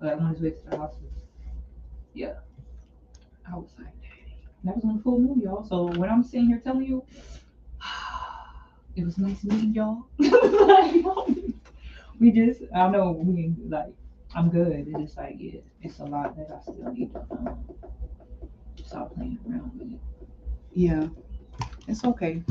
like on his way to the hospital. Yeah, I was like, dang. That was on the full moon, y'all. So when I'm sitting here telling you, it was nice meeting y'all. Like, we just, I don't know, we like, I'm good. It's just like, yeah, it's a lot that I still need to stop playing around with. Yeah, it's okay.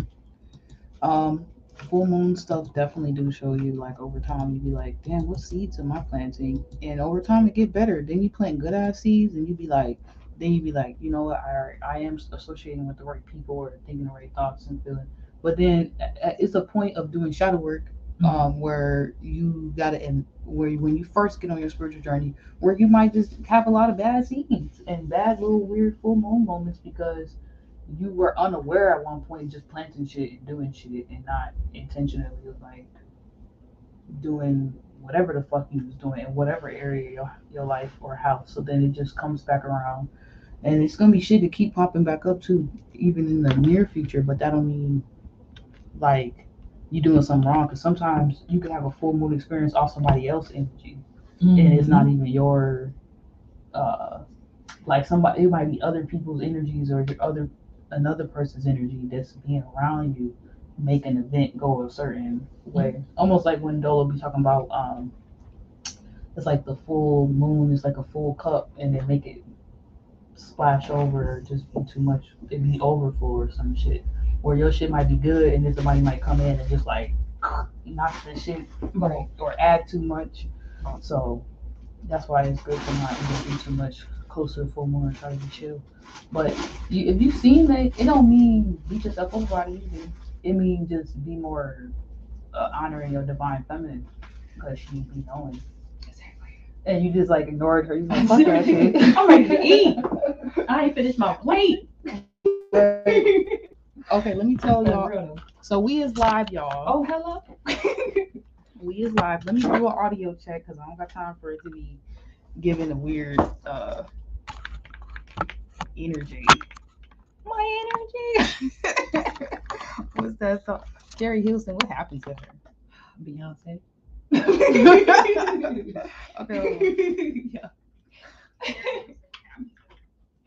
Um, Full moon stuff definitely do show you like over time you be like, damn, what seeds am I planting? And over time it get better. Then you plant good ass seeds, and you be like, you know what, I am associating with the right people or thinking the right thoughts and feeling. But then it's a point of doing shadow work, where you gotta and where when you first get on your spiritual journey, where you might just have a lot of bad seeds and bad little weird full moon moments because you were unaware at one point, just planting shit and doing shit and not intentionally like doing whatever the fuck you was doing in whatever area of your life or house. So then it just comes back around, and it's gonna be shit to keep popping back up too, even in the near future. But that don't mean like you doing something wrong, because sometimes you can have a full moon experience off somebody else's energy, and it's not even your uh like somebody, it might be other people's energies or your other another person's energy that's being around you make an event go a certain way. Almost like when Dolo be talking about it's like the full moon is like a full cup and they make it splash over or just be too much, it be overflow or some shit. Where your shit might be good and then somebody might come in and just like knock the shit Right. or add too much. So that's why it's good to not even do too much closer to full moon and try to be chill. But if you've seen that, it don't mean beat yourself up about it either. It means just be more honoring your divine feminine because she be knowing. Exactly. And you just like ignored her. You like, fuck that shit. I'm ready to eat. I ain't finished my plate. Okay, let me tell For y'all. real. So we is live, y'all. Oh, hello. We is live. Let me do an audio check because I don't got time for it to be giving a weird energy. My energy. What's that song? Jerry Houston. What happened to her? Beyonce. Okay. Yeah.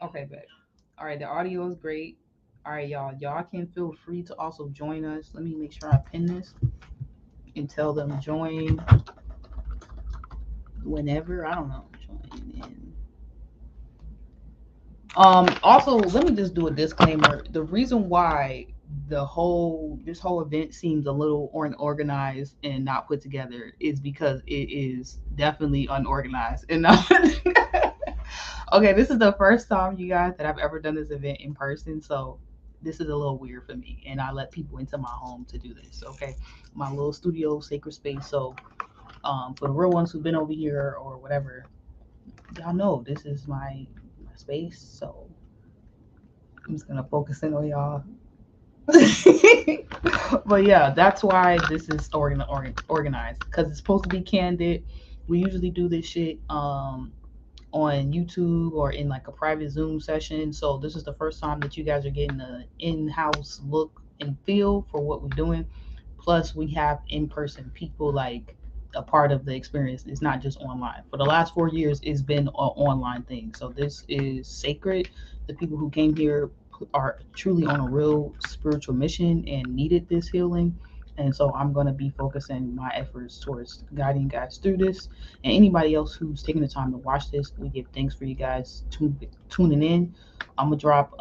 Okay, but all right. The audio is great. All right, y'all. Y'all can feel free to also join us. Let me make sure I pin this and tell them join whenever. I don't know. Join in. Also, let me just do a disclaimer. The reason why this whole event seems a little unorganized and not put together is because it is definitely unorganized and not okay, this is the first time, you guys, that I've ever done this event in person, so this is a little weird for me, and I let people into my home to do this. Okay, my little studio, sacred space. So, for the real ones who've been over here or whatever, y'all know this is my space. So I'm just gonna focus in on y'all. But yeah, that's why this is organized because it's supposed to be candid. We usually do this shit on YouTube or in like a private Zoom session. So this is the first time that you guys are getting an in-house look and feel for what we're doing. Plus, we have in-person people like a part of the experience. It's not just online. For the last 4 years, it's been an online thing. So this is sacred. The people who came here are truly on a real spiritual mission and needed this healing. And so I'm going to be focusing my efforts towards guiding you guys through this. And anybody else who's taking the time to watch this, we give thanks for you guys tuning in. I'm gonna drop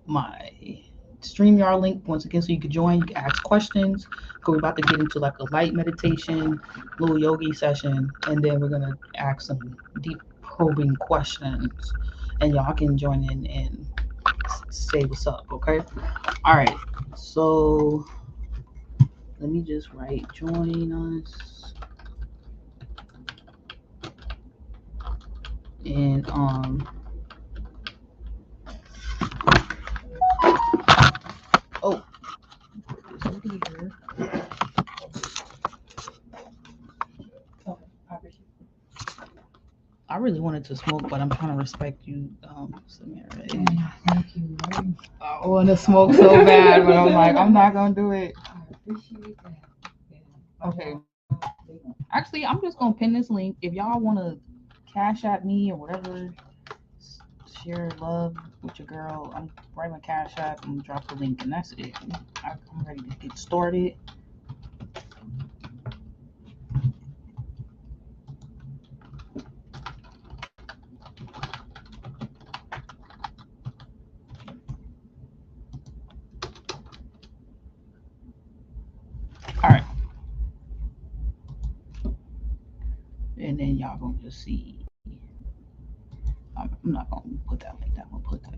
my StreamYard link once again so you can join, you can ask questions. Cause we're about to get into like a light meditation, little yogi session, and then we're gonna ask some deep probing questions. And y'all can join in and say what's up, okay? All right. So let me just write join us. And oh, put this over here. Okay, I appreciate I really wanted to smoke, but I'm trying to respect you, Samara. it. Thank you. I want to smoke so bad, but I'm like, I'm not gonna do it. I appreciate that. Yeah. Okay. They gonna Actually, I'm just gonna pin this link. If y'all wanna cash at me or whatever, share love with your girl. I'm writing my cash app and drop the link, and that's it. I'm ready to get started. All right, and then y'all gonna just see. I'm not gonna put that like that. I'm gonna put that.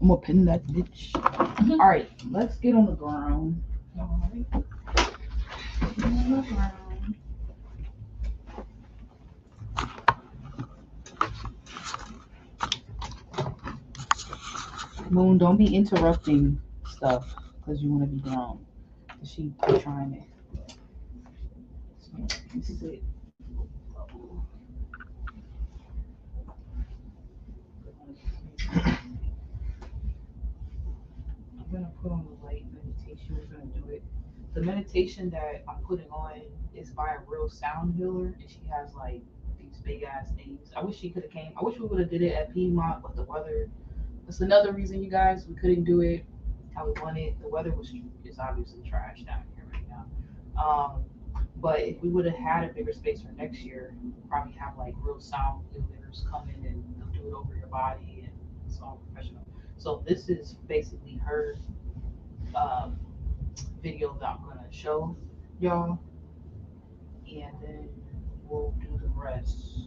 I'm gonna pin that bitch. All right, let's get on the ground. All right. Get on the ground. Moon, don't be interrupting stuff because you want to be grown. She trying it. So, this is it. I'm gonna put on the light meditation. We're gonna do it. The meditation that I'm putting on is by a real sound healer, and she has like these big ass names. I wish she could have came. I wish we would have did it at Piedmont, but the weather. That's another reason, you guys, we couldn't do it how we wanted. The weather is obviously trash down here right now. But if we would have had a bigger space for next year, we'd probably have like real sound healers come in and they'll do it over your body, and it's all professional. So this is basically her um, video that I'm gonna show y'all, and then we'll do the rest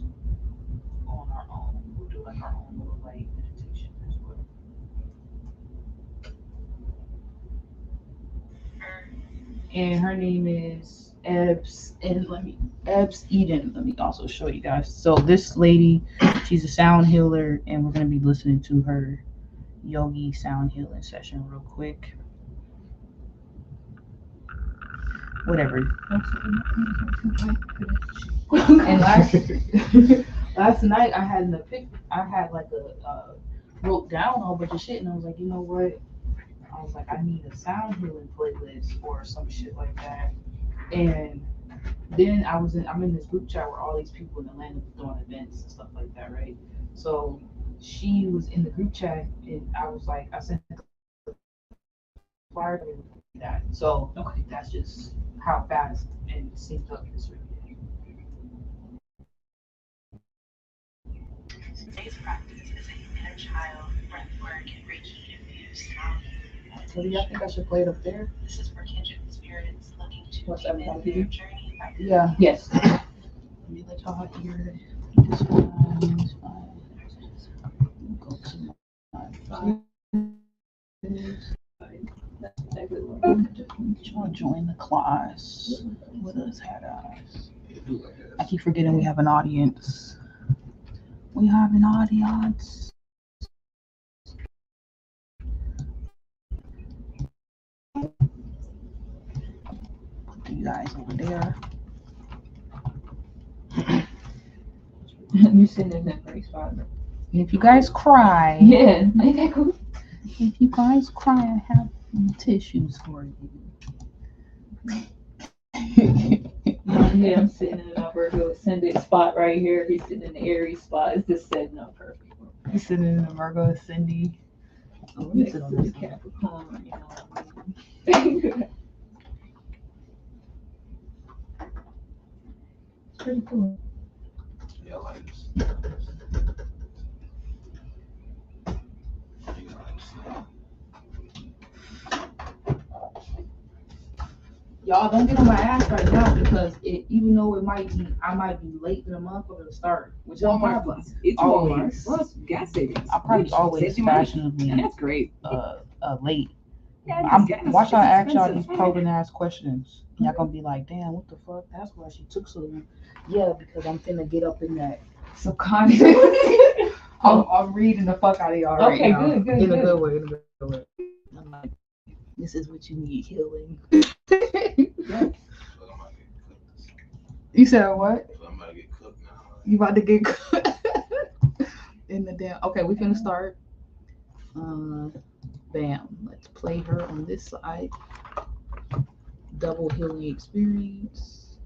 on our own. We'll do like our own little light meditation as well. And her name is Ebbs, and Ebbs Eden. Let me also show you guys. So this lady, she's a sound healer, and we're gonna be listening to her yogi sound healing session real quick. Whatever. And last night I had like a wrote down a whole bunch of shit, and I was like, you know what? I was like, I need a sound healing playlist or some shit like that. And then I'm in this group chat where all these people in Atlanta were doing events and stuff like that, right? So she was in the group chat, and I was like, I sent the flyer to that. So okay, that's just how fast and synced up this really. Today's practice is an inner child breathwork and Reiki infused sound. So do y'all think I should play it up there? This is for kindred spirits looking to deepen their journey. Yeah. Yes. Let me let y'all hear this one. Go to my y'all join the class with us, had eyes. I keep forgetting we have an audience. We have an audience. Put you guys over there. You sitting in that great spot. If you guys cry, Yeah, ain't that cool? if you guys cry, I have tissues for you. Yeah, I'm sitting in my Virgo ascendant spot right here. He's sitting in the Aries spot. It's just setting up perfect. You sitting in the Virgo Cindy. Oh, next to the Capricorn, you know what I mean? Pretty cool. Yeah, I like this. Y'all don't get on my ass right now because even though I might be late in the motherfucker to start, which is no problem. It's Always. Walmart. Well, it's gas savings. I probably always Saves you money. fashionably And that's great. late. Yeah, Watch y'all ask y'all expensive. these probing ass questions. Y'all gonna be like, damn, what the fuck? That's why she took so long. Yeah, because I'm finna get up in that. So conscious. I'm reading the fuck out of y'all right Okay, now. good, good, In a good. good way, in a good way. I'm like, this is what you need, healing. So I'm about to get cooked. You said what? So I'm about to get cooked now. You about to get in the damn. Okay, we finna start. Bam. Let's play her on this side. Double healing experience.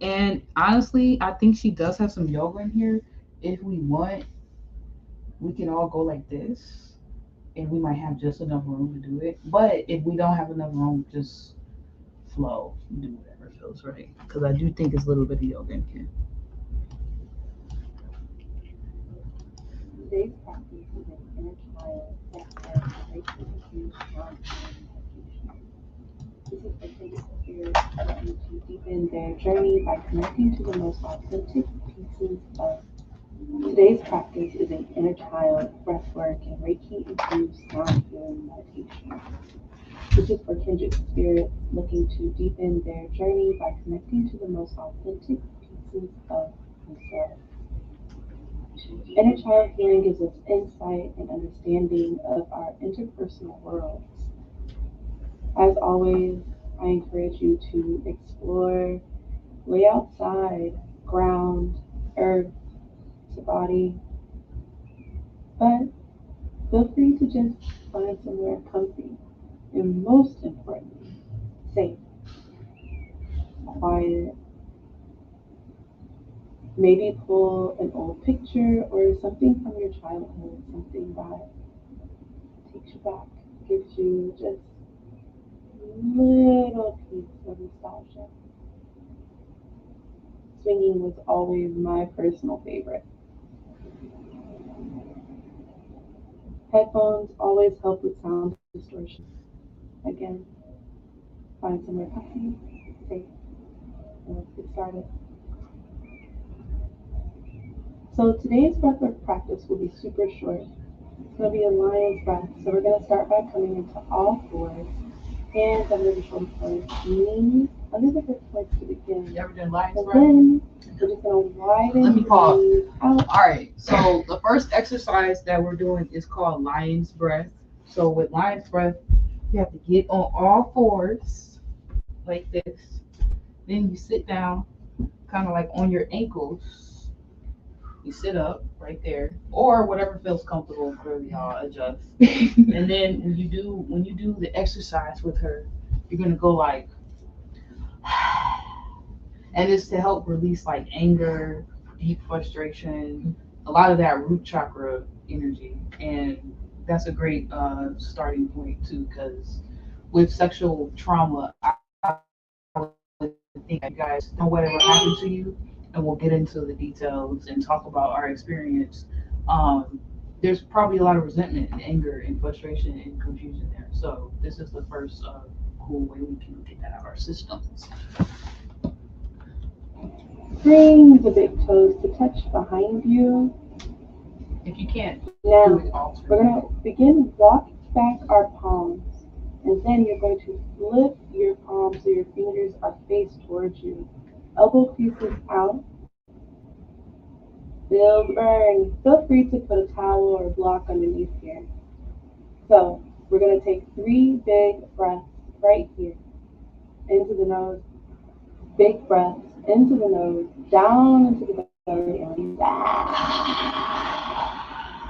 And honestly, I think she does have some yoga in here. If we want, we can all go like this, and we might have just enough room to do it. But if we don't have enough room, just flow, do whatever feels right. Because I do think it's a little bit of yoga in here. Today's practice is an inner child breathwork breaking into strong healing meditation. This is for kindred spirits looking to deepen their journey by connecting to the most authentic pieces of. Today's practice is an inner child breathwork and Reiki infused sound healing meditation. This is for kindred spirits looking to deepen their journey by connecting to the most authentic pieces of themselves. Inner child healing gives us insight and understanding of our interpersonal worlds. As always, I encourage you to explore, lay outside, ground, earth to body, but feel free to just find somewhere comfy and most importantly, safe, quiet. Maybe pull an old picture or something from your childhood, something that takes you back, gives you just little piece of nostalgia. Swinging was always my personal favorite. Headphones always help with sound distortion. Again, find somewhere comfy, safe, and let's get started. So today's breathwork practice will be super short. It's going to be a lion's breath. So we're going to start by coming into all fours, hands under the shoulder points, knees under the hip points to begin. You ever done lion's And breath? then we're just going to widen Let me the pause. knees out. All right. So the first exercise that we're doing is called lion's breath. So with lion's breath, you have to get on all fours like this. Then you sit down, kind of like on your ankles. You sit up right there, or whatever feels comfortable. Clearly, y'all adjust. And then when you do the exercise with her, you're gonna go like, and it's to help release like anger, deep frustration, a lot of that root chakra energy, and that's a great starting point too, because with sexual trauma, I would think that you guys know whatever happened to you, and we'll get into the details and talk about our experience. There's probably a lot of resentment and anger and frustration and confusion there. So this is the first cool way we can get that out of our systems. Bring the big toes to touch behind you. If you can't Now, do it we're alternate. going to begin walking back our palms. And then you're going to flip your palms so your fingers are faced towards you. Elbow creases out. Feel the burn. Feel free to put a towel or a block underneath here. So, we're going to take 3 big breaths right here. Into the nose. Big breaths into the nose, down into the belly, and release.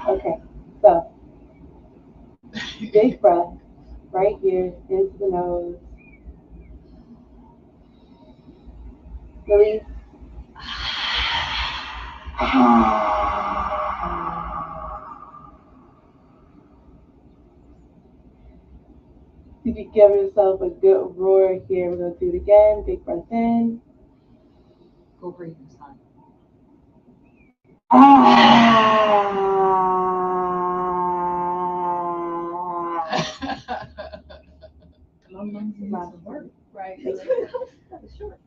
Okay, so big breath right here into the nose. Release. You can give yourself a good roar here. We're going to do it again. Big breath in. Go breathe this time. Right. That was short.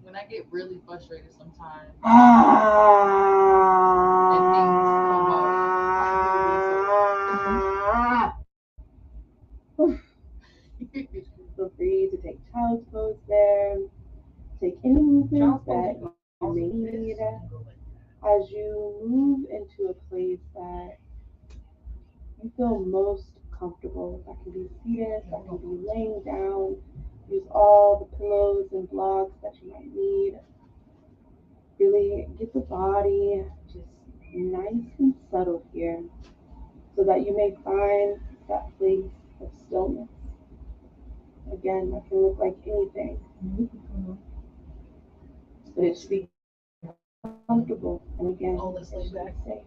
When I get really frustrated sometimes and things come up, Feel free to take child's pose there. Take any movements that you may need as you move into a place that you feel most comfortable. That can be seated, that can be laying down. Use all the pillows and blocks that you might need. Really get the body just nice and settled here so that you may find that place of stillness. Again, that can look like anything. but it should be comfortable, and again, Oh, it let's should lay be back. safe.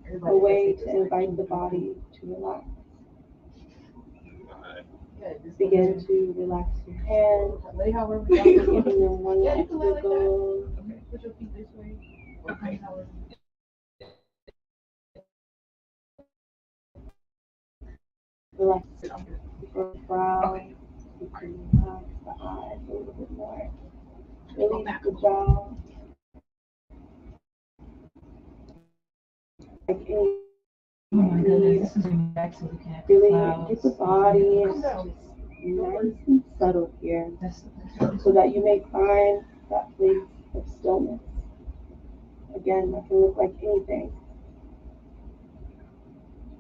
Everybody A gotta way take to this invite the like. body to relax. Alright. Yeah, just Begin to relax your hands, lay however you giving them one Yeah, you last can lay like that. wiggle. Okay, put your feet this way. Okay, however. Relax I'm good. your brow. Okay. You can relax the eyes a little bit more. Go Release back a the little. jaw. Like any Oh my goodness, this is relaxing. Looking at the really clouds. get the body Come down. nice and settled here That's so that you may find that place of stillness. Again, that can look like anything,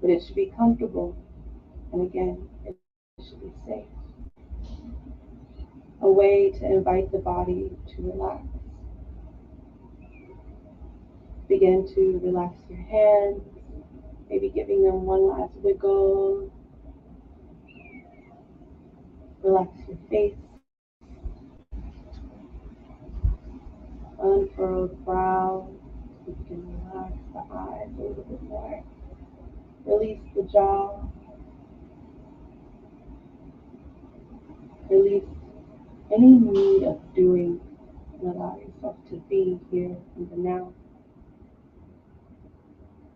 but it should be comfortable. And again, it should be safe. A way to invite the body to relax. Begin to relax your hands, maybe giving them one last wiggle. Relax your face, unfurled brow. You can relax the eyes a little bit more. Release the jaw. Release any need of doing and allow yourself to be here in the now.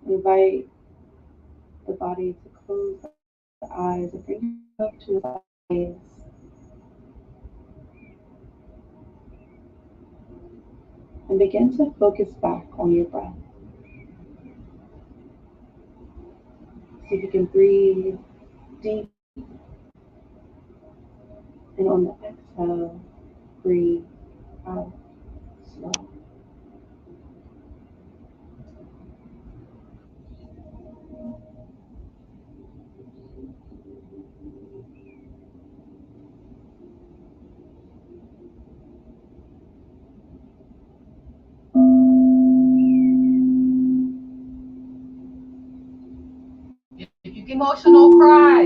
Invite the body to close the eyes and bring yourself to a gaze. And begin to focus back on your breath. See if you can breathe deep, and on the exhale, breathe out slow. If you get emotional, cry.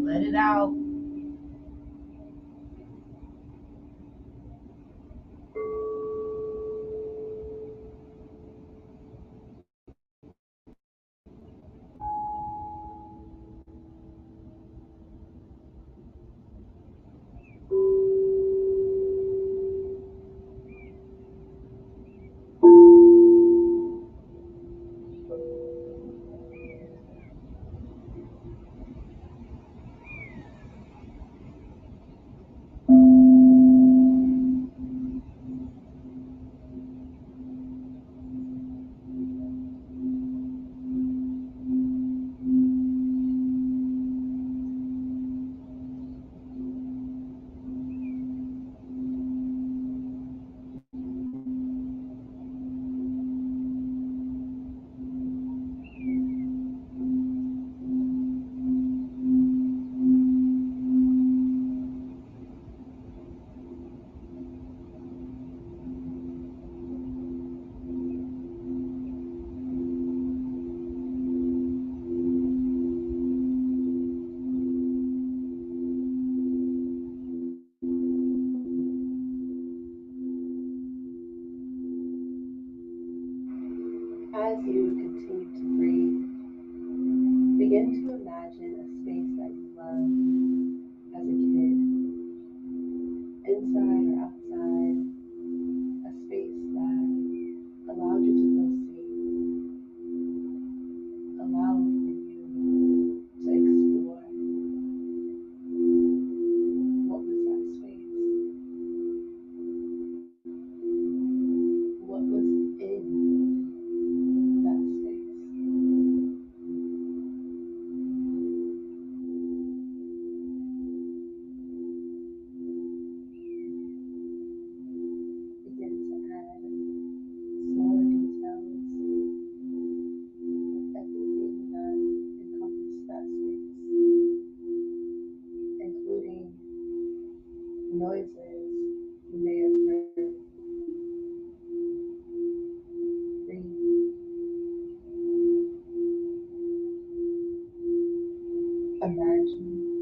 Let it out. As you continue to breathe, begin to imagine a space that you loved as a kid, inside or outside, a space that allowed you to feel safe, allowed for you to explore. What was that space? What was in that space? Begin to add smaller details, everything that encompassed that space, including noises you may have heard, breathe, imagine,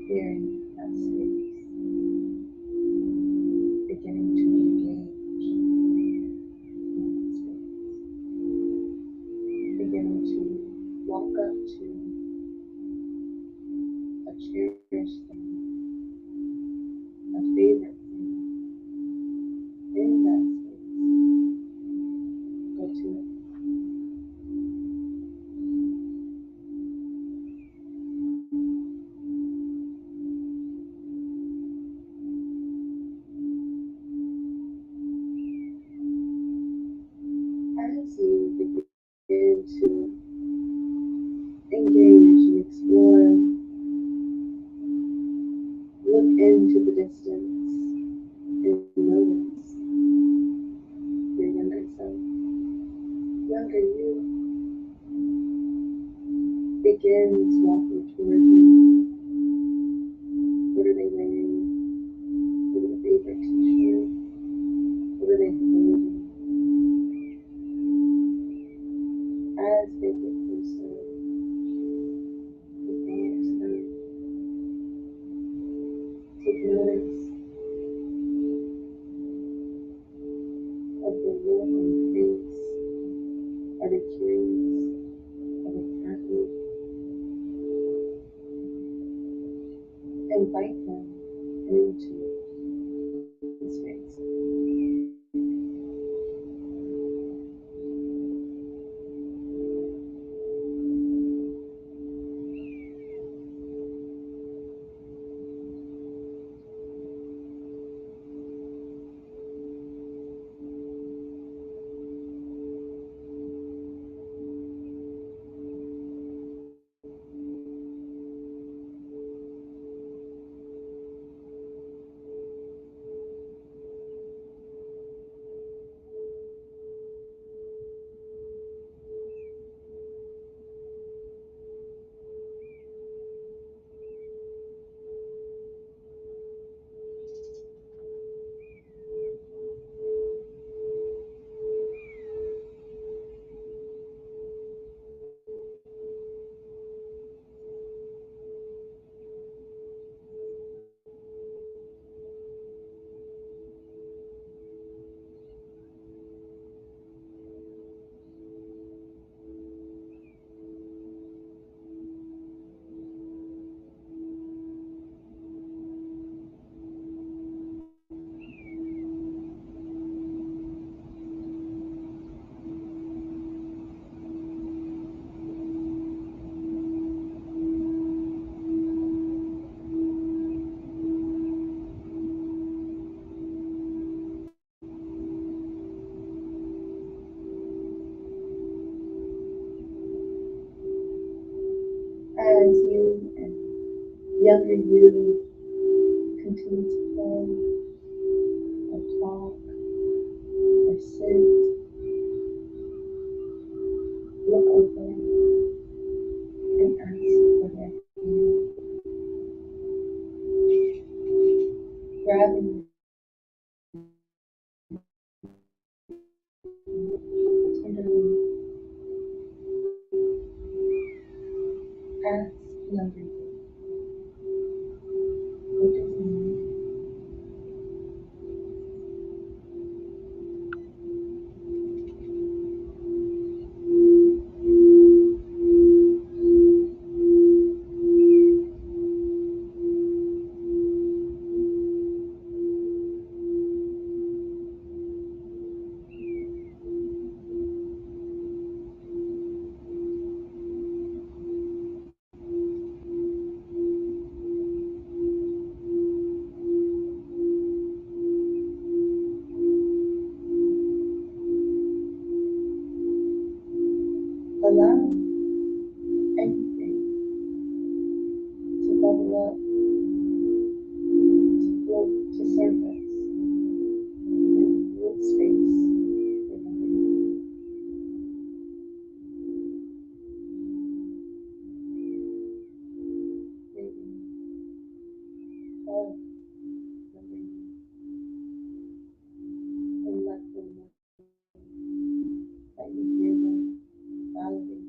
Here in that space, beginning to engage in that space, beginning to walk up to a cherished thing, a favorite thing in that space. Go to it. As you begin to engage and explore, look into the distance and notice your younger self, younger you, begins walking toward you. What are they wearing? What are the favorite t-shirt? What are they holding? As they get closer, advance them. Take notice of the look on the face. Are they curious? Are they happy? Invite them into the space. As you and younger you continue to play or talk or sit, look over and ask for their hand, grabbing tenderly, ask younger you, what does it mean? Allow anything to bubble up, to float to surface, and hold space for younger you. Maybe hug younger you and let them know that you hear them, validate.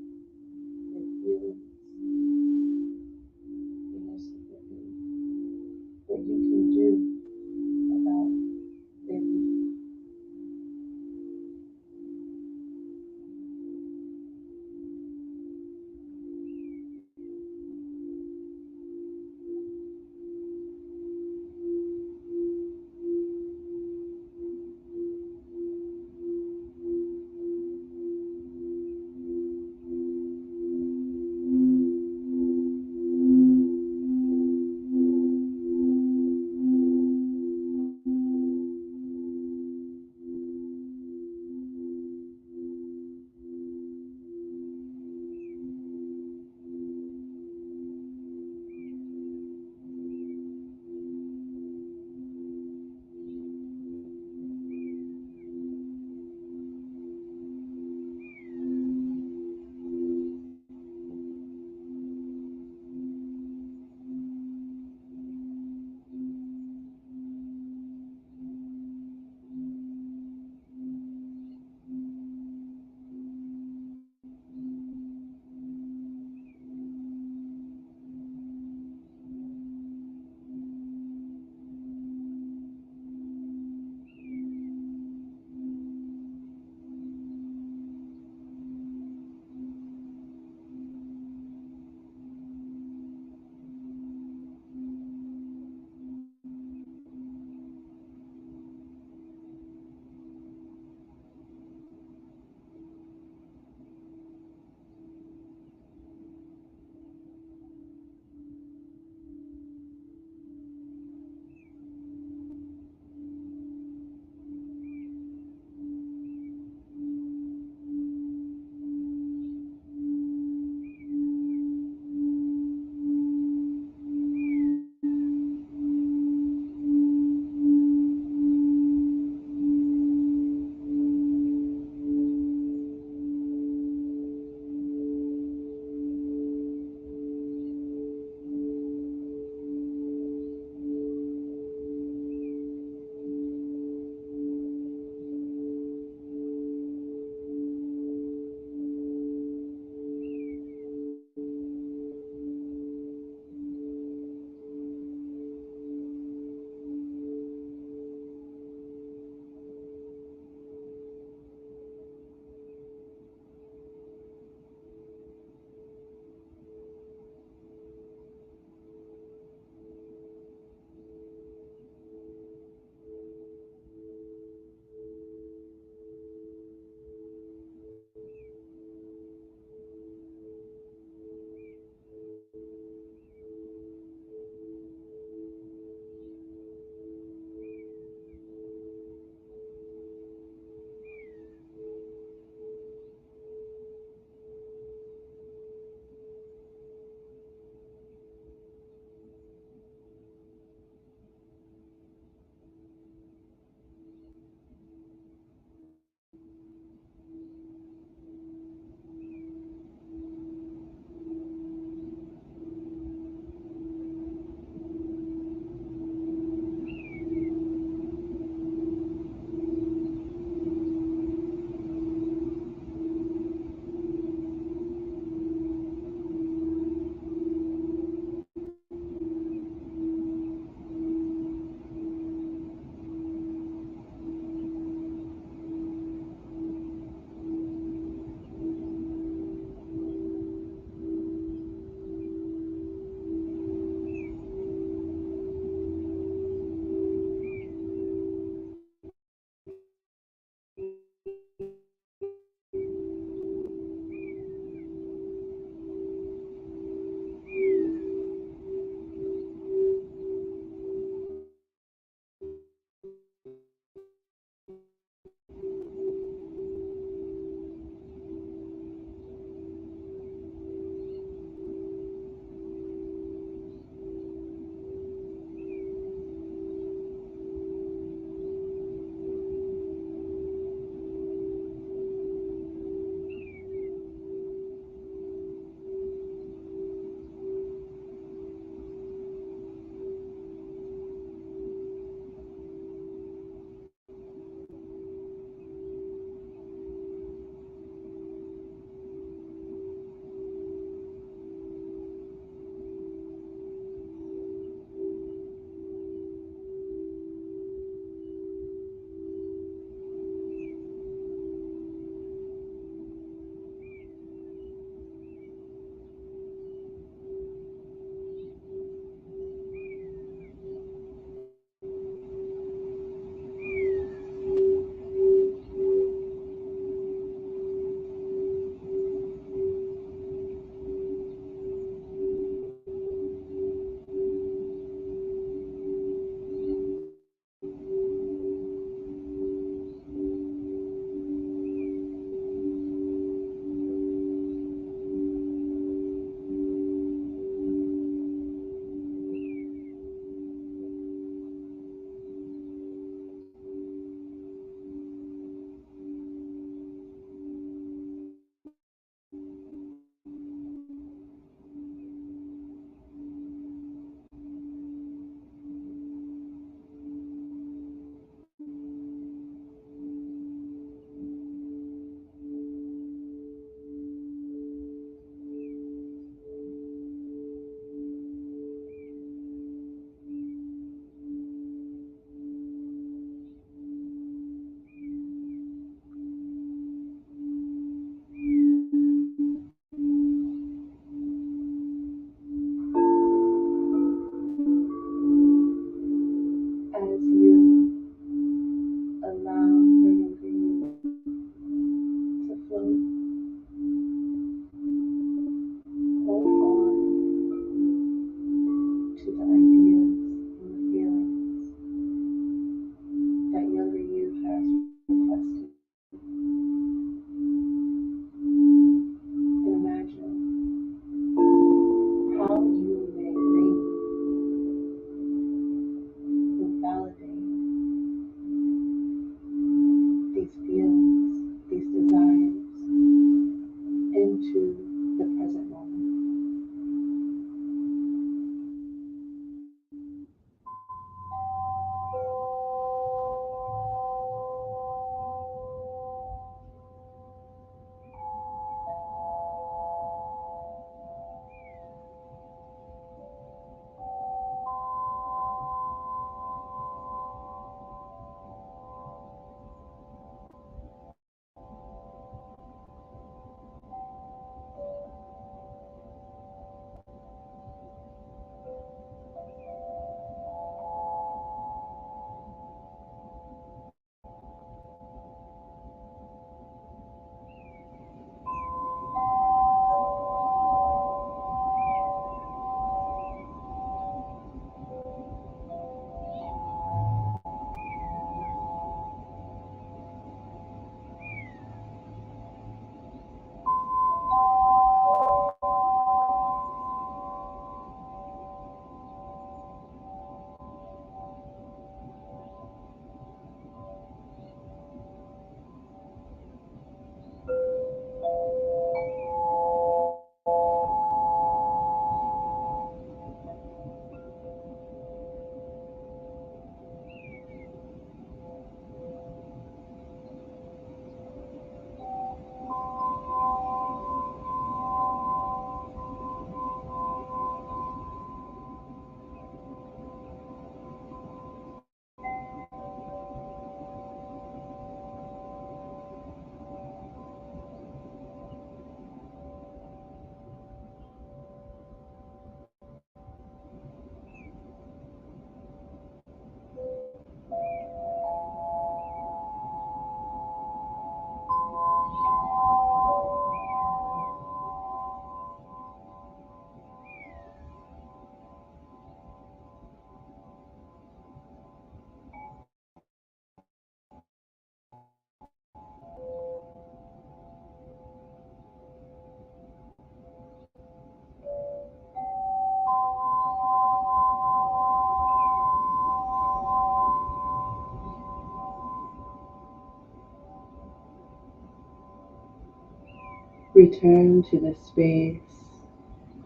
return to this space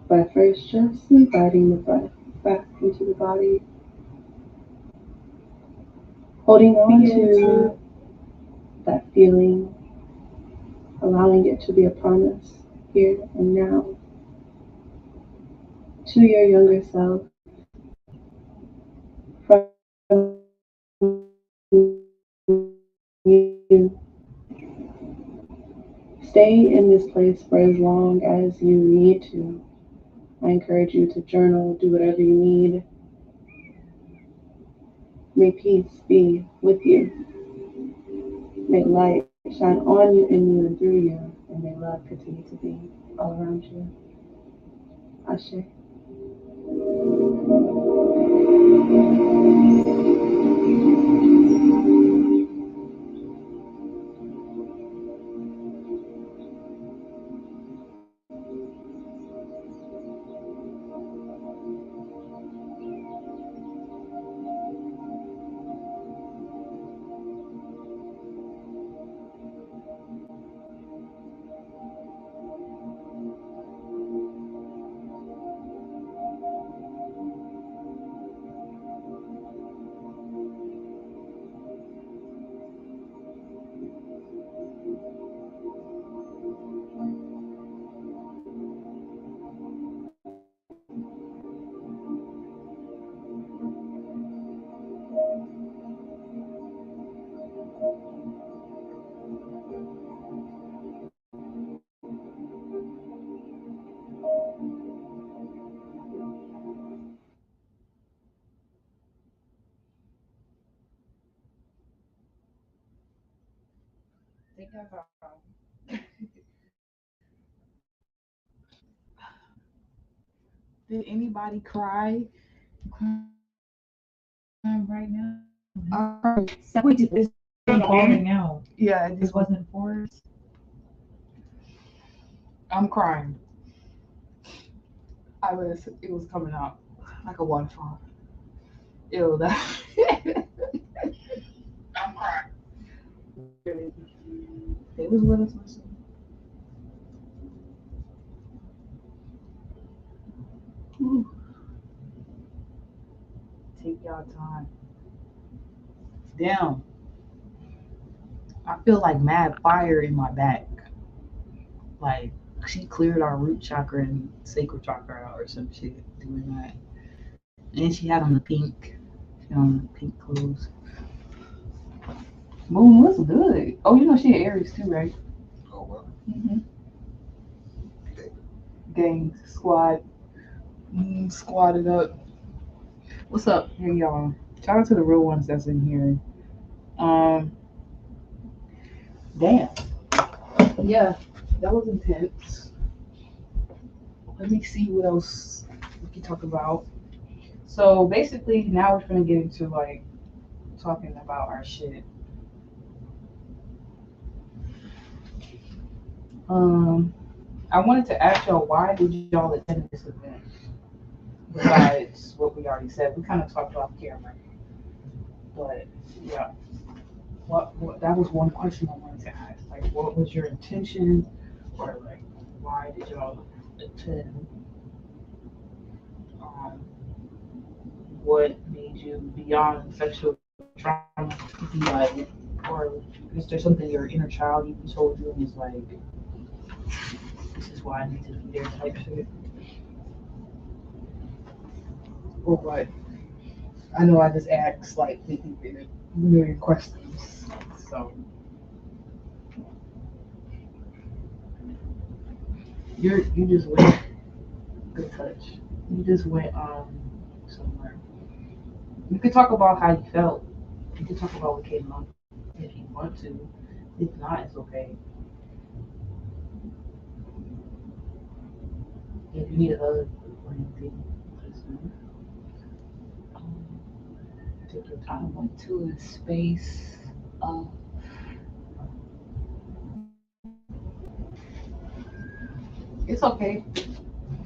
by first just inviting the breath back into the body, holding on to that feeling, allowing it to be a promise here and now to your younger self you. Stay in this place for as long as you need to. I encourage you to journal, do whatever you need. May peace be with you. May light shine on you, in you, and through you. And may love continue to be all around you. Ashe. Take that time. Did anybody cry? Right now. I cried. It's falling out. Yeah, It wasn't forced. I'm crying. It was coming out like a waterfall. Ew, that. I'm crying. They was with us listening. Ooh. Take y'all time. Damn. I feel like mad fire in my back. Like she cleared our root chakra and sacral chakra out or some shit doing that. And she had on the pink. She had on the pink clothes. Moon was good. Oh, you know she had Aries too, right? Oh, well. Mm-hmm. Okay. Gang squad. Squatted up. What's up? Hey y'all. Shout out to the real ones that's in here. Damn. Yeah, that was intense. Let me see what else we can talk about. So basically, now we're gonna get into like talking about our shit. Um, I wanted to ask y'all, why did y'all attend this event? Besides what we already said, we kind of talked off camera, but yeah, what that was one question I wanted to ask. Like, what was your intention, or like, why did y'all attend? Um, what made you beyond sexual trauma be like, or is there something your inner child even told you and is like, this is why I need to be there type shit? Or what? I know I just asked like 50 million questions. So you just went, good touch. You just went somewhere. You could talk about how you felt. You could talk about what came up if you want to. If not, it's okay. If you need a hug or anything, just take your I time. went to a space of It's okay.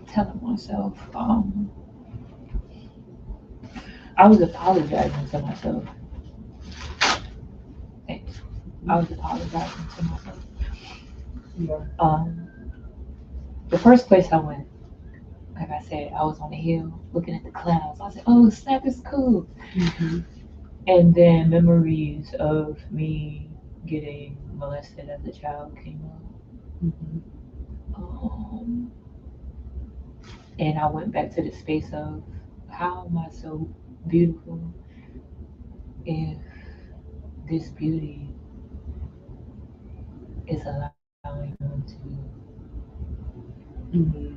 telling myself, I was apologizing to myself. Thanks. I was apologizing to myself. Yeah. the first place I went, like I said, I was on the hill looking at the clouds. I said, "Oh, snap, it's cool." Mm-hmm. And then memories of me getting molested as a child came up. Mm-hmm. Um, and I went back to the space of how am I so beautiful if this beauty is allowing them Mm-hmm. to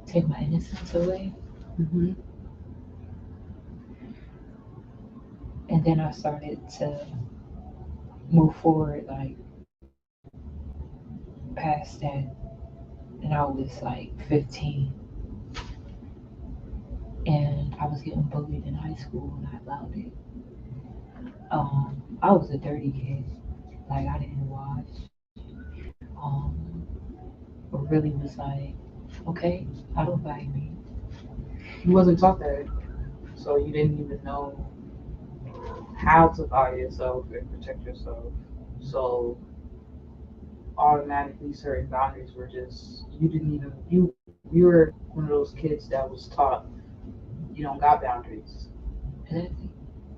take my innocence away. Mm-hmm. And then I started to move forward, like past that. And I was like 15, and I was getting bullied in high school, and I allowed it. I was a dirty kid. Like I didn't wash. Um, but really was like, okay, I don't bite me. You wasn't taught that, so you didn't even know how to buy yourself and protect yourself. So automatically certain boundaries were just you didn't even you were one of those kids that was taught you don't got boundaries, Exactly.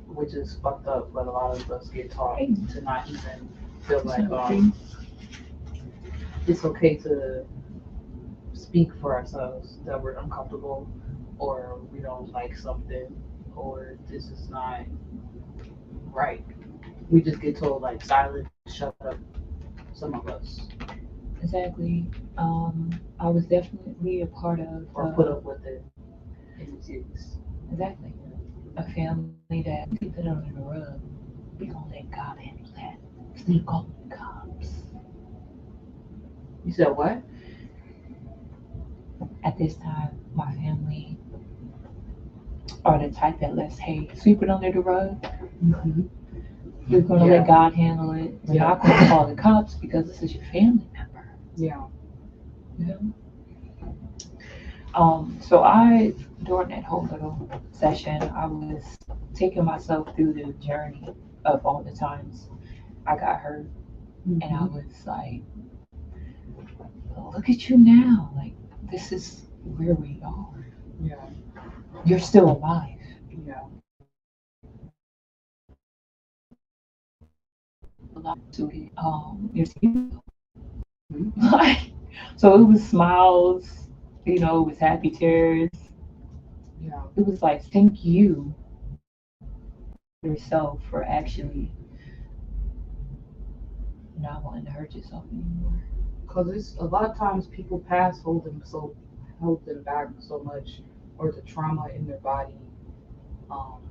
which is fucked up. But a lot of us get taught Hey, to not even feel it's like not free. it's okay to speak for ourselves that we're uncomfortable or we don't like something or this is not right. We just get told like silence, shut up. Some of us, Exactly. I was definitely a part of or put up with it in the cities. exactly a family that keep it under the rug. We gonna let God handle that. Sneak on the cops. You said what? At this time, my family are the type that lets hey sweep it under the rug. Mm-hmm. We're gonna Yeah. let God handle it. We're Yeah. not gonna call the cops because this is your family member. Yeah. You know? So I during that whole little session, I was taking myself through the journey of all the times I got hurt, and I Mm-hmm. was like, look at you now, like this is where we are. Yeah. You're still alive. Yeah. To it. You're still Mm-hmm. like, so it was smiles, it was happy tears. Yeah. It was like, thank you yourself for actually not wanting to hurt yourself anymore. Because it's a lot of times people past hold them back so much, or the trauma in their body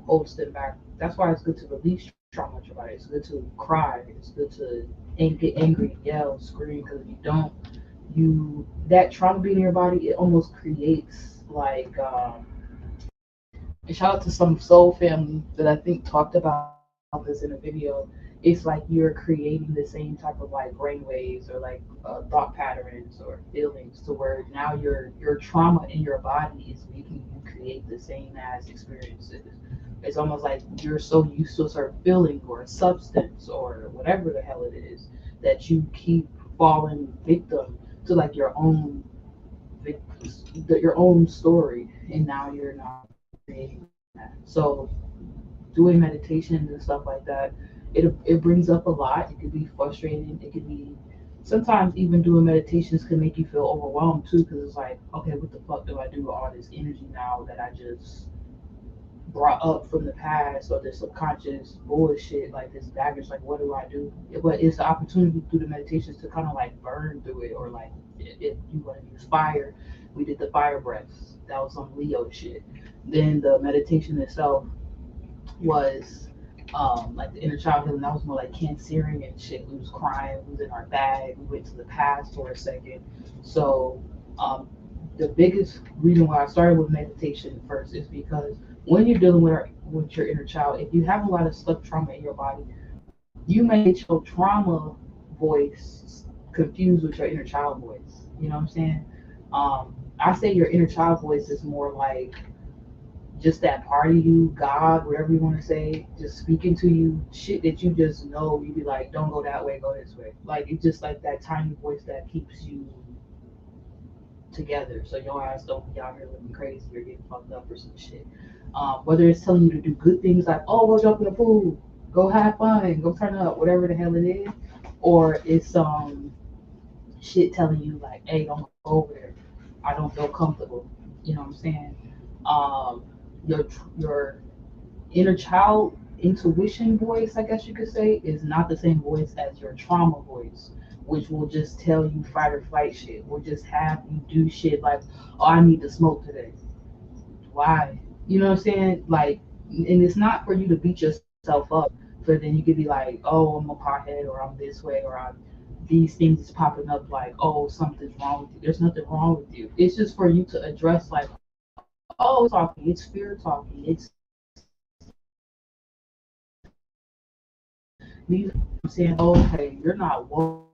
holds them back. That's why it's good to release trauma in your body. It's good to cry. It's good to get angry, yell, scream. Because if you don't, that trauma being in your body, it almost creates like and shout out to some soul family that I think talked about this in a video. It's like you're creating the same type of like brainwaves or like thought patterns or feelings to where now your trauma in your body is making you create the same as experiences. It's almost like you're so used to a certain feeling or a substance or whatever the hell it is that you keep falling victim to like your own story, and now you're not creating that. So doing meditation and stuff like that, it brings up a lot. It could be frustrating. It could be sometimes even doing meditations can make you feel overwhelmed too, because it's like, okay, what the fuck do I do with all this energy now that I just brought up from the past or the subconscious bullshit, like this baggage, like what do I do? But it's the opportunity through the meditations to kind of like burn through it, or like if you want to use fire, we did the fire breaths. That was some Leo shit. Then the meditation itself was like the inner child healing. That was more like cancering and shit. We was crying, we was in our bag, we went to the past for a second. So um, the biggest reason why I started with meditation first is because when you're dealing with your inner child, if you have a lot of stuck trauma in your body, you may get your trauma voice confused with your inner child voice. You know what I'm saying? I say your inner child voice is more like just that part of you, God, whatever you want to say, just speaking to you, shit that you just know, you be like, don't go that way, go this way. Like it's just like that tiny voice that keeps you together, so your ass don't be out here looking crazy or getting fucked up or some shit. Whether it's telling you to do good things like, oh, go jump in the pool, go have fun, go turn up, whatever the hell it is, or it's shit telling you like, hey, don't go over there. I don't feel comfortable. You know what I'm saying? Um, your inner child intuition voice, I guess you could say, is not the same voice as your trauma voice, which will just tell you fight or flight shit. Will just have you do shit like, oh, I need to smoke today. Why? You know what I'm saying? Like, and it's not for you to beat yourself up. So then you could be like, oh, I'm a pothead, or I'm this way, or I'm these things is popping up like, oh, something's wrong with you. There's nothing wrong with you. It's just for you to address like, oh, it's talking, it's fear talking, it's these saying, oh, okay, you're not welcome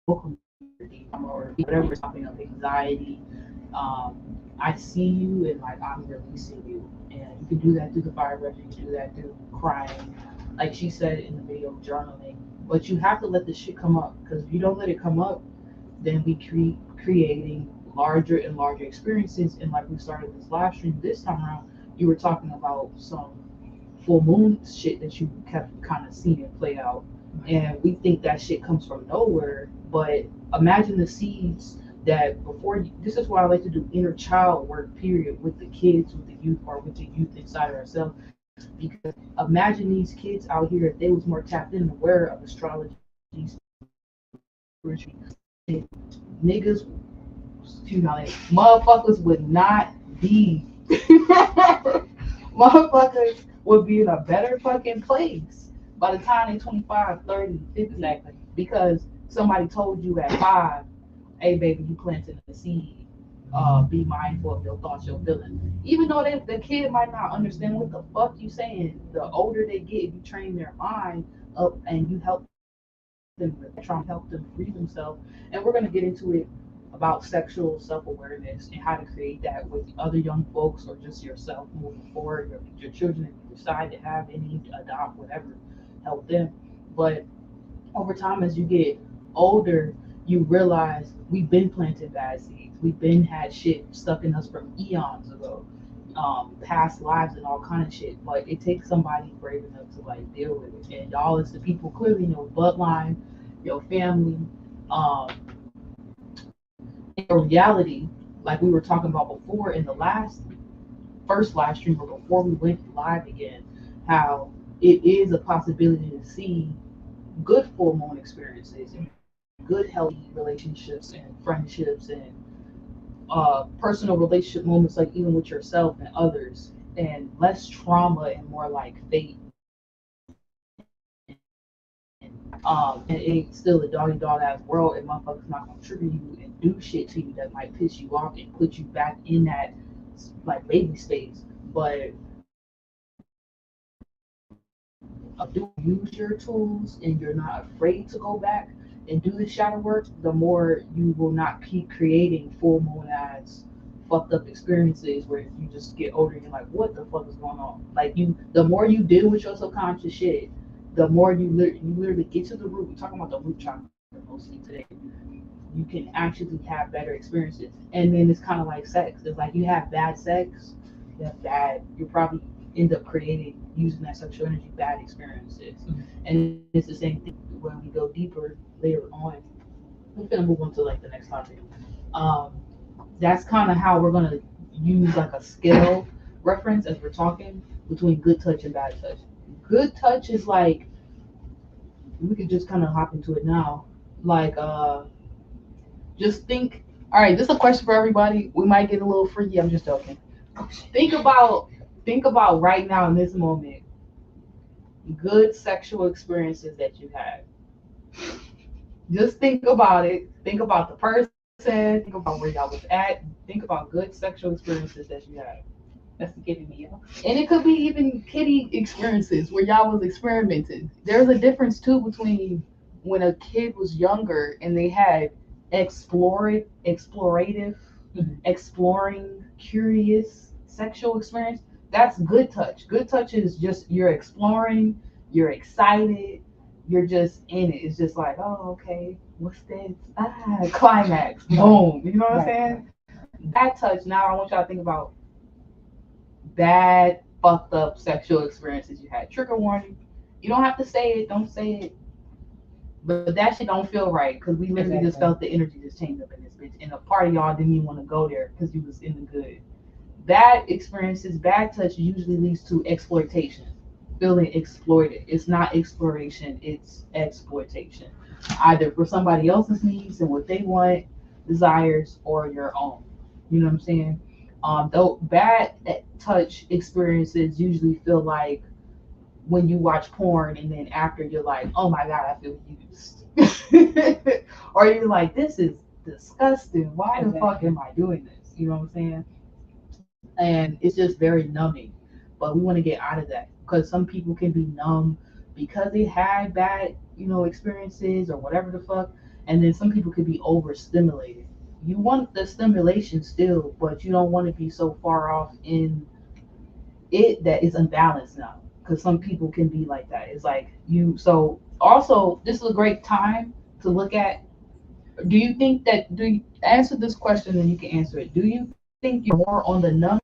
or whatever is popping up, anxiety. I see you and like I'm releasing you. And you can do that through the fire breath, you can do that through crying, like she said in the video, journaling. But you have to let this shit come up, because if you don't let it come up, then we creating larger and larger experiences. And like we started this live stream this time around, you were talking about some full moon shit that you kept kind of seeing play out. And we think that shit comes from nowhere. But imagine the seeds that before you, this is why I like to do inner child work, period, with the kids, with the youth, or with the youth inside of ourselves. Because imagine these kids out here, if they was more tapped in and aware of astrology, niggas, you know, motherfuckers would not be motherfuckers would be in a better fucking place by the time they 25, 30, 50. Exactly. Because somebody told you at 5, hey baby, you planted a seed. Be mindful of your thoughts, your feelings. Even though the kid might not understand what the fuck you saying, the older they get, if you train their mind up and you help them with trying to help them free themselves. And we're gonna get into it about sexual self-awareness and how to create that with other young folks or just yourself moving forward, your children, if you decide to have any, adopt, whatever, help them. But over time, as you get older, you realize we've been planting bad seeds. We've been had shit stuck in us from eons ago, past lives and all kind of shit. But it takes somebody brave enough to like deal with it. And y'all, is the people clearly in your bloodline, your family, um, in your reality, like we were talking about before in the first live stream, or before we went live again, how it is a possibility to see good full moon experiences and good healthy relationships and friendships and personal relationship moments, like even with yourself and others, and less trauma and more like fate. And it's still a doggy dog ass world, and motherfuckers not gonna trigger you and do shit to you that might piss you off and put you back in that like baby space. But do use your tools and you're not afraid to go back and do the shadow work, the more you will not keep creating full moon ass fucked up experiences where you just get older and you're like, what the fuck is going on? Like the more you deal with your subconscious shit, the more you literally get to the root. We're talking about the root chakra mostly today. You can actually have better experiences. And then it's kind of like sex. It's like you have bad sex, you probably end up creating, using that sexual energy, bad experiences. Mm-hmm. And it's the same thing when we go deeper later on. We're gonna move on to like the next topic. Um, that's kind of how we're gonna use like a scale reference as we're talking between good touch and bad touch. Good touch is like, we could just kind of hop into it now. Like just think, all right, this is a question for everybody. We might get a little freaky. I'm just joking. Think about right now in this moment, good sexual experiences that you had. Just think about it. Think about the person. Think about where y'all was at. Think about good sexual experiences that you had. That's getting me up. And it could be even kiddie experiences where y'all was experimenting. There's a difference too between when a kid was younger and they had explorative, exploring, curious sexual experience. That's good touch. Good touch is just you're exploring, you're excited, you're just in it. It's just like, oh, okay. what's that? Climax. Boom. You know what I'm saying? That touch. Now I want y'all to think about bad, fucked up sexual experiences you had. Trigger warning. You don't have to say it. Don't say it. But that shit don't feel right because we literally just felt the energy just change up in this bitch. And a part of y'all didn't even want to go there because you was in the good. Bad experiences, bad touch usually leads to exploitation. Feeling exploited. It's not exploration, it's exploitation. Either for somebody else's needs and what they want, desires, or your own. You know what I'm saying? Though bad touch experiences usually feel like when you watch porn and then after you're like, oh my god, I feel used. Or you're like, this is disgusting. Why the fuck am I doing this? You know what I'm saying? And it's just very numbing. But we want to get out of that because some people can be numb because they had bad, experiences or whatever the fuck. And then some people could be overstimulated. You want the stimulation still, but you don't want to be so far off in it that it's unbalanced now. Because some people can be like that. It's like you. So also, this is a great time to look at. Do you think that? Do you answer this question and you can answer it? Do you think you're more on the numb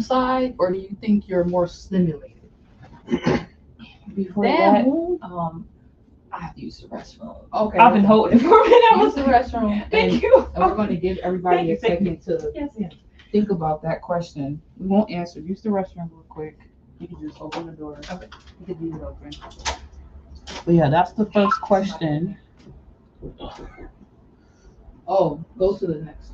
side, or do you think you're more stimulated? Before Damn, that, Moon. I have to use the restroom. Okay. I've been holding it for a minute. I Use was the restroom. Thank you. And we're going to give everybody a second to Yes, yes. think about that question. We won't answer. Use the restroom real quick. You can just open the door. Okay. You can leave it open. But yeah, that's the first question. Oh, go to the next.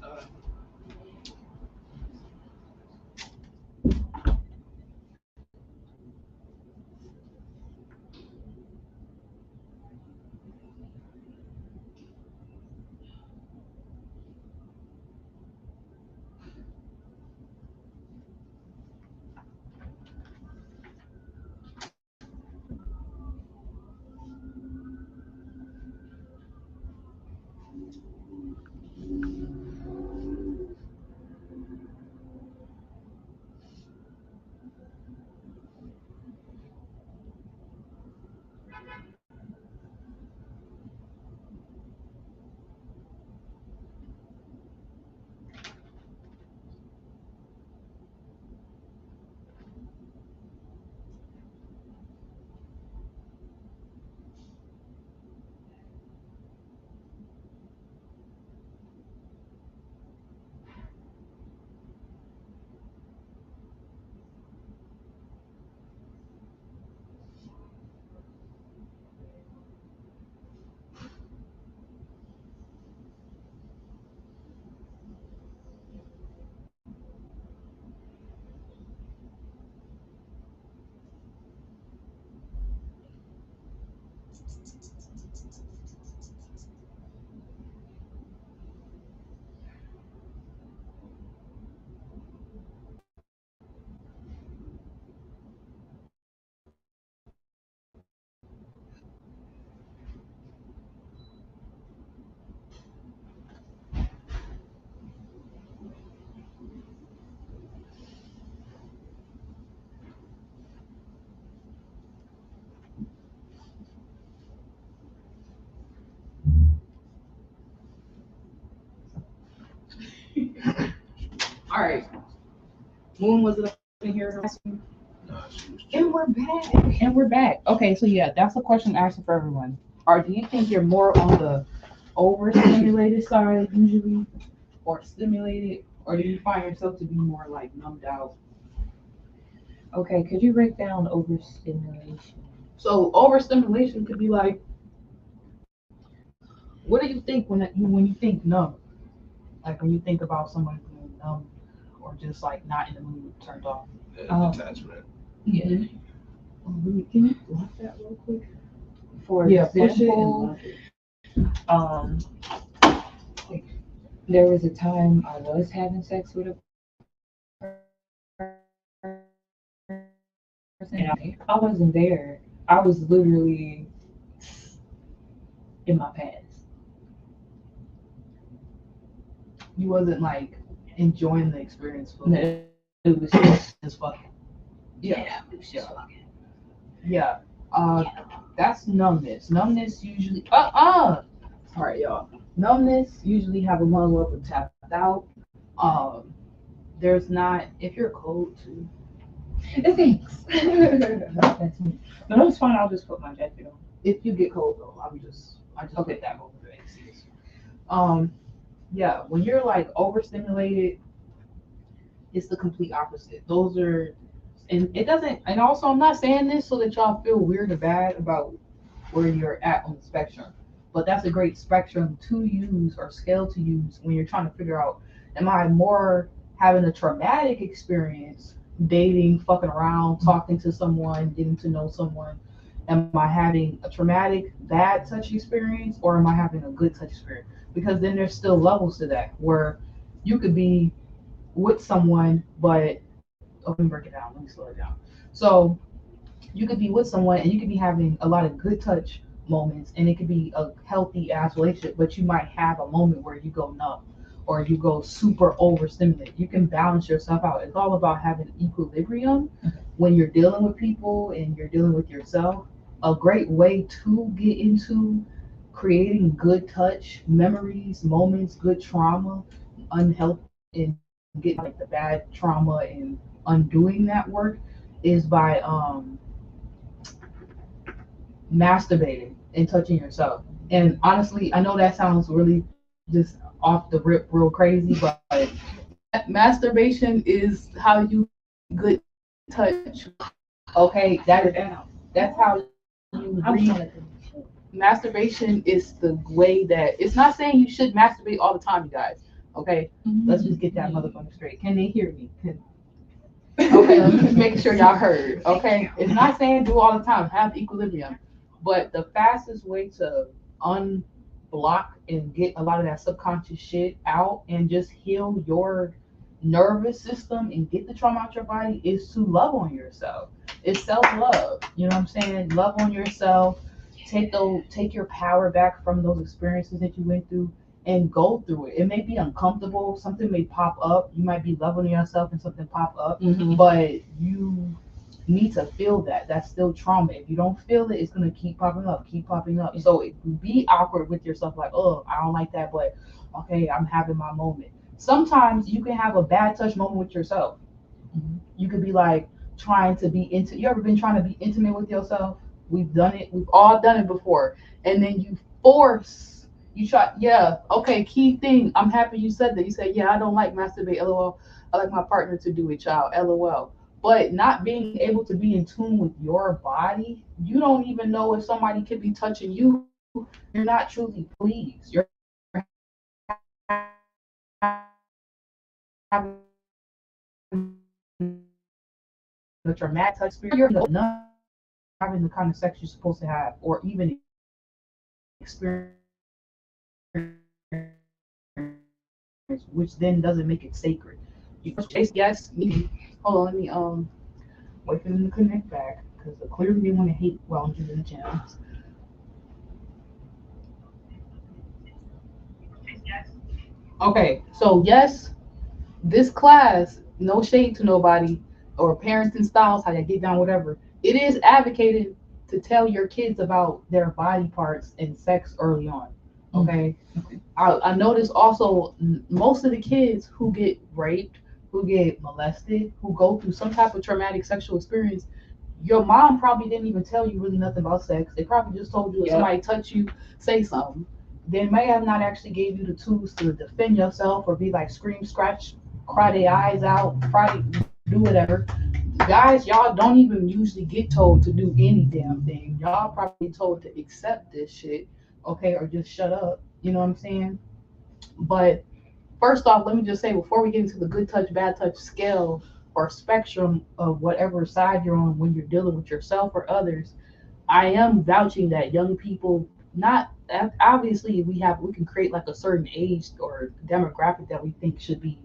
All right. Moon was it in here? Nah, she was And we're back. And we're back. Okay, so yeah, that's a question asking for everyone. Or do you think you're more on the overstimulated side usually, or stimulated, or do you find yourself to be more like numbed out? Okay, could you break down overstimulation? So overstimulation could be like, what do you think when you think numb? Like when you think about somebody being numb, or just like not in the mood, turned off. attachment. Yeah. Can you lock that real quick? For Yeah, push it and example, lock it. there was a time I was having sex with a person, and I wasn't there. I was literally in my past. You wasn't like enjoying the experience fully. No, it was just fucking. it was just fucking. Yeah. That's numbness. Numbness usually. All right, y'all. Numbness usually have a motherfucker tapped out. Um, there's not if you're cold too. Thanks. That's me. No, it's fine. I'll just put my jacket on. If you get cold though, I just Okay. put that over the ACs. Um, yeah, when you're like overstimulated, it's the complete opposite. Those are, and it doesn't. And also, I'm not saying this so that y'all feel weird or bad about where you're at on the spectrum, but that's a great spectrum to use or scale to use when you're trying to figure out: am I more having a traumatic experience, dating, fucking around, talking to someone, getting to know someone? Am I having a traumatic, bad touch experience, or am I having a good touch experience? Because then there's still levels to that where you could be with someone, but okay, let me break it down. Let me slow it down. So you could be with someone and you could be having a lot of good touch moments, and it could be a healthy ass relationship, but you might have a moment where you go numb or you go super overstimulated. You can balance yourself out. It's all about having equilibrium when you're dealing with people and you're dealing with yourself. A great way to get into creating good touch memories, moments, good trauma, unhealthy, and get like the bad trauma and undoing that work is by masturbating and touching yourself. And honestly, I know that sounds really just off the rip real crazy, but masturbation is how you good touch. Okay, that's how you I was read. trying to. Masturbation is the way that it's not saying you should masturbate all the time, you guys. Okay, let's just get that motherfucker straight. Can they hear me? Okay, let me just make sure y'all heard. Okay, it's not saying do all the time. Have equilibrium, but the fastest way to unblock and get a lot of that subconscious shit out and just heal your nervous system and get the trauma out your body is to love on yourself. It's self love. You know what I'm saying? Love on yourself. Take your power back from those experiences that you went through and go through it. It may be uncomfortable. Something may pop up. You might be loving yourself and something pop up, but you need to feel that. That's still trauma. If you don't feel it, it's gonna keep popping up, keep popping up. So it can be awkward with yourself, like, oh, I don't like that, but okay, I'm having my moment. Sometimes you can have a bad touch moment with yourself. You could be like trying to be into. You ever been trying to be intimate with yourself? We've done it. We've all done it before. And then you force. You try. Yeah. Okay. Key thing. I'm happy you said that. You said, yeah, I don't like masturbate. LOL. I like my partner to do it, child. LOL. But not being able to be in tune with your body, you don't even know if somebody could be touching you. You're not truly pleased. You're having a traumatic touch experience. You're not having the kind of sex you're supposed to have, or even experience, which then doesn't make it sacred. You first chase yes, hold on, let me wait for them to connect back because clearly they want to hate while I'm doing the jams. Okay, so yes, this class, no shade to nobody or parenting styles, how you get down, whatever. It is advocated to tell your kids about their body parts and sex early on. Okay. I notice also most of the kids who get raped, who get molested, who go through some type of traumatic sexual experience, your mom probably didn't even tell you really nothing about sex. They probably just told you if somebody touch you, say something. They may have not actually gave you the tools to defend yourself or be like scream, scratch, cry their eyes out, cry, do whatever. Guys, y'all don't even usually get told to do any damn thing. Y'all probably told to accept this shit, okay, or just shut up. You know what I'm saying? But first off, let me just say before we get into the good touch, bad touch scale or spectrum of whatever side you're on when you're dealing with yourself or others, I am vouching that young people not obviously we can create like a certain age or demographic that we think should be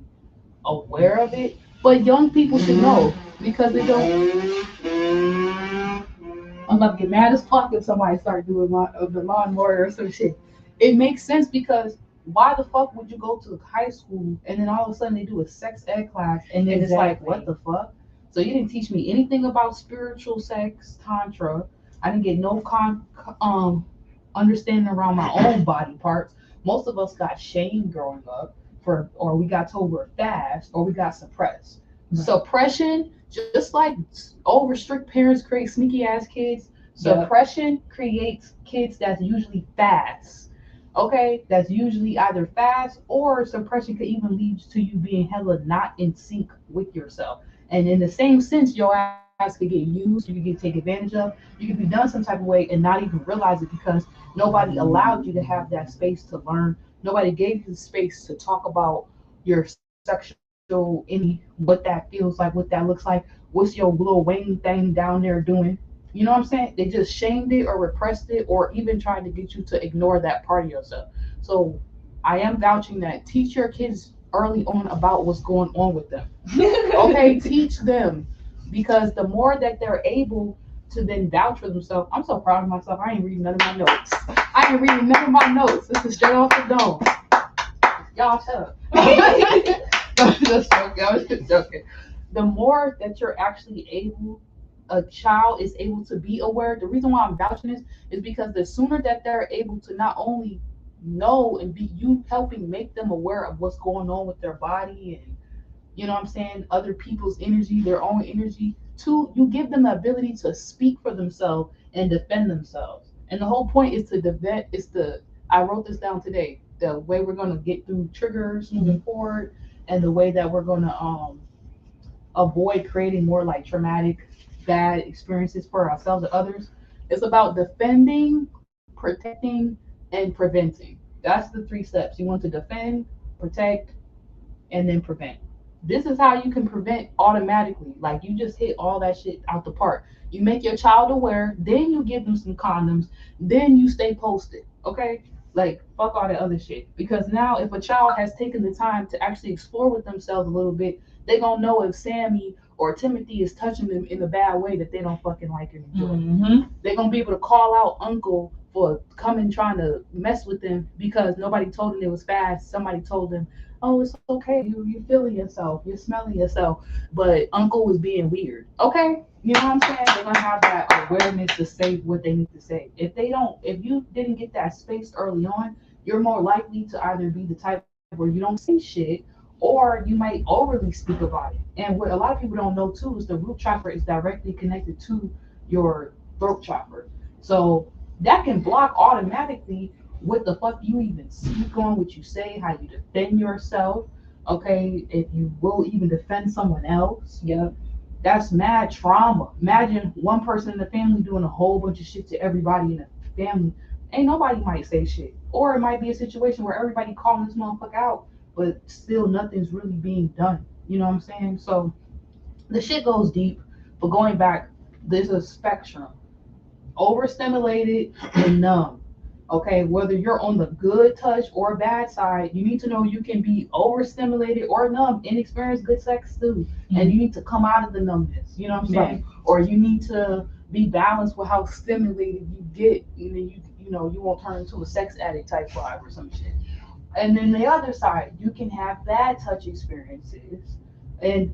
aware of it, but young people should know because they don't. I'm about to get mad as fuck if somebody start doing the lawnmower or some shit. It makes sense because why the fuck would you go to high school and then all of a sudden they do a sex ed class and then it's like what the fuck? So you didn't teach me anything about spiritual sex, tantra. I didn't get no understanding around my own body parts. Most of us got shamed growing up for, or we got told we're fast, or we got suppressed. Right. Suppression, just like over strict parents create sneaky ass kids, Yep. suppression creates kids that's usually fast. Okay, that's usually either fast, or suppression could even lead to you being hella not in sync with yourself. And in the same sense, your ass could get used, you could get taken advantage of, you could be done some type of way and not even realize it because nobody allowed you to have that space to learn. Nobody gave you the space to talk about your sexual energy, what that feels like, what that looks like, what's your little wing thing down there doing. You know what I'm saying? They just shamed it or repressed it or even tried to get you to ignore that part of yourself. So I am vouching that teach your kids early on about what's going on with them. Okay, teach them because the more that they're able to then vouch for themselves, I'm so proud of myself. I ain't reading none of my notes. I ain't reading none of my notes. This is straight off the dome. Y'all shut up. Just joking. I was just joking. The more that you're actually able, a child is able to be aware. The reason why I'm vouching this is because the sooner that they're able to not only know and be you helping make them aware of what's going on with their body and you know what I'm saying, other people's energy, their own energy. Two, you give them the ability to speak for themselves and defend themselves. And the whole point is to defend, is the, I wrote this down today, the way we're going to get through triggers moving forward and the way that we're going to avoid creating more like traumatic, bad experiences for ourselves and others. It's about defending, protecting, and preventing. That's the three steps. You want to defend, protect, and then prevent. This is how you can prevent automatically. Like you just hit all that shit out the park. You make your child aware, then you give them some condoms, then you stay posted. Okay? Like fuck all that other shit. Because now if a child has taken the time to actually explore with themselves a little bit, they gonna know if Sammy or Timothy is touching them in a bad way that they don't fucking like and enjoy. Mm-hmm. They're gonna be able to call out uncle for coming trying to mess with them because nobody told them it was fast. Somebody told them, oh, it's okay. You're feeling yourself. You're smelling yourself. But uncle was being weird. Okay? You know what I'm saying? They're gonna have that awareness to say what they need to say. If they don't, if you didn't get that space early on, you're more likely to either be the type where you don't say shit or you might overly speak about it. And what a lot of people don't know too is the root chakra is directly connected to your throat chakra. So that can block automatically what the fuck you even speak on, what you say, how you defend yourself. Okay, if you will even defend someone else. Yep. That's mad trauma. Imagine one person in the family doing a whole bunch of shit to everybody in the family. Ain't nobody might say shit. Or it might be a situation where everybody calling this motherfucker out, but still nothing's really being done. You know what I'm saying? So the shit goes deep. But going back, there's a spectrum. Overstimulated and numb. Okay, whether you're on the good touch or bad side, you need to know you can be overstimulated or numb and experience good sex too. And you need to come out of the numbness. You know what I'm saying? Right. Or you need to be balanced with how stimulated you get, and then you know you won't turn into a sex addict type vibe or some shit. And then the other side, you can have bad touch experiences, and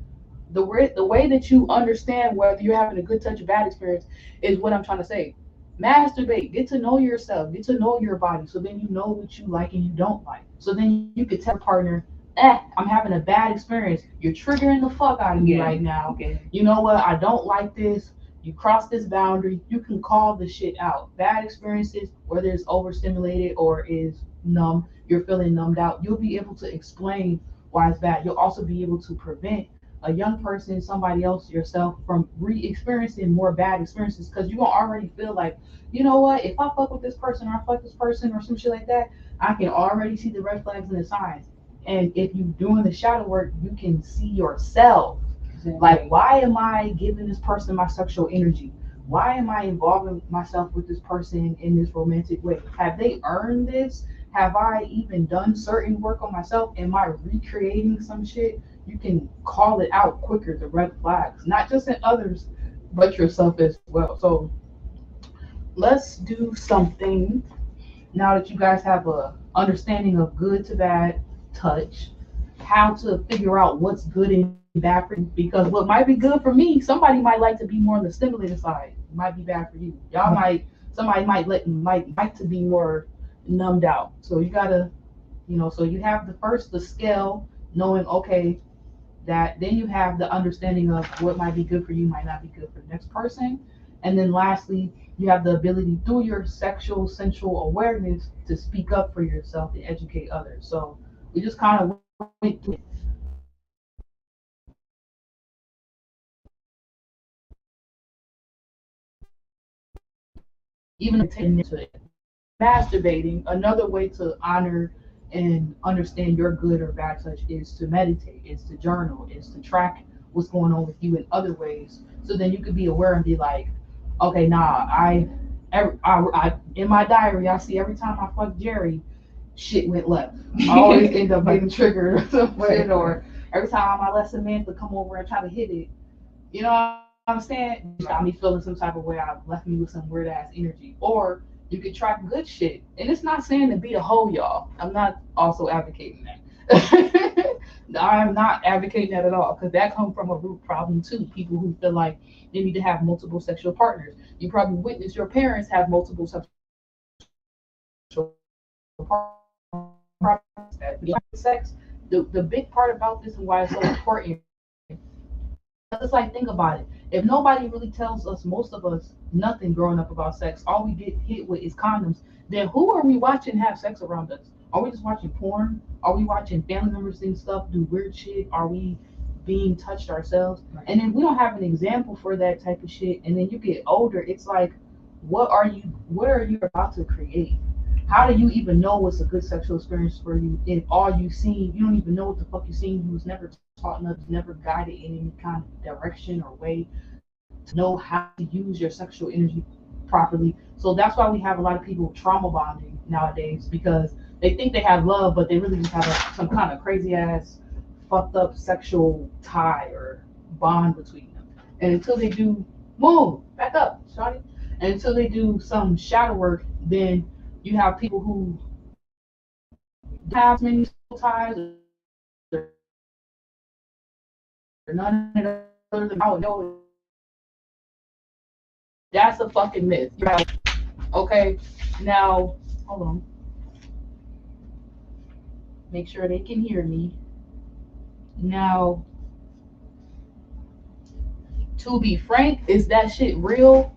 the way that you understand whether you're having a good touch or bad experience is what I'm trying to say. Masturbate, get to know yourself, get to know your body, so then you know what you like and you don't like. So then you could tell your partner, I'm having a bad experience. You're triggering the fuck out of me right now. Okay. You know what? I don't like this. You cross this boundary. You can call the shit out. Bad experiences, whether it's overstimulated or is numb, you're feeling numbed out. You'll be able to explain why it's bad. You'll also be able to prevent a young person, somebody else, yourself from re-experiencing more bad experiences because you're gonna already feel like, you know what, if I fuck with this person or I fuck this person or some shit like that, I can already see the red flags and the signs. And if you're doing the shadow work, you can see yourself. Exactly. Like, why am I giving this person my sexual energy? Why am I involving myself with this person in this romantic way? Have they earned this? Have I even done certain work on myself? Am I recreating some shit? You can call it out quicker, the red flags, not just in others, but yourself as well. So let's do something now that you guys have a understanding of good to bad touch, how to figure out what's good and bad for you. Because what might be good for me, somebody might like to be more on the stimulated side. It might be bad for you. Y'all might somebody might like to be more numbed out. So you gotta, so you have the scale, knowing, okay, that then you have the understanding of what might be good for you might not be good for the next person. And then lastly, you have the ability through your sexual sensual awareness to speak up for yourself and educate others. So we just kind of went through even to masturbating. Another way to honor and understand your good or bad touch is to meditate, is to journal, is to track what's going on with you in other ways. So then you could be aware and be like, okay, nah, I in my diary, I see every time I fuck Jerry, shit went left. I always end up getting triggered or some shit, or every time I let Samantha come over and try to hit it, you know what I'm saying? It got me feeling some type of way. I left me with some weird ass energy. Or you could track good shit. And it's not saying to be a hoe, y'all. I'm not also advocating that. I'm not advocating that at all, because that comes from a root problem too. People who feel like they need to have multiple sexual partners. You probably witnessed your parents have multiple sexual partners. Sex. The big part about this and why it's so important. It's like, think about it. If nobody really tells us, most of us, nothing growing up about sex, all we get hit with is condoms, then who are we watching have sex around us? Are we just watching porn? Are we watching family members doing stuff, do weird shit? Are we being touched ourselves? Right. And then we don't have an example for that type of shit. And then you get older, it's like, what are you about to create? How do you even know what's a good sexual experience for you if all you seen, you don't even know what the fuck you seen? You was never taught enough, never guided in any kind of direction or way to know how to use your sexual energy properly. So that's why we have a lot of people trauma bonding nowadays, because they think they have love, but they really just have some kind of crazy ass, fucked up sexual tie or bond between them. And until they do, move back up, shawty. And until they do some shadow work, then you have people who have many soul ties or none of those. No, that's a fucking myth. Right? Okay, now hold on. Make sure they can hear me. Now, to be frank, is that shit real?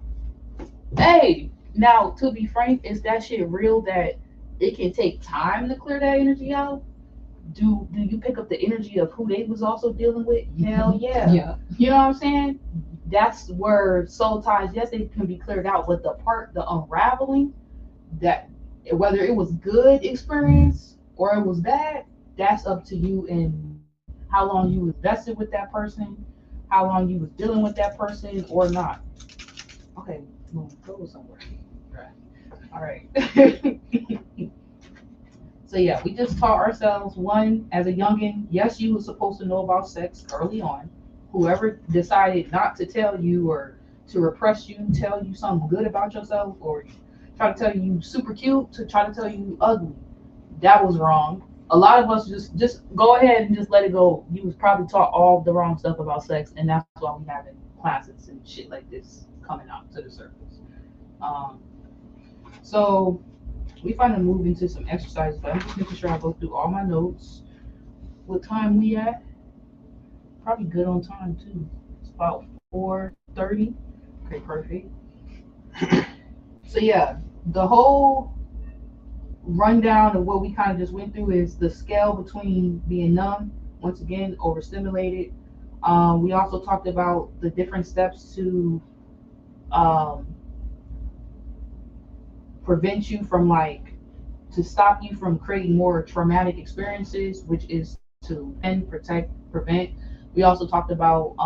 Hey, now to be frank, is that shit real that it can take time to clear that energy out? Do you pick up the energy of who they was also dealing with? Hell yeah. Yeah. You know what I'm saying? That's where soul ties, yes, they can be cleared out, but the unraveling, that whether it was good experience or it was bad, that's up to you and how long you invested with that person, how long you was dealing with that person or not. Okay, go somewhere. All right. So yeah, we just taught ourselves, one, as a youngin', yes, you were supposed to know about sex early on. Whoever decided not to tell you or to repress you, tell you something good about yourself, or try to tell you super cute to try to tell you ugly, that was wrong. A lot of us just go ahead and just let it go. You was probably taught all the wrong stuff about sex, and that's why we having classes and shit like this coming out to the surface. Um, so we finally move into some exercises, but I'm just making sure I go through all my notes. What time we at? Probably good on time too. It's about 4:30. Okay, perfect. So yeah, the whole rundown of what we kind of just went through is the scale between being numb, once again, overstimulated. We also talked about the different steps to um, prevent you from to stop you from creating more traumatic experiences, which is to end, protect, prevent. We also talked about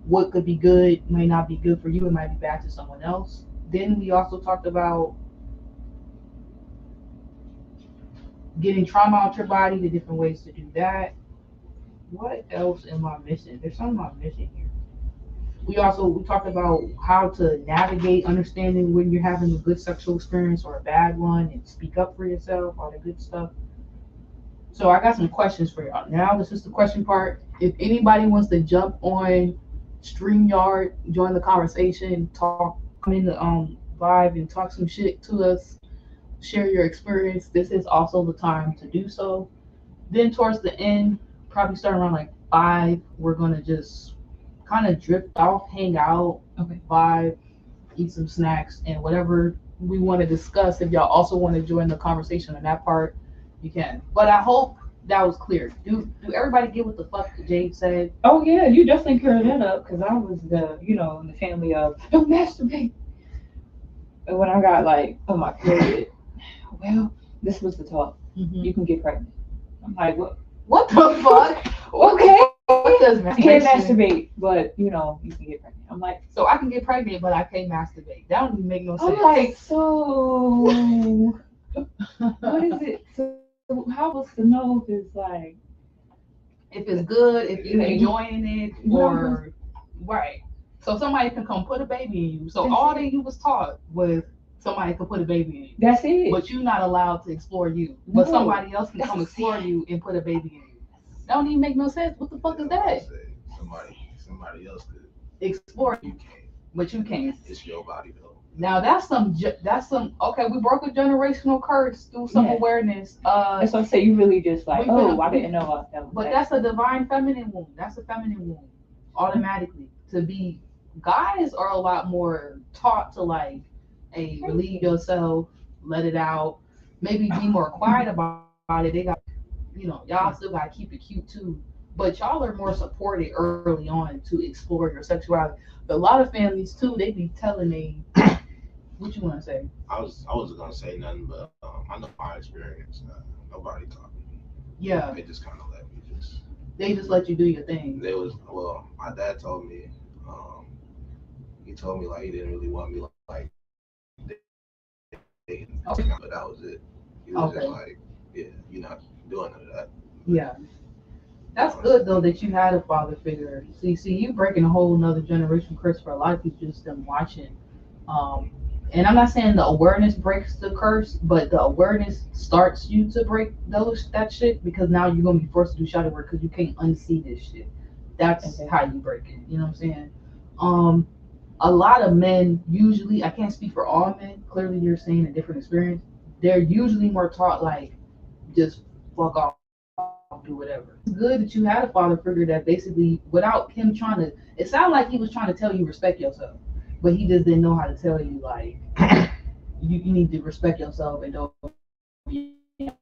what could be good may not be good for you, it might be bad to someone else. Then we also talked about getting trauma out your body, the different ways to do that. What else am I missing? There's something I'm missing here. We talked about how to navigate understanding when you're having a good sexual experience or a bad one and speak up for yourself, all the good stuff. So I got some questions for y'all. Now this is the question part. If anybody wants to jump on StreamYard, join the conversation, talk, come in the vibe and talk some shit to us, share your experience, this is also the time to do so. Then towards the end, probably starting around like 5, we're gonna just kind of drift off, hang out, Okay. vibe, eat some snacks, and whatever we want to discuss. If y'all also want to join the conversation on that part, you can. But I hope that was clear. Do everybody get what the fuck Jade said? Oh yeah, you definitely cleared that up because I was in the family of don't masturbate. And when I got like on my period, well, this was the talk. You can get pregnant. I'm like, What the fuck? okay. What does I can't masturbation? masturbate, but you can get pregnant. I'm like, So I can get pregnant, but I can't masturbate. That don't even make no sense. I'm like, so what is it? So how was to know if it's like If it's good, if you're Yeah. enjoying it, or right. So somebody can come put a baby in you. So That's all it. that you was taught was somebody could put a baby in you. that's it? But you're not allowed to explore you. But No. somebody else can That's come the explore thing. you and put a baby in you. That don't even make no sense. What the fuck is that? Somebody else could. Explore You you, can't. but you can't. It's your body though. Now that's some. Okay, we broke a generational curse through some Yeah. awareness. That's what I say. You really just like, We finna- oh, I didn't know about that. But that's a divine feminine womb. That's a feminine womb, automatically. To be, guys are a lot more taught to like, hey, relieve yourself, let it out, maybe be more quiet about it. They got, y'all still got to keep it cute too. But y'all are more supported early on to explore your sexuality. But a lot of families too, they be telling they, what you want to say? I was gonna say nothing, but I know my experience. Nobody taught me. Yeah, They just kind of let me just. they just let you do your thing. They was my dad told me. He told me like he didn't really want me like dating, but that was it. He was Okay. just like, yeah, you're not doing none of that. Yeah. That's good though that you had a father figure. See, you breaking a whole nother generation curse for a lot of people just them watching. And I'm not saying the awareness breaks the curse, but the awareness starts you to break that shit because now you're gonna be forced to do shadow work because you can't unsee this shit. That's Okay. how you break it. You know what I'm saying? A lot of men usually, I can't speak for all men. Clearly, you're saying a different experience. They're usually more taught like just fuck off, do whatever. It's good that you had a father figure that basically, without him trying to, it sounded like he was trying to tell you respect yourself, but he just didn't know how to tell you like you need to respect yourself and don't be out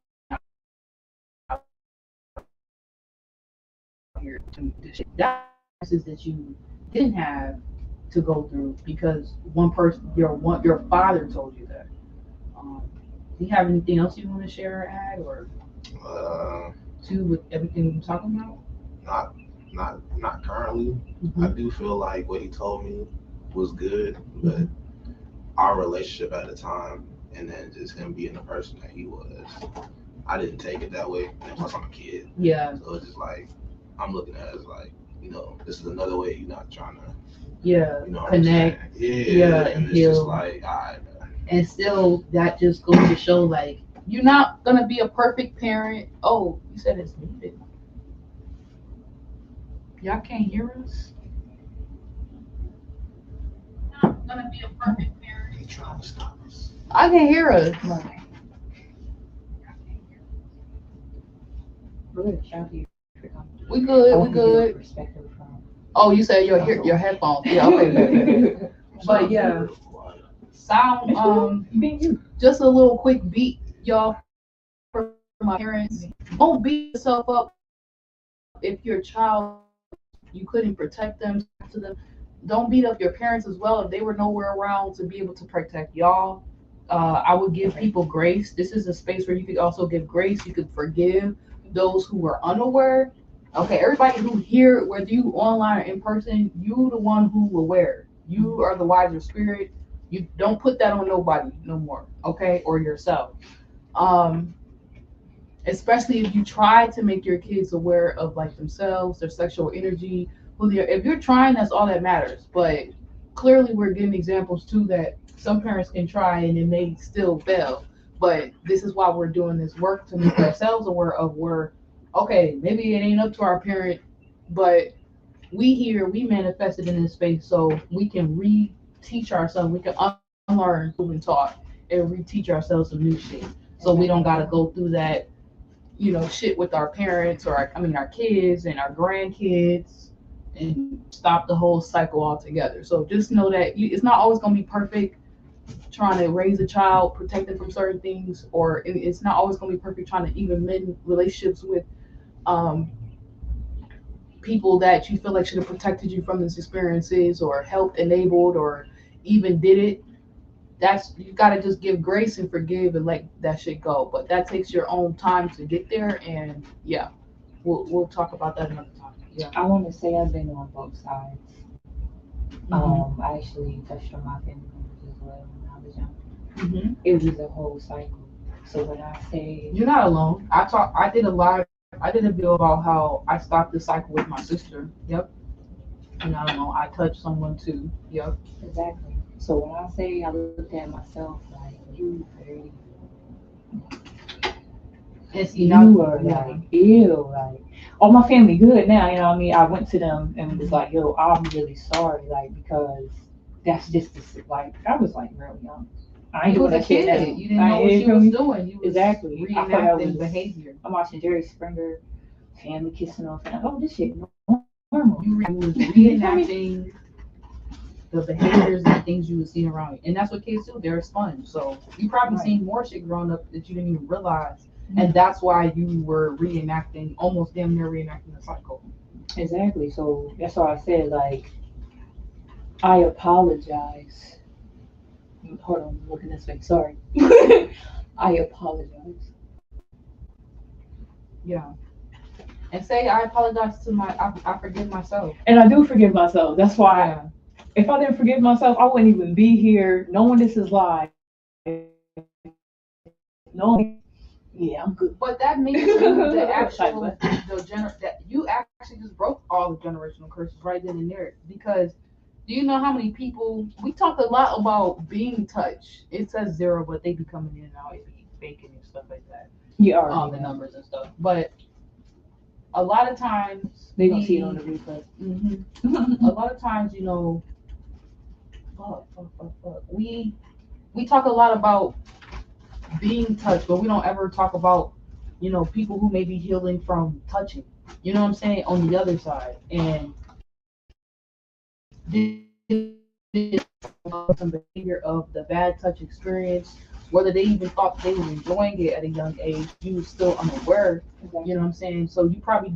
here to this shit. That's that you didn't have to go through because one person, your father told you that. Do you have anything else you want to share or add, or Uh, to with everything we're talking about? not not currently. I do feel like what he told me was good, but our relationship at the time, and then just him being the person that he was, I didn't take it that way. And plus, I'm a kid, Yeah, so it's just like I'm looking at it as like, this is another way you're not trying to, yeah, what I'm connect, saying? yeah, and and it's just heal. like, And still, that just goes to show like you're not gonna be a perfect parent. Oh, you said it's muted. Y'all can't hear us. Not gonna be a perfect parent. he trying to stop us. I can hear us. We're gonna shout you. We good. I We want to get a good. perspective from. Oh, you said your headphones. Yeah, okay, good. But yeah, Real quiet. sound. Being you. Just a little quick beat, y'all, for my parents. Don't beat yourself up if your child you couldn't protect them to them. Don't beat up your parents as well if they were nowhere around to be able to protect y'all. I would give people grace. This is a space where you could also give grace. You could forgive those who were unaware. Okay, everybody who here, whether you online or in person, you the one who aware. You are the wiser spirit. You don't put that on nobody no more, okay, or yourself. Um, Especially if you try to make your kids aware of like themselves, their sexual energy, who they are. If you're trying, that's all that matters. But clearly, we're giving examples too that some parents can try and it may still fail. But this is why we're doing this work to make ourselves aware of where, okay, maybe it ain't up to our parent, but we manifested in this space, so we can re-teach ourselves. We can unlearn what we've been taught and reteach ourselves some new shit. So we don't gotta go through that, shit with our parents or our kids and our grandkids and stop the whole cycle altogether. So just know that it's not always gonna be perfect trying to raise a child, protect them from certain things, or it's not always gonna be perfect trying to even mend relationships with um, people that you feel like should have protected you from these experiences or helped, enabled, or even did it. That's you gotta just give grace and forgive and let that shit go. But that takes your own time to get there, and yeah, we'll talk about that another time. Yeah. I want to say I've been on both sides. I actually touched on my family members as well when I was young. It was a whole cycle. So when I say You're not alone. I did a live. I did a video about how I stopped the cycle with my sister. Yep. You're not alone. I touched someone too. Yep. exactly, so when I say I looked at myself like It's you enough. are Yeah. like ew, like all my family good now. You know what I mean? I went to them and was like, yo, I'm really sorry, like because that's just like I was like real young. I ain't You doing was a that shit now. kid. You didn't know what you was doing. You was Exactly. I thought I reenacting was behavior. I'm watching Jerry Springer, family kissing off, and oh, this shit normal. You was reenacting the behaviors and things you would see around you. And that's what kids do. They're a sponge. So you probably Right. seen more shit growing up that you didn't even realize. And that's why you were reenacting, almost damn near reenacting the cycle. Exactly. So that's why I said like I apologize. Hold on, I'm looking this way. Sorry. I apologize. Yeah. And say I apologize to I forgive myself. And I do forgive myself. That's why Yeah. if I didn't forgive myself, I wouldn't even be here knowing this is live. Knowing, yeah, I'm good. But that makes you the actual that you actually just broke all the generational curses right then and there. Because do you know how many people we talk a lot about being touched? It says zero, but they be coming in and out, it be faking and stuff like that. You All already the know. numbers and stuff. But a lot of times They gonna see it on the replay. a lot of times, we talk a lot about being touched, but we don't ever talk about, people who may be healing from touching. You know what I'm saying? On the other side. And some behavior of the bad touch experience, whether they even thought they were enjoying it at a young age, you were still unaware. Exactly. You know what I'm saying? So you probably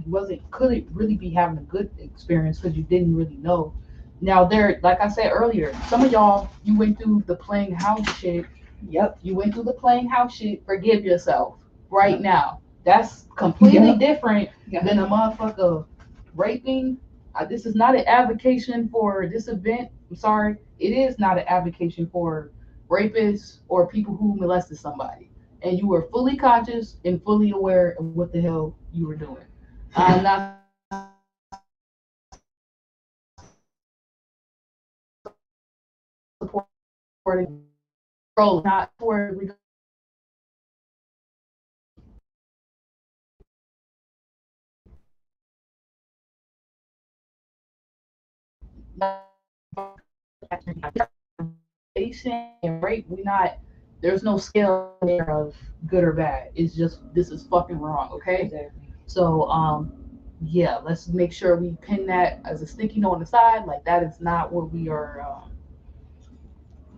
couldn't really be having a good experience because you didn't really know. Now there, like I said earlier, some of y'all you went through the playing house shit. Yep. You went through the playing house shit. Forgive yourself right now. That's completely different than a motherfucker raping. This is not an advocation for this event. I'm sorry. It is not an advocation for rapists or people who molested somebody. And you were fully conscious and fully aware of what the hell you were doing. I'm not supporting not for and rape. We not there's no scale there of good or bad. It's just this is fucking wrong, okay? Exactly. So yeah, let's make sure we pin that as a sticky note on the side. Like that is not what we are.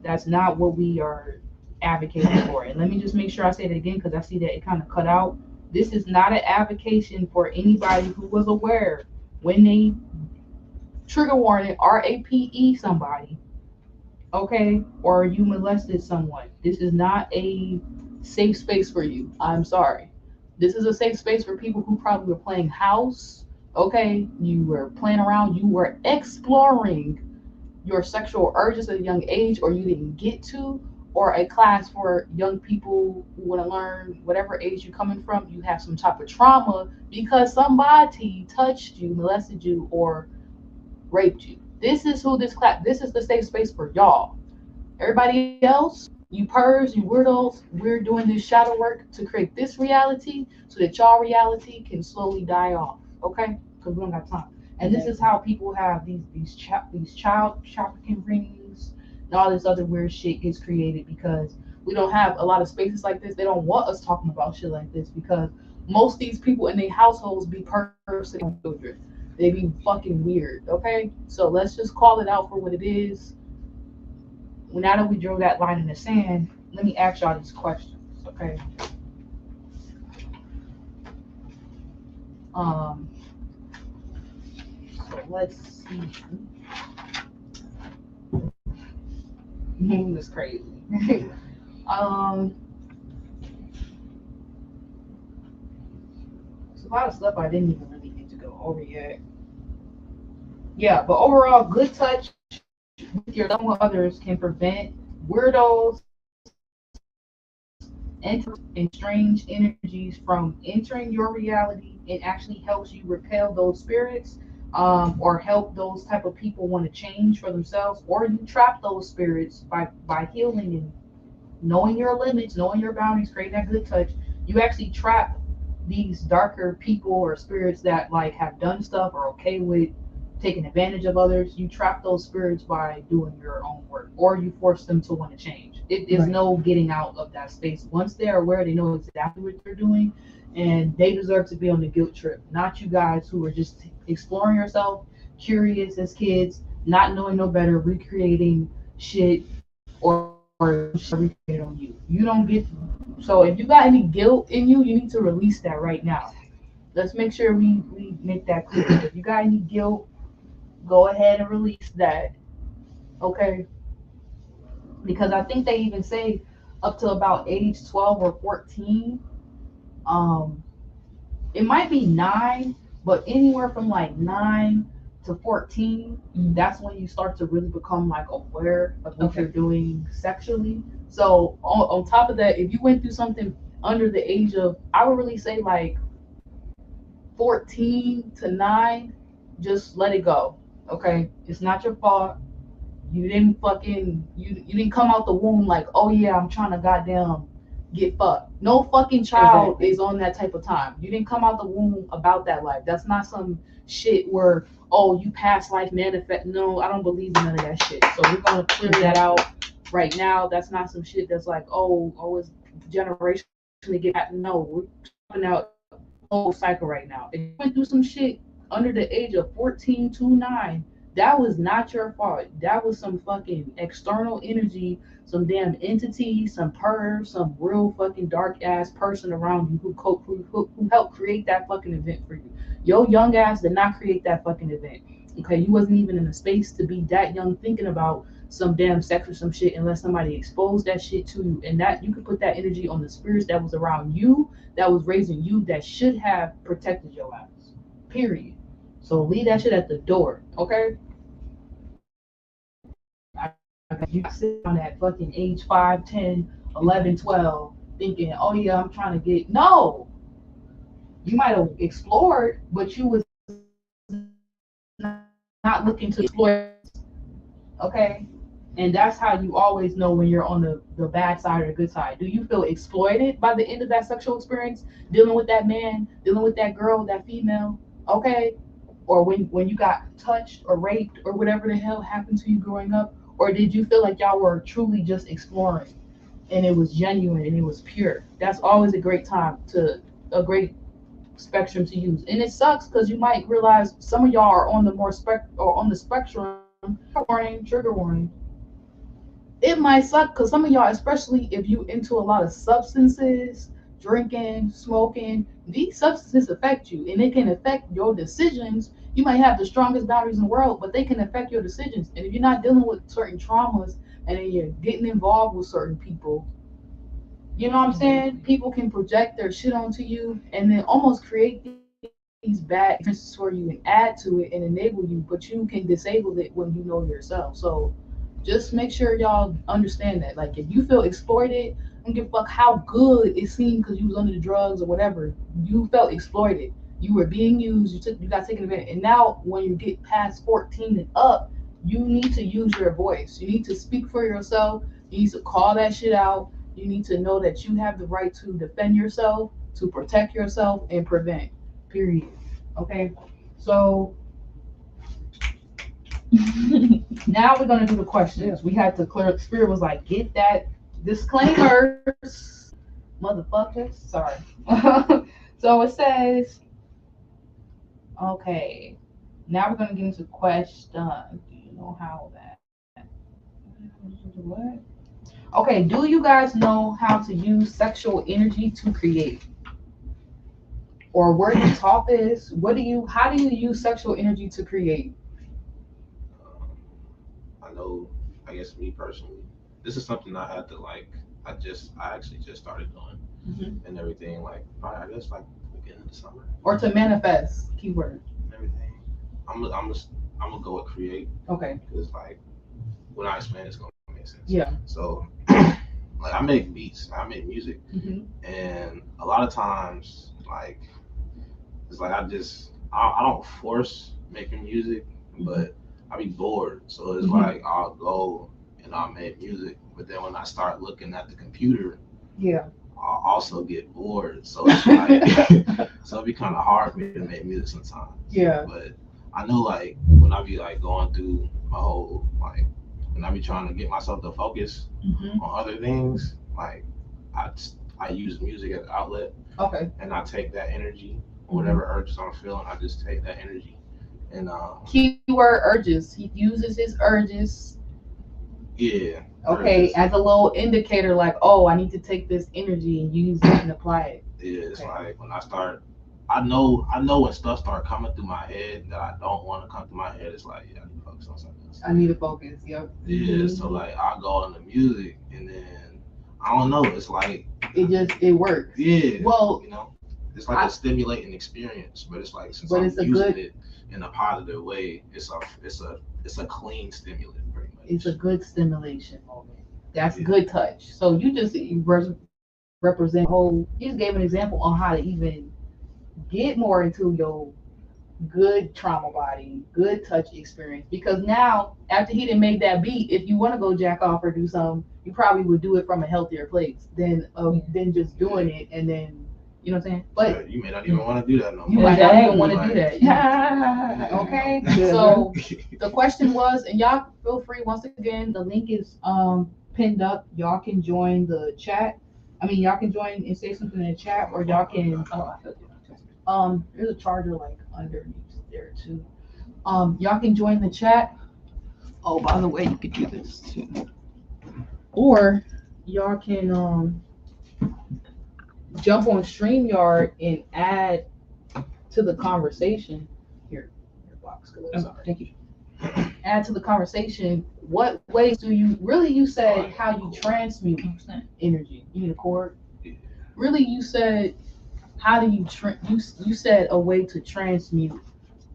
That's not what we are advocating for. And let me just make sure I say it again because I see that it kind of cut out. This is not an advocation for anybody who was aware when they trigger warning RAPE somebody, okay, or you molested someone. This is not a safe space for you. I'm sorry. This is a safe space for people who probably were playing house, okay? You were playing around, you were exploring your sexual urges at a young age, or you didn't get to, or a class for young people who want to learn whatever age you're coming from. You have some type of trauma because somebody touched you, molested you, or raped you. This is who this is the safe space for y'all. Everybody else, you purrs, you weirdos, we're doing this shadow work to create this reality so that y'all reality can slowly die off. Okay? Because we don't got time. And this is how people have these child trafficking rings, and all this other weird shit gets created because we don't have a lot of spaces like this. They don't want us talking about shit like this because most of these people in their households be person children. They be fucking weird, okay? So let's just call it out for what it is. Now that we drew that line in the sand, let me ask y'all these questions, okay? Um, so let's see. Moon is crazy. um, There's a lot of stuff I didn't even really get to go over yet. Yeah, but overall, good touch with your loved one others can prevent weirdos and strange energies from entering your reality. It actually helps you repel those spirits, or help those type of people want to change for themselves, or you trap those spirits by healing and knowing your limits, knowing your boundaries, creating that good touch. You actually trap these darker people or spirits that like have done stuff or okay with taking advantage of others. You trap those spirits by doing your own work, or you force them to want to change. It is Right. no getting out of that space. Once they're aware, they know exactly what they're doing, and they deserve to be on the guilt trip. Not you guys who are just exploring yourself, curious as kids, not knowing no better, recreating shit or recreate on you. You don't get. So if you got any guilt in you, you need to release that right now. Let's make sure we make that clear. If you got any guilt, go ahead and release that. Okay? Because I think they even say up to about age 12 or 14. Um, it might be 9, but anywhere from like 9 to 14, that's when you start to really become like aware of what Okay. you're doing sexually. So on top of that, if you went through something under the age of, I would really say like 14 to 9, just let it go. Okay? It's not your fault. You didn't come out the womb like, oh yeah, I'm trying to goddamn get fucked. No fucking child Exactly. is on that type of time. You didn't come out the womb about that life. That's not some shit where, oh, you past life manifest. No, I don't believe in none of that shit. So we're gonna clear that out right now. That's not some shit that's like, it's generationally get back. No, we're talking out whole cycle right now. If you went through some shit under the age of 14 to 9, that was not your fault. That was some fucking external energy, some damn entity, some perv, some real fucking dark ass person around you who helped create that fucking event for you. Your young ass did not create that fucking event. Okay, you wasn't even in a space to be that young thinking about some damn sex or some shit unless somebody exposed that shit to you. And that you could put that energy on the spirits that was around you, that was raising you, that should have protected your ass. Period. So leave that shit at the door, okay? You sit on that fucking age 5, 10, 11, 12, thinking, oh yeah, I'm trying to get. No! You might have explored, but you was not looking to explore, okay? And that's how you always know when you're on the bad side or the good side. Do you feel exploited by the end of that sexual experience, dealing with that man, dealing with that girl, that female, okay? Or when you got touched or raped or whatever the hell happened to you growing up? Or did you feel like y'all were truly just exploring and it was genuine and it was pure? That's always a great spectrum to use. And it sucks because you might realize some of y'all are on the more or on the spectrum. Trigger warning. It might suck because some of y'all, especially if you into a lot of substances, drinking, smoking, these substances affect you and they can affect your decisions. You might have the strongest boundaries in the world, but they can affect your decisions. And if you're not dealing with certain traumas and then you're getting involved with certain people, you know what I'm saying? People can project their shit onto you and then almost create these bad experiences for you and add to it and enable you, but you can disable it when you know yourself. So just make sure y'all understand that. Like if you feel exploited, don't give a fuck how good it seemed because you was under the drugs or whatever. You felt exploited. You were being used. You got taken advantage. And now when you get past 14 and up, you need to use your voice. You need to speak for yourself. You need to call that shit out. You need to know that you have the right to defend yourself, to protect yourself, and prevent. Period. Okay. So Now we're gonna do the questions. We had to clear. Spirit was like, get that disclaimers, motherfuckers. Sorry. So it says, okay. Now we're gonna get into question. Do you know how that? What? Okay. Do you guys know how to use sexual energy to create? Or were you taught this? What do you? How do you use sexual energy to create? Um, I know, I guess me personally, this is something I had to like. I actually just started doing and everything. Like, probably, I guess like beginning of the summer Or to manifest? Keyword. and everything. I'm gonna go with create Okay. because like when I explain, it's gonna make sense. Yeah. So, like, I make beats, I make music, Hmm. and a lot of times, like, it's like I don't force making music, but I be bored. So it's like I'll go and I'll make music, but then when I start looking at the computer, Yeah. I'll also get bored. So it's like so it'd be kind of hard for me to make music sometimes. Yeah. But I know like when I be like going through my whole like when I be trying to get myself to focus Hmm. on other things, like I I use music as an outlet, Okay. and I take that energy, whatever urges I'm feeling, I just take that energy, and Keyword urges. He uses his urges. yeah, Okay, urges. as a little indicator, like, oh, I need to take this energy and use it and apply it. Yeah, it's Okay. like when I start, I know when stuff start coming through my head that I don't want to come through my head. It's like yeah, I need to focus on something else. I need to focus. Yep. Yeah, so like I go into music, and then I don't know. It's like It works. yeah, Well, you know, it's like I, a stimulating experience, but it's like since but I'm it's a using good it in a positive way, it's a clean stimulant pretty it's a much. good stimulation moment. That's Yeah, good touch. So you represent whole. You just gave an example on how to even get more into your good trauma body, good touch experience. Because now, after he done made that beat, if you want to go jack off or do something, you probably would do it from a healthier place than just yeah. doing it and then you know what I'm saying. Yeah, But you may not even want to do that no you more. might not even Exactly. want to do Like, that. yeah, you Okay. know. So the question was, and y'all feel free once again. The link is pinned up. Y'all can join the chat. I mean, y'all can join and say something in the chat, or y'all can. There's a charger like underneath there too. Y'all can join the chat. Oh, by the way, you could do this too. Or y'all can jump on StreamYard and add to the conversation. Here, your box. Thank you. Add to the conversation. What ways do you really? You said how you transmute energy. You need a cord. Really, you said how do you said a way to transmute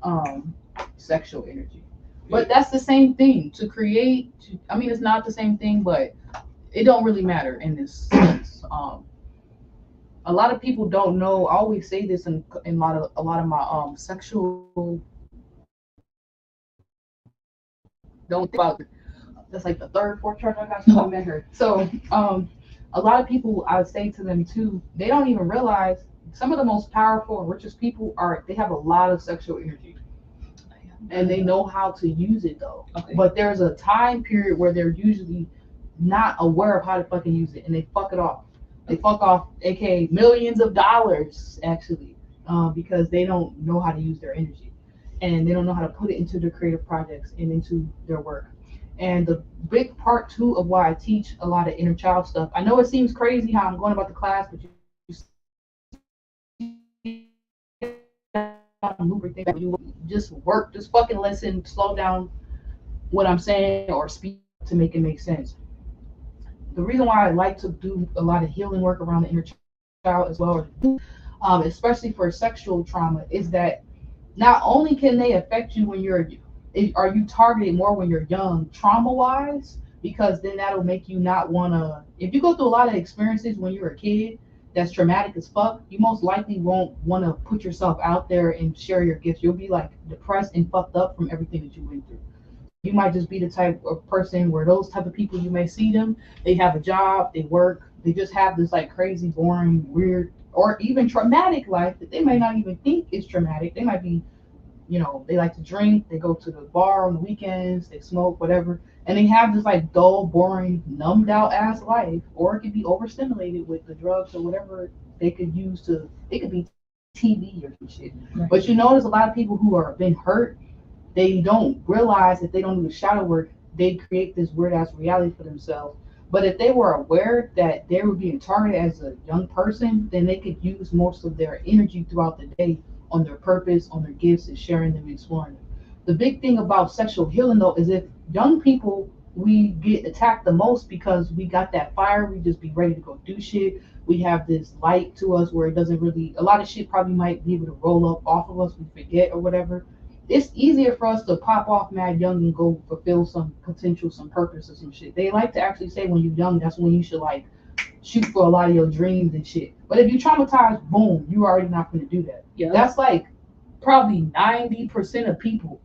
um sexual energy. But that's the same thing to create. I mean, it's not the same thing, but it don't really matter in this sense. A lot of people don't know. I always say this in a lot of my sexual. Don't think about that's like the third, fourth church I got since I met her. So a lot of people I say to them too, they don't even realize some of the most powerful and richest people are they have a lot of sexual energy and they know how to use it though. Okay. But there's a time period where they're usually not aware of how to fucking use it and they fuck it off. They fuck off, aka millions of dollars actually, because they don't know how to use their energy and they don't know how to put it into their creative projects and into their work. And the big part too of why I teach a lot of inner child stuff. I know it seems crazy how I'm going about the class, but you you just work, just fucking listen, slow down what I'm saying or speak up to make it make sense. The reason why I like to do a lot of healing work around the inner child as well, especially for sexual trauma, is that not only can they affect you when are you targeted more when you're young, trauma wise, because then that'll make you not wanna. If you go through a lot of experiences when you're a kid that's traumatic as fuck, you most likely won't want to put yourself out there and share your gifts. You'll be like depressed and fucked up from everything that you went through. You might just be the type of person where those type of people you may see them, they have a job, they work, they just have this like crazy, boring, weird, or even traumatic life that they may not even think is traumatic. They might be They like to drink, they go to the bar on the weekends, they smoke, whatever, and they have this like dull, boring, numbed out ass life, or it could be overstimulated with the drugs or whatever they could use to. It could be TV or some shit. Right. But there's a lot of people who are been hurt. They don't realize if they don't do the shadow work, they create this weird ass reality for themselves. But if they were aware that they were being targeted as a young person, then they could use most of their energy throughout the day on their purpose, on their gifts, and sharing them and exploring them. The big thing about sexual healing, though, is if young people, we get attacked the most because we got that fire, we just be ready to go do shit. We have this light to us where it doesn't really, a lot of shit probably might be able to roll up off of us, we forget or whatever. It's easier for us to pop off mad young and go fulfill some potential, some purpose or some shit. They like to actually say when you're young, that's when you should like shoot for a lot of your dreams and shit. But if you traumatize, boom, you already not gonna do that. Yeah. That's like probably 90% of people,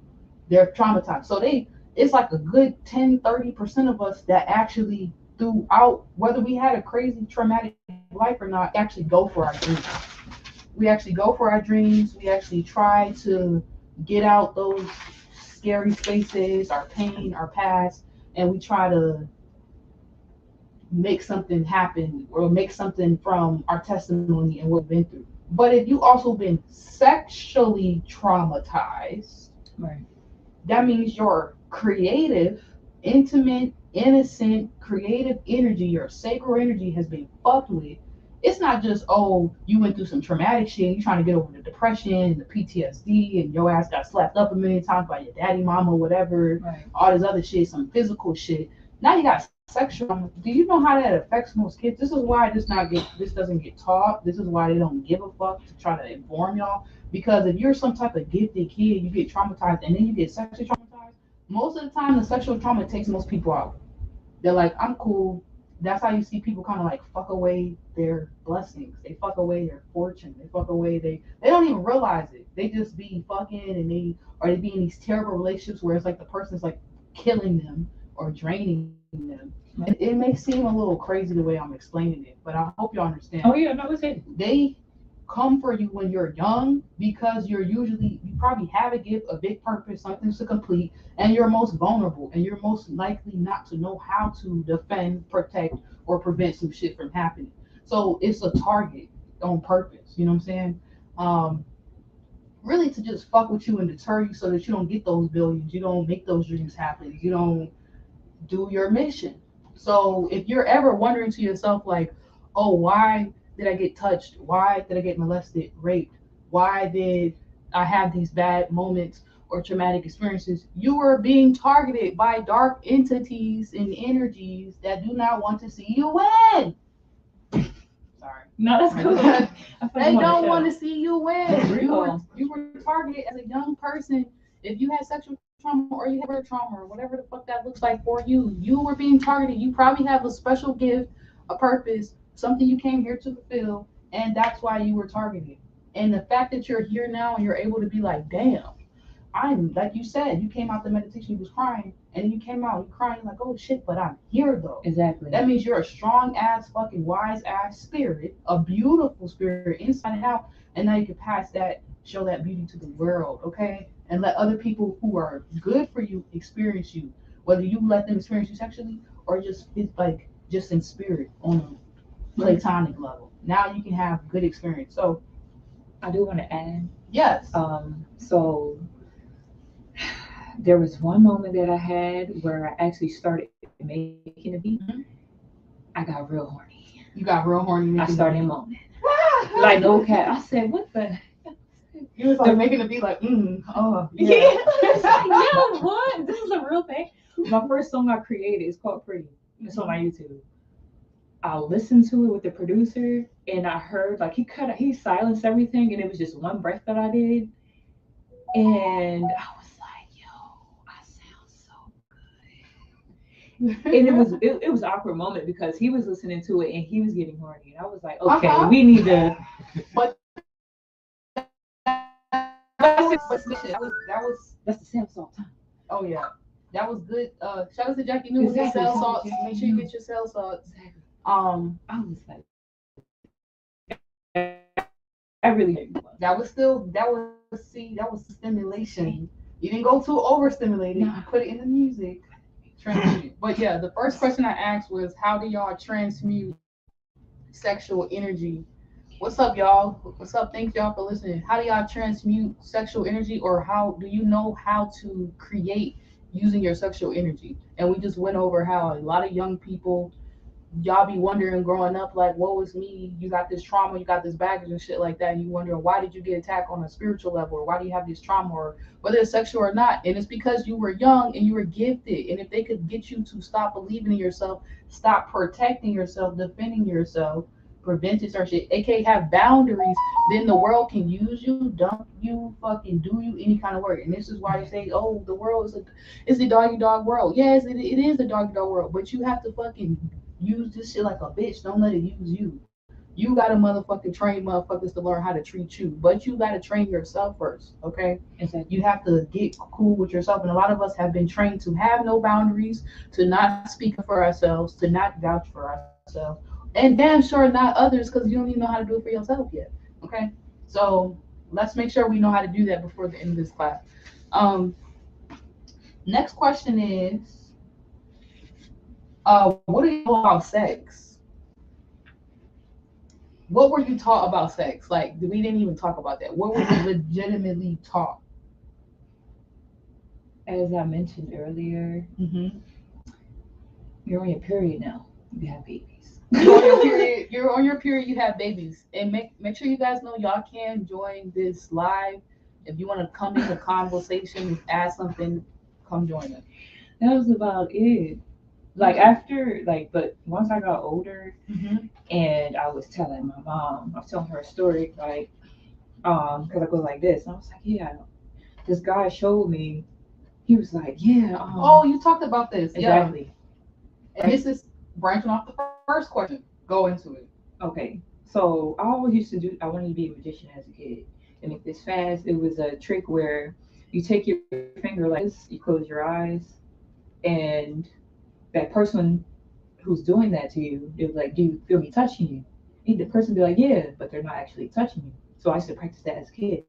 they're traumatized. So it's like a good 10-30% of us that actually throughout, whether we had a crazy traumatic life or not, actually go for our dreams. We actually go for our dreams. We actually try to get out those scary spaces, our pain, our past, and we try to make something happen or make something from our testimony and what we've been through. But if you also been sexually traumatized, Right. that means your creative, intimate, innocent, creative energy, your sacral energy has been fucked with. It's not just, oh, you went through some traumatic shit, you're trying to get over the depression and the PTSD, and your ass got slapped up a million times by your daddy, mama, whatever, Right. all this other shit, some physical shit. Now you got sexual trauma. Do you know how that affects most kids? This is why this doesn't get taught. This is why they don't give a fuck to try to inform y'all. Because if you're some type of gifted kid, you get traumatized and then you get sexually traumatized, most of the time the sexual trauma takes most people out. They're like, I'm cool. That's how you see people kind of like fuck away their blessings. They fuck away their fortune. They fuck away they don't even realize it. They just be fucking and they be in these terrible relationships where it's like the person's like killing them or draining them. And it may seem a little crazy the way I'm explaining it, but I hope you understand. Oh yeah, no, it's it. They come for you when you're young because you probably have a gift, a big purpose, something to complete, and you're most vulnerable and you're most likely not to know how to defend, protect, or prevent some shit from happening. So it's a target on purpose, you know what I'm saying? Really to just fuck with you and deter you so that you don't get those billions, you don't make those dreams happen, you don't do your mission. So if you're ever wondering to yourself like, oh, why did I get touched? Why did I get molested, raped? Why did I have these bad moments or traumatic experiences? You are being targeted by dark entities and energies that do not want to see you win. Sorry. No, that's cool. They don't want to see you win. Real. You were targeted as a young person. If you had sexual trauma or you had trauma or whatever the fuck that looks like for you, you were being targeted. You probably have a special gift, a purpose, something you came here to fulfill, and that's why you were targeted. And the fact that you're here now and you're able to be like, damn, I'm like you said, you came out the meditation, you was crying, and then you came out, you crying, like, oh shit, but I'm here though. Exactly. That means you're a strong ass, fucking wise ass spirit, a beautiful spirit inside and out, and now you can pass that, show that beauty to the world, okay? And let other people who are good for you experience you, whether you let them experience you sexually or just like just in spirit on a platonic level. Now you can have good experience. So I do want to add. yes. So there was one moment that I had where I actually started making a beat. Mhm. I got real horny. You got real horny. I started moaning. Like no cat. I said, what the? You was like making it be like, oh Yeah. yeah. Yeah, what? This is a real thing. My first song I created is called Pretty. It's on my YouTube. I listened to it with the producer and I heard like he silenced everything and it was just one breath that I did. And I was like, yo, I sound so good. And it was an awkward moment because he was listening to it and he was getting horny. And I was like, okay, we need to But that's the same salt time. oh yeah, that was good. Shout out to Jackie New with the Exactly. cell Shout out salts. to Jackie Make sure you New. get your cell salts. Exactly. I was like, I really that was see, that was stimulation. You didn't go too overstimulated. Nah. You put it in the music. Transmute. But yeah, the first question I asked was, how do y'all transmute sexual energy? What's up, y'all? What's up? Thanks y'all for listening. How do y'all transmute sexual energy, or how do you know how to create using your sexual energy? And we just went over how a lot of young people, y'all be wondering growing up, like, woe is me, you got this trauma, you got this baggage and shit like that, and you wonder why did you get attacked on a spiritual level, or why do you have this trauma, or whether it's sexual or not. And it's because you were young and you were gifted, and if they could get you to stop believing in yourself, stop protecting yourself, defending yourself, preventing certain shit, aka have boundaries, then the world can use you, dump you, fucking do you any kind of work. And this is why they say, oh, the world is a doggy dog world. Yes, it is a doggy dog world, but you have to fucking use this shit like a bitch. Don't let it use you. You gotta motherfucking train motherfuckers to learn how to treat you, but you gotta train yourself first, okay? Exactly. You have to get cool with yourself, and a lot of us have been trained to have no boundaries, to not speak for ourselves, to not vouch for ourselves, and damn sure not others, because you don't even know how to do it for yourself yet, okay? So let's make sure we know how to do that before the end of this class. Um, Next question is, what do you know about sex? What were you taught about sex? Like, we didn't even talk about that. What were you legitimately taught? As I mentioned earlier, Mm-hmm. you're on your period now. You have babies. You're on your period. You're on your period. You have babies, and make sure you guys know y'all can join this live. If you want to come in the conversation, ask something, come join us. That was about it. Like after, like, but once I got older, Mm-hmm. and I was telling my mom, I was telling her a story, like, because I go like this, and I was like, yeah, this guy showed me. He was like, yeah, Oh, you talked about this. Yeah. exactly. And this is branching off the first question. Go into it. Okay, so I always used to do. I wanted to be a magician as a kid. To make this fast, it was a trick where you take your finger like this, you close your eyes, and that person who's doing that to you, they're like, "Do you feel me touching you?" And the person be like, "Yeah," but they're not actually touching you. So I used to practice that as a kid.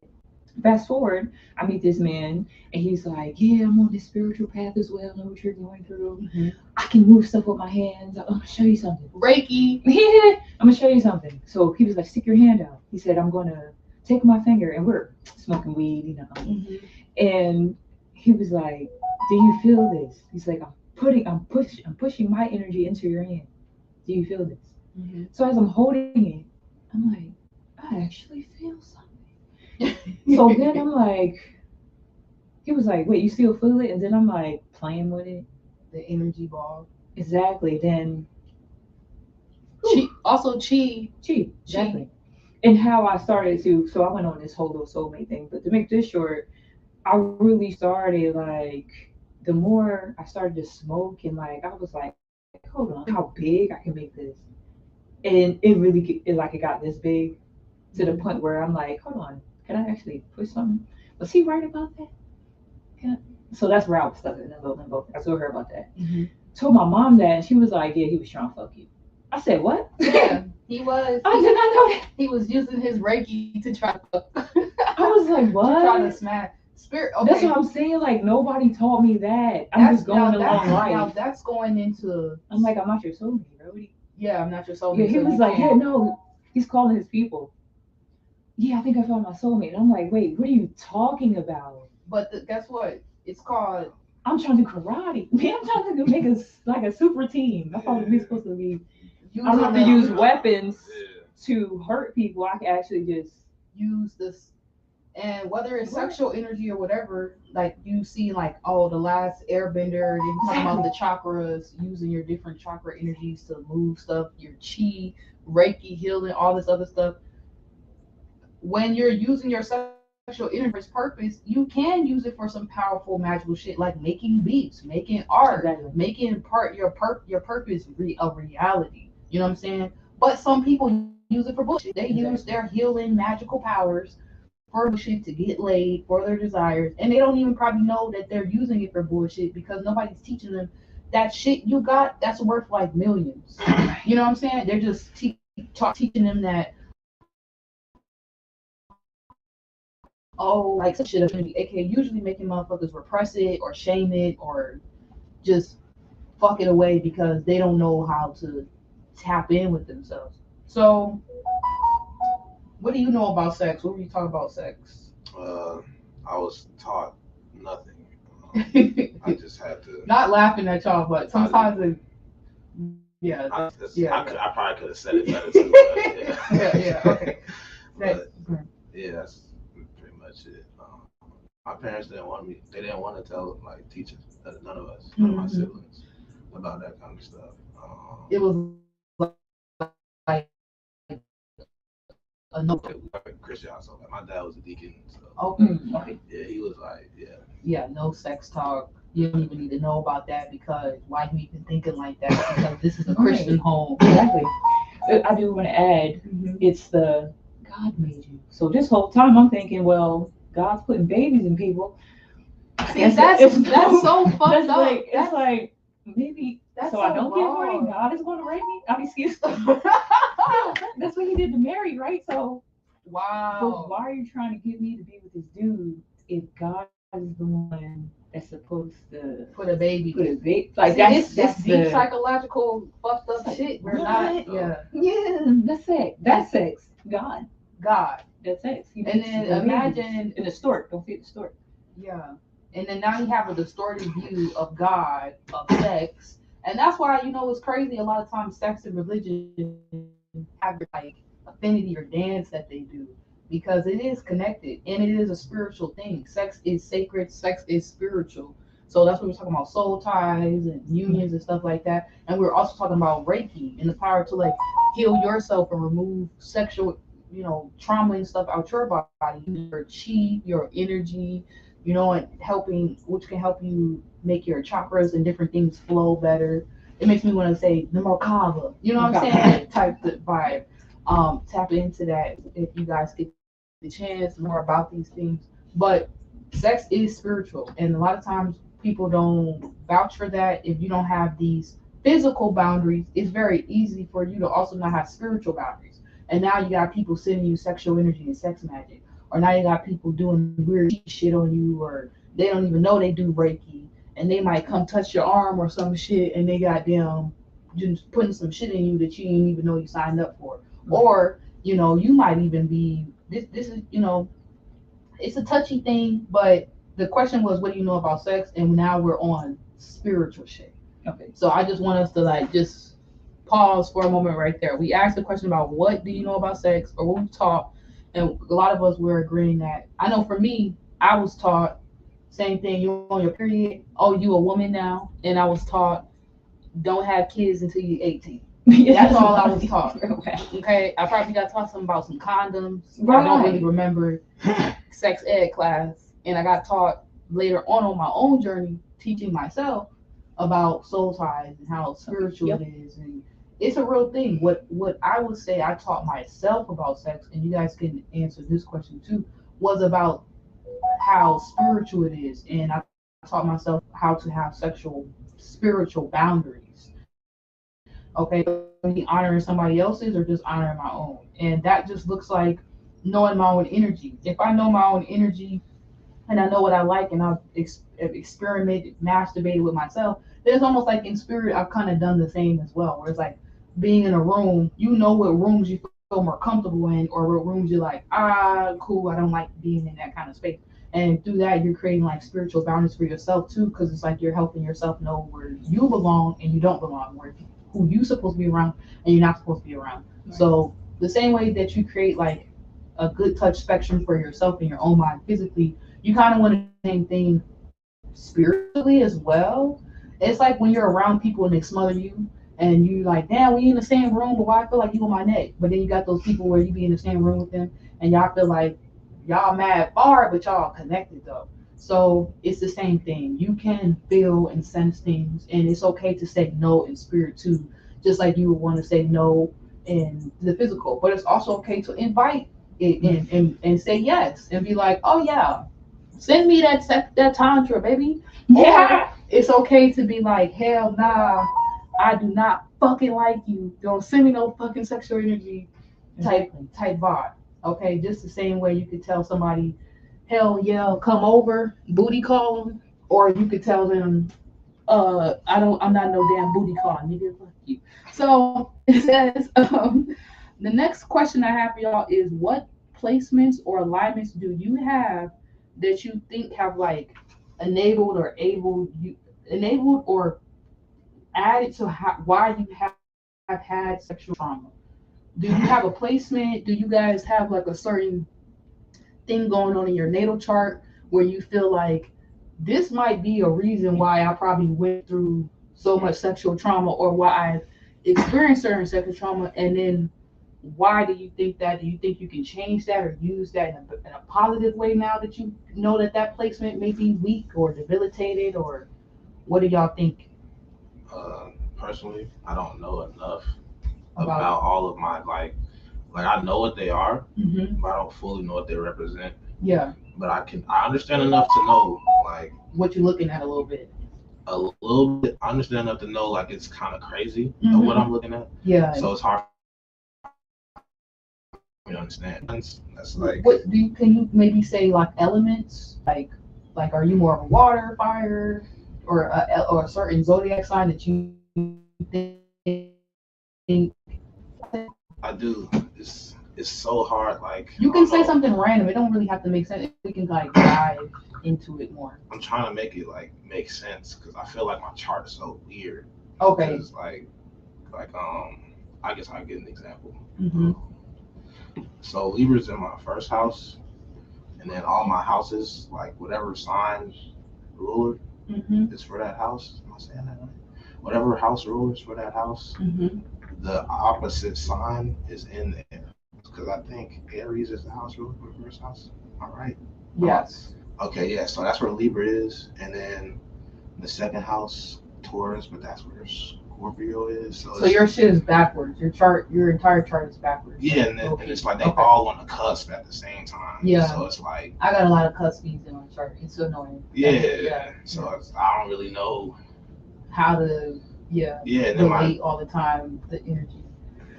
Fast forward, I meet this man, and he's like, "Yeah, I'm on this spiritual path as well. I know what you're going through. Mm-hmm. I can move stuff with my hands. I'm gonna show you something." Reiki. Yeah, I'm gonna show you something. So he was like, "Stick your hand out." He said, "I'm gonna take my finger," and we're smoking weed, you know. Mm-hmm. And he was like, "Do you feel this?" He's like, I'm pushing my energy into your hand. Do you feel this?" Mm-hmm. So as I'm holding it, I'm like, I actually feel something. So then I'm like, he was like, "Wait, you still feel it?" And then I'm like playing with it. The energy ball. Exactly. Then Chi. Also, chi. cheap. Exactly. And how I started to, so I went on this whole little soulmate thing. But to make this short, I really started like, the more I started to smoke, and like I was like, hold on, how big I can make this. And it really it got this big to the point where I'm like, hold on, can I actually push something? Was he right about that? Yeah. So that's where I was stuck in a little limbo. I told her about that. Mm-hmm. Told my mom that, and she was like, yeah, he was trying to fuck you. I said, what? Yeah, he was. I did not know that. He was using his Reiki to try to. I was like, To try to what? smash spirit. Okay. That's what I'm saying. Like, nobody taught me that. I'm just going along Now life. that's going into. I'm like, I'm not your soulmate, bro. Yeah, I'm not your soulmate. Yeah, he so was you like, yeah, can't- no. He's calling his people. Yeah, I think I found my soulmate. And I'm like, wait, what are you talking about? But guess what? It's called. I'm trying to do karate. Man, I'm trying to make like a super team. I thought we were supposed to be. I don't have to use weapons to hurt people. I can actually just use this, and whether it's sexual energy or whatever, like you see, like, oh, the last Airbender, they talking about the chakras, using your different chakra energies to move stuff, your chi, Reiki, healing, all this other stuff. When you're using your sexual energy for its purpose, you can use it for some powerful magical shit, like making beats, making art, Exactly. making your purpose a reality. You know what I'm saying? But some people use it for bullshit. They use their healing magical powers for bullshit, to get laid, for their desires, and they don't even probably know that they're using it for bullshit, because nobody's teaching them that shit you got that's worth like millions. You know what I'm saying? They're just teaching them that, oh, you can use this oh, like some shit, aka usually making motherfuckers repress it or shame it or just fuck it away because they don't know how to tap in with themselves. So, what do you know about sex? What were you talking about sex? I was taught nothing. I just had to. Not laughing at y'all, but sometimes it, yeah, I probably could have said it better too. But yeah, okay. But, yeah, that's pretty much it. My parents didn't want me. They didn't want to tell like teachers, none of us, none of my siblings, about that kind of stuff. It was like a no. Christian household. Like, my dad was a deacon, so Okay. yeah, he was like, Yeah, no sex talk. You don't even need to know about that because why you even thinking like that? Because this is a Christian home. Exactly. I do want to add, it's the God made you. So this whole time I'm thinking, well, God's putting babies in people. See, that's so fucked That's up. like, it's like maybe That's so I don't get wrong. horny. God is going to rape me. I mean, excuse me. That's what he did to Mary, right? So Wow. but why are you trying to get me to be with this dude if God is the one that's supposed to Put a baby. Like that's that's deep the psychological fucked up shit. We're not. Yeah. That's sex. That's sex. God. That's sex. And then imagine in the stork. Don't forget the stork. Yeah. And then now you have a distorted view of God, of sex. And that's why, it's crazy. A lot of times sex and religion have like affinity or dance that they do because it is connected and it is a spiritual thing. Sex is sacred, sex is spiritual. So that's what we're talking about, soul ties and unions and stuff like that. And we're also talking about Reiki and the power to like heal yourself and remove sexual, trauma and stuff out your body, your chi, your energy, and helping, which can help you make your chakras and different things flow better. It makes me want to say the more kava, you know what I'm saying? Type the vibe. Tap into that if you guys get the chance more about these things. But sex is spiritual, and a lot of times people don't vouch for that. If you don't have these physical boundaries, it's very easy for you to also not have spiritual boundaries. And now you got people sending you sexual energy and sex magic, or now you got people doing weird shit on you, or they don't even know they do Reiki, and they might come touch your arm or some shit, and they got them just putting some shit in you that you didn't even know you signed up for. Or you might even be this is it's a touchy thing, but the question was, what do you know about sex? And now we're on spiritual shit. Okay. So I just want us to like just pause for a moment right there. We asked the question about what do you know about sex or what we taught, and a lot of us were agreeing that. I know for me, I was taught same thing. You on your period? Oh, you a woman now? And I was taught don't have kids until you're 18. That's all I was taught. Okay, I probably got taught something about some condoms. I don't really remember sex ed class, and I got taught later on my own journey, teaching myself about soul ties and how spiritual it is, and it's a real thing. What I would say I taught myself about sex, and you guys can answer this question too, was about how spiritual it is, and I taught myself how to have spiritual boundaries. Okay, be honoring somebody else's or just honoring my own, and that just looks like knowing my own energy. If I know my own energy and I know what I like, and I've experimented, masturbated with myself, then it's almost like in spirit I've kind of done the same as well. Where it's like being in a room, you know what rooms you feel more comfortable in, or what rooms you're like, cool, I don't like being in that kind of space. And through that, you're creating like spiritual boundaries for yourself too, because it's like you're helping yourself know where you belong and you don't belong, where who you supposed to be around and you're not supposed to be around. Right. So the same way that you create like a good touch spectrum for yourself in your own mind physically, you kind of want the same thing spiritually as well. It's like when you're around people and they smother you, and you like, damn, we in the same room, but why I feel like you on my neck? But then you got those people where you be in the same room with them, and y'all feel like y'all mad far, but y'all connected though. So it's the same thing. You can feel and sense things, and it's okay to say no in spirit too, just like you would want to say no in the physical. But it's also okay to invite it in and say yes and be like, oh yeah, send me that tantra, baby. Yeah. Or it's okay to be like, hell nah, I do not fucking like you. Don't send me no fucking sexual energy type vibe. Okay, just the same way you could tell somebody, hell yeah, come over, booty call them, or you could tell them, I'm not no damn booty call, nigga, fuck you. So it says, the next question I have for y'all is, what placements or alignments do you have that you think have like enabled or added to why you have had sexual trauma? Do you have a placement? Do you guys have like a certain thing going on in your natal chart where you feel like this might be a reason why I probably went through so much sexual trauma, or why I've experienced certain sexual trauma, and then why do you think that? Do you think you can change that or use that in a positive way now that you know that that placement may be weak or debilitated, or what do y'all think Personally, I don't know enough about? about all of my like I know what they are, Mm-hmm. but I don't fully know what they represent. Yeah, But I understand enough to know like what you're looking at a little bit. a little bit. I understand enough to know like it's kind of crazy of Mm-hmm. what I'm looking at. Yeah. So it's hard for me to understand. That's like What do you? Can you maybe say like elements? Like are you more of a water, fire, or a certain zodiac sign that you think? I do. It's so hard. Like You I can don't say know. something random. It don't really have to make sense. We can like dive into it more. I'm trying to make it like make sense because I feel like my chart is so weird. Okay. 'Cause, like I guess I'll get an example. Mm-hmm. So Libra's in my first house, and then all my houses, like whatever sign ruler Mm-hmm. is for that house. Am I saying that right? Whatever house ruler is for that house, Mm-hmm. the opposite sign is in there. Because I think Aries is the house ruler for the first house. All right. Yes. Okay, yeah. So that's where Libra is, and then the second house Taurus, but that's where Scorpio is. So your shit is backwards. Your entire chart is backwards. Yeah, and Okay. it's like they Okay. all on the cusp at the same time. Yeah. So it's like I got a lot of cuspies in my chart. It's so annoying. yeah. So I don't really know. How to Yeah, and then relate all the time the energy.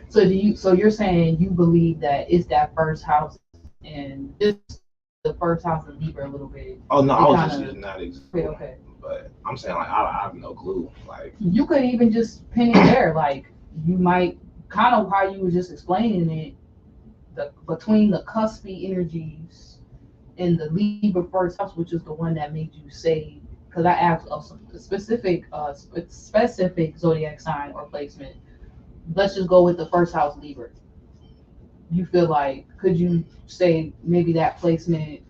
So so you're saying you believe that it's that first house and just the first house in Libra a little bit. Oh no, It I was kinda- just using that example. Okay. But I'm saying like I have no clue. Like You could even just pin it there. Like you might kind of how you were just explaining it, between the cuspy energies in the Libra first house, which is the one that made you say, because I asked some specific zodiac sign or placement. Let's just go with the first house Libra. You feel like, could you say maybe that placement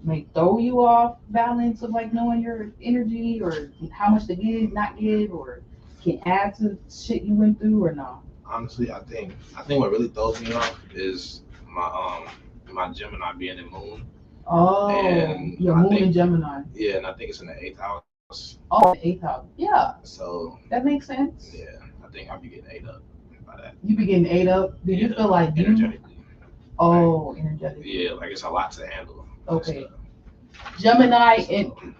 may throw you off balance of like knowing your energy or how much to give, not give, or can add to shit you went through or no? honestly, I think what really throws me off is my Gemini being in Moon. Oh, And your I moon think- in Gemini. Yeah, and I think it's in the eighth house. Oh, the eighth house. Yeah, So that makes sense. yeah, I think I'll be getting ate up by that. You be getting ate up. Do you Yeah, feel like you? energetically? Oh, energetic. Yeah, like it's a lot to handle. Okay. So,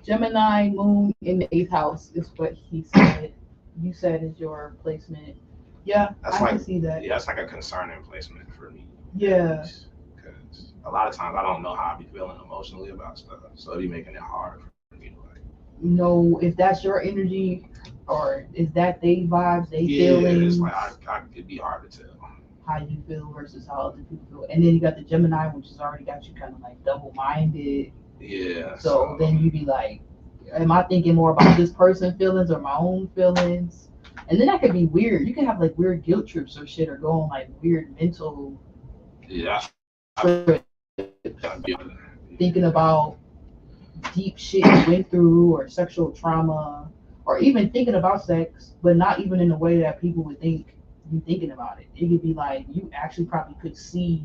Gemini moon in the eighth house is what he said. You said is your placement. Yeah, That's I can see that. yeah, it's like a concerning placement for me. Yeah. Because a lot of times I don't know how I be feeling emotionally about stuff, so it be making it hard for me to like. Know if that's your energy or is that they vibes, they Yeah, feelings, it's like it'd be hard to tell. how you feel versus how other people feel. And then you got the Gemini, which has already got you kind of like double minded. Yeah. So then you be like, am I thinking more about this person's feelings or my own feelings? And then that could be weird. You can have like weird guilt trips or shit, or go on like weird mental Yeah. trips, thinking about deep shit you went through or sexual trauma, or even thinking about sex, but not even in a way that people would think you thinking about it. It could be like you actually probably could see.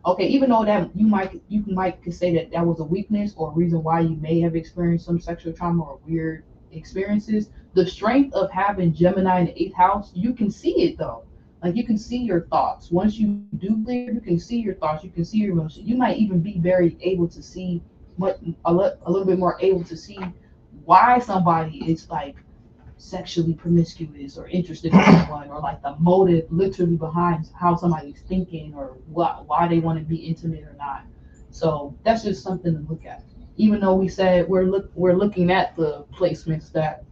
Okay, even though that you might could say that that was a weakness or a reason why you may have experienced some sexual trauma or weird experiences. The strength of having Gemini in the eighth house, you can see it though. Like you can see your thoughts. Once you do clear, you can see your thoughts. You can see your emotions. You might even be very able to see a little bit more able to see why somebody is like sexually promiscuous or interested in someone, or like the motive literally behind how somebody's thinking or why they want to be intimate or not. So that's just something to look at. Even though we said we're looking at the placements that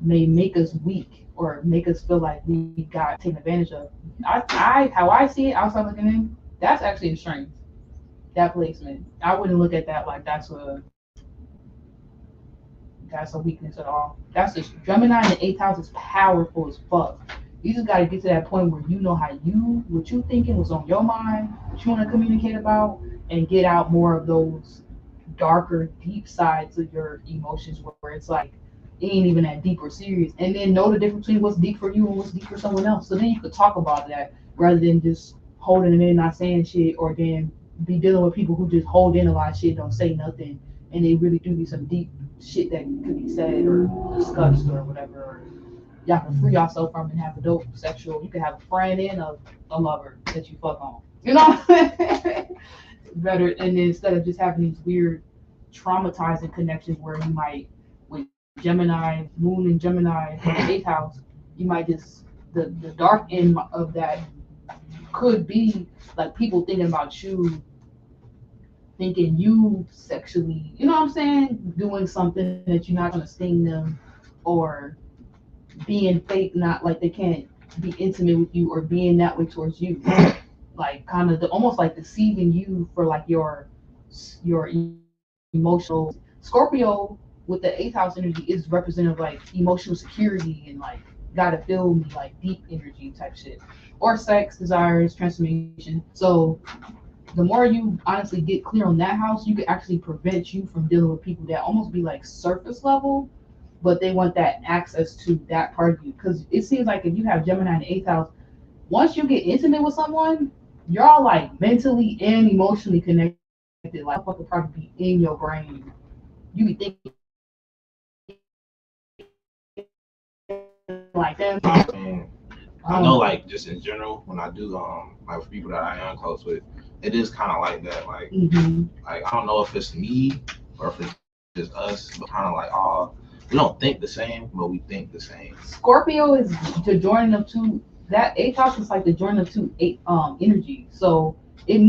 may make us weak or make us feel like we got taken advantage of. I how I see it outside looking in, that's actually a strength. That placement, I wouldn't look at that like that's a weakness at all. That's just Gemini in the eighth house is powerful as fuck. You just got to get to that point where you know what you thinking was on your mind, what you want to communicate about, and get out more of those darker, deep sides of your emotions where it's like it ain't even that deep or serious. And then know the difference between what's deep for you and what's deep for someone else. So then you could talk about that rather than just holding it in, not saying shit, or then be dealing with people who just hold in a lot of shit, don't say nothing, and they really do be some deep shit that could be said or discussed or whatever. Or y'all can free yourself from and have a dope sexual. You can have a friend and a lover that you fuck on. You know? Better, and then instead of just having these weird traumatizing connections where you might with Gemini, Moon and Gemini in the eighth house, you might just the dark end of that could be like people thinking about you, thinking you sexually, you know what I'm saying, doing something that you're not gonna sting them, or being fake, not like they can't be intimate with you or being that way towards you, like kind of almost like deceiving you for like your emotional. Scorpio with the eighth house energy is representative like emotional security and like gotta feel me like deep energy type shit, or sex desires transformation. So the more you honestly get clear on that house, you can actually prevent you from dealing with people that almost be like surface level, but they want that access to that part of you. Because it seems like if you have Gemini in the eighth house, once you get intimate with someone, you're all like mentally and emotionally connected. Like motherfucker probably be in your brain. You be thinking like them. I know, like, just in general, when I do, like, with people that I am close with, it is kind of like that. Like, I don't know if it's me or if it's just us, but kind of like, we don't think the same, but we think the same. Scorpio is the joining of two. That eighth house is like the joining of two energy. So it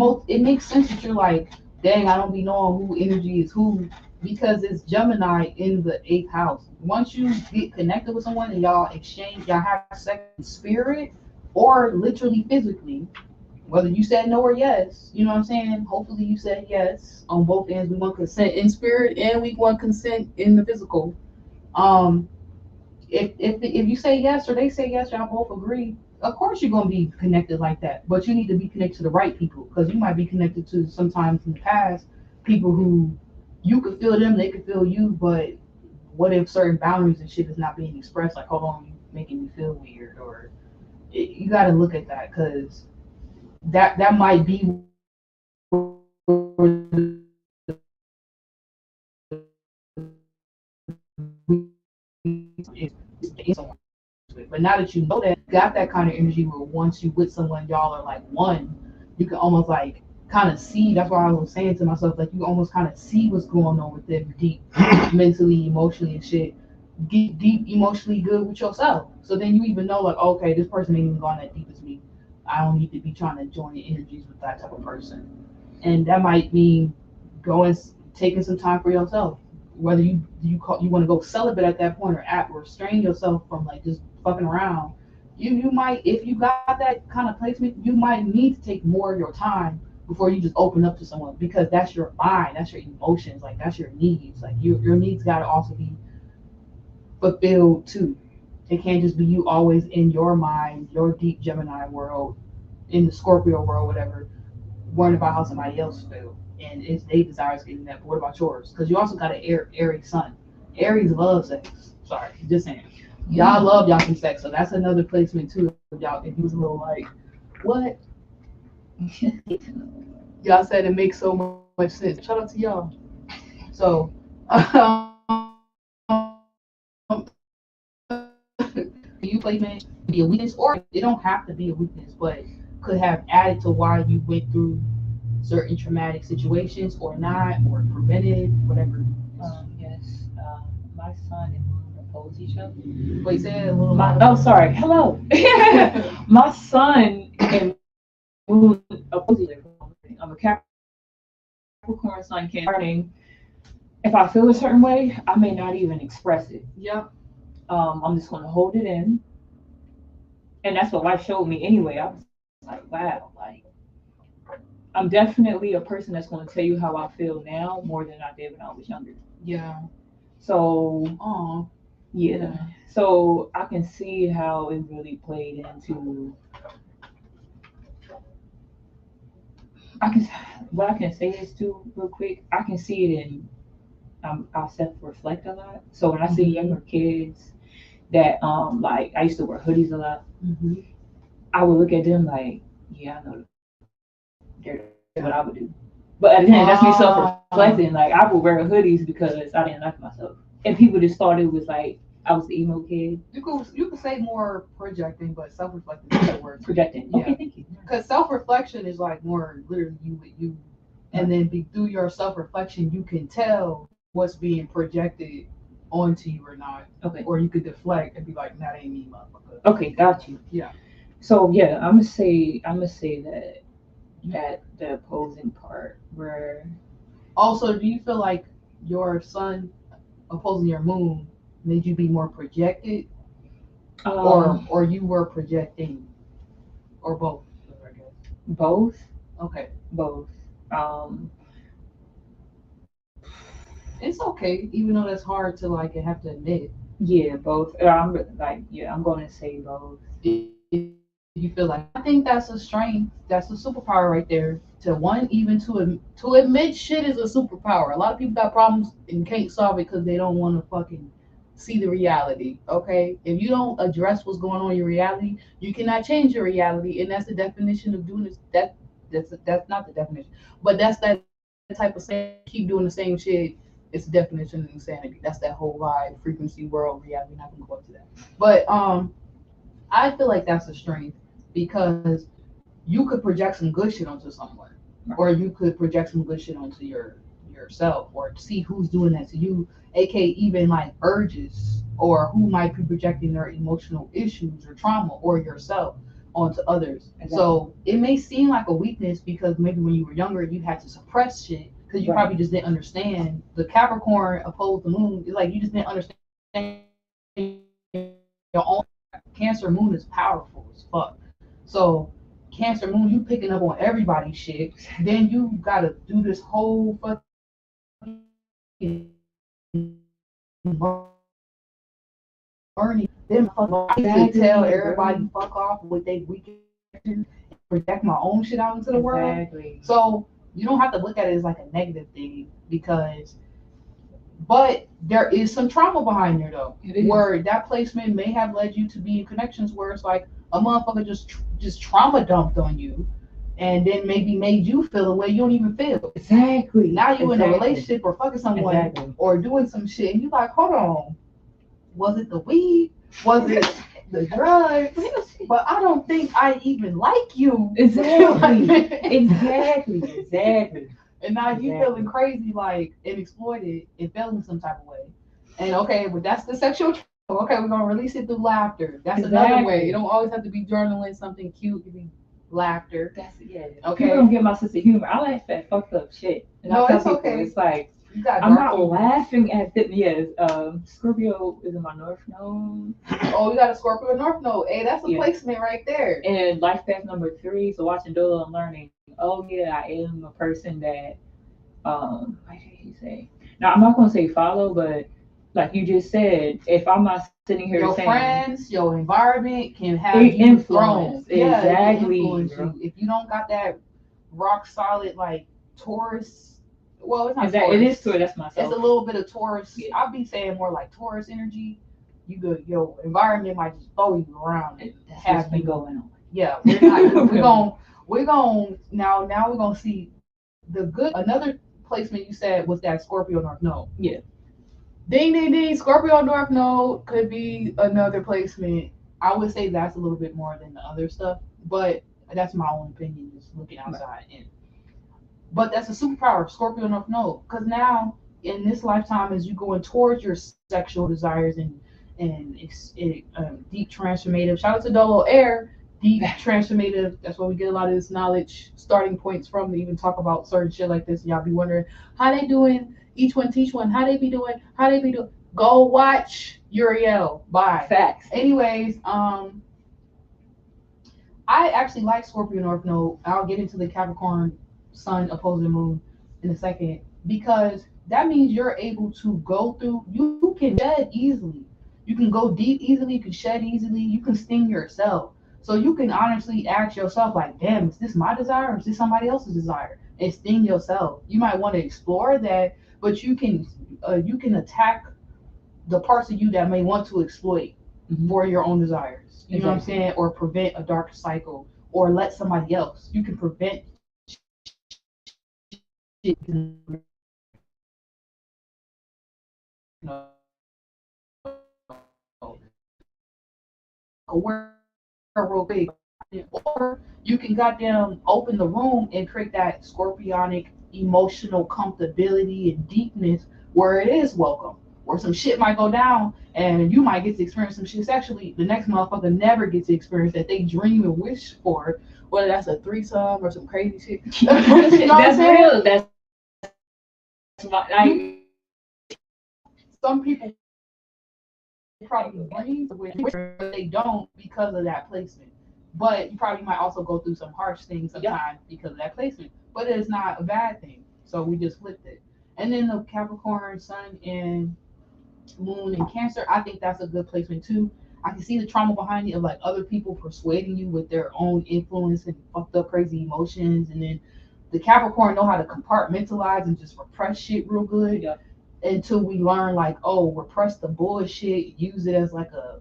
makes sense that you're like, dang, I don't be knowing who energy is who, because it's Gemini in the eighth house. Once you get connected with someone and y'all have sex in spirit or literally physically, whether you said no or yes, you know what I'm saying? Hopefully you said yes on both ends. We want consent in spirit and we want consent in the physical. Um, if you say yes or they say yes, y'all both agree. Of course you're gonna be connected like that, but you need to be connected to the right people because you might be connected to sometimes in the past people who you could feel them, they could feel you, but what if certain boundaries and shit is not being expressed? Like, hold on, you making me feel weird, or you got to look at that because that might be but now that you know that, got that kind of energy where once you with someone, y'all are like one, you can almost like kind of see. That's why I was saying to myself, like you almost kind of see what's going on with them deep, mentally, emotionally, and shit. Get deep, emotionally good with yourself. So then you even know, like, okay, this person ain't even gone that deep as me. I don't need to be trying to join energies with that type of person. And that might mean going, taking some time for yourself. Whether you want to go celibate at that point or restrain yourself from like just fucking around, you might, if you got that kind of placement, you might need to take more of your time before you just open up to someone because that's your mind, that's your emotions, like that's your needs. Like your needs gotta also be fulfilled too. It can't just be you always in your mind, your deep Gemini world, in the Scorpio world, whatever, worrying about how somebody else feel and it's they desires getting that. But what about yours? Because you also got an Aries sun. Aries loves sex. Sorry, just saying. Y'all love y'all some sex, so that's another placement too. Y'all, if you was a little like, what? Y'all said it makes so much sense. Shout out to y'all. So, you placement be a weakness, or it don't have to be a weakness, but could have added to why you went through certain traumatic situations or not, or prevented, whatever. Yes. My sun and moon oppose each other. Wait, say it a little My, louder. oh, sorry. Hello. My sun and moon oppose each other. I'm a Capricorn. Capricorn sun can learning. If I feel a certain way, I may not even express it. Yep. I'm just gonna hold it in, and that's what life showed me anyway. I was like, wow, like I'm definitely a person that's gonna tell you how I feel now more than I did when I was younger. Yeah. So Oh. yeah, so I can see how it really played into. I can what I can say is too real quick. I can see it in I self reflect a lot. So when I see younger kids that like I used to wear hoodies a lot, I would look at them like, yeah, I know they're what I would do. But at the end, that's me self reflecting. Like I would wear hoodies because I didn't like myself, and people just thought it was like I was the emo kid. You could say more projecting, but self reflecting is the word. Projecting. Yeah. Okay, thank you. Because self reflection is like more literally you with you, and then through your self reflection, you can tell what's being projected onto you or not. Okay. Or you could deflect and be like, "That ain't me, motherfucker." Okay, got you. Yeah. So yeah, I'm gonna say that the opposing part where Also, do you feel like your sun opposing your moon made you be more projected, or you were projecting, or both? I guess. both Okay. both It's okay, even though that's hard to like have to admit. yeah, both. I'm gonna say both. You feel like I think that's a strength, that's a superpower right there. To one, even to admit shit is a superpower. A lot of people got problems and can't solve it because they don't want to fucking see the reality. Okay, if you don't address what's going on in your reality, you cannot change your reality, and that's the definition of doing this. That's not the definition, but that's that type of saying. Keep doing the same shit. It's the definition of insanity. That's that whole vibe, frequency, world, reality. We're not gonna go up to that, but I feel like that's a strength because you could project some good shit onto someone, or you could project some good shit onto yourself, or see who's doing that to you, aka even like urges, or who might be projecting their emotional issues or trauma or yourself onto others. Exactly. So it may seem like a weakness because maybe when you were younger you had to suppress shit because you probably just didn't understand. The Capricorn opposed the moon. It's like you just didn't understand your own. Cancer moon is powerful as fuck. So Cancer moon, you picking up on everybody's shit. Then you gotta do this whole fucking learning. Then I tell everybody fuck off with they weekend and project my own shit out into the world. Exactly. So you don't have to look at it as like a negative thing but there is some trauma behind there though, where that placement may have led you to be in connections where it's like a motherfucker just trauma dumped on you, and then maybe made you feel the way you don't even feel. Exactly. Now you in a relationship or fucking someone or doing some shit, and you like, hold on, was it the weed? Was it the drugs? But I don't think I even like you. Exactly. Exactly. And now you feeling crazy, like, and exploited and feeling some type of way. And okay, but that's the sexual. Okay, we're gonna release it through laughter. That's another way. You don't always have to be journaling something cute. It be laughter. That's Okay. People don't get my sense of humor. I laugh at fucked up shit. And no, it's people, okay. It's like I'm not laughing at it. Yes, Scorpio is in my North Node. Oh, you got a Scorpio North Node. Hey, that's a placement right there. And life path number 3. So watching Dolo and learning. Oh yeah, I am a person that what did he say? Now I'm not gonna say follow, but like you just said, if I'm not sitting here your saying friends, your environment can have you influence. Thrown. Yeah, exactly. Influence you. If you don't got that rock solid like Taurus, well, it's not Taurus. It is Taurus. That's myself. It's a little bit of Taurus. Yeah. I'll be saying more like Taurus energy. Your environment might just throw you around and have been going on. Yeah, we're gonna now we're gonna see the good. Another placement you said was that Scorpio North Node. Yeah. Ding ding ding. Scorpio North Node could be another placement. I would say that's a little bit more than the other stuff, but that's my own opinion. Just looking outside but that's a superpower, Scorpio North Node. Because now in this lifetime, as you going towards your sexual desires and deep transformative. Shout out to Dolo Air. deep transformative. That's where we get a lot of this knowledge starting points from to even talk about certain shit like this. Y'all be wondering how they doing. Each one teach one. How they be doing. How they be doing. Go watch Uriel. Bye. Facts. Anyways, I actually like Scorpio North Node. I'll get into the Capricorn Sun opposing Moon in a second because that means you're able to go through. You can shed easily. You can go deep easily. You can shed easily. You can sting yourself. So you can honestly ask yourself, like, damn, is this my desire or is this somebody else's desire? And sting yourself. You might want to explore that, but you can attack the parts of you that may want to exploit for your own desires. You know what I'm saying? Or prevent a dark cycle, or let somebody else. You can prevent shit. Real big. Or you can goddamn open the room and create that scorpionic emotional comfortability and deepness where it is welcome. Where some shit might go down and you might get to experience some shit sexually. The next motherfucker never gets to experience that they dream and wish for, whether that's a threesome or some crazy shit. You know That's real. That's like some people probably dream with, but they don't because of that placement. But you probably might also go through some harsh things sometimes because of that placement. But it's not a bad thing. So we just flipped it. And then the Capricorn, Sun, and Moon and Cancer, I think that's a good placement too. I can see the trauma behind it of like other people persuading you with their own influence and fucked up crazy emotions. And then the Capricorn know how to compartmentalize and just repress shit real good until we learn like, oh, repress the bullshit, use it as like a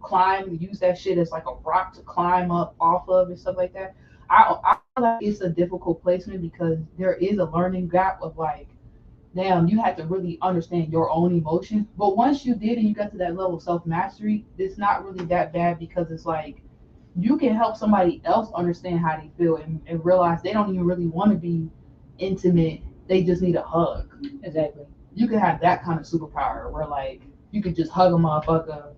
climb, use that shit as like a rock to climb up off of and stuff like that. I feel like it's a difficult placement because there is a learning gap of like, damn, you have to really understand your own emotions. But once you did and you got to that level of self mastery, it's not really that bad because it's like you can help somebody else understand how they feel and realize they don't even really want to be intimate. They just need a hug. Exactly. You can have that kind of superpower where like you could just hug a motherfucker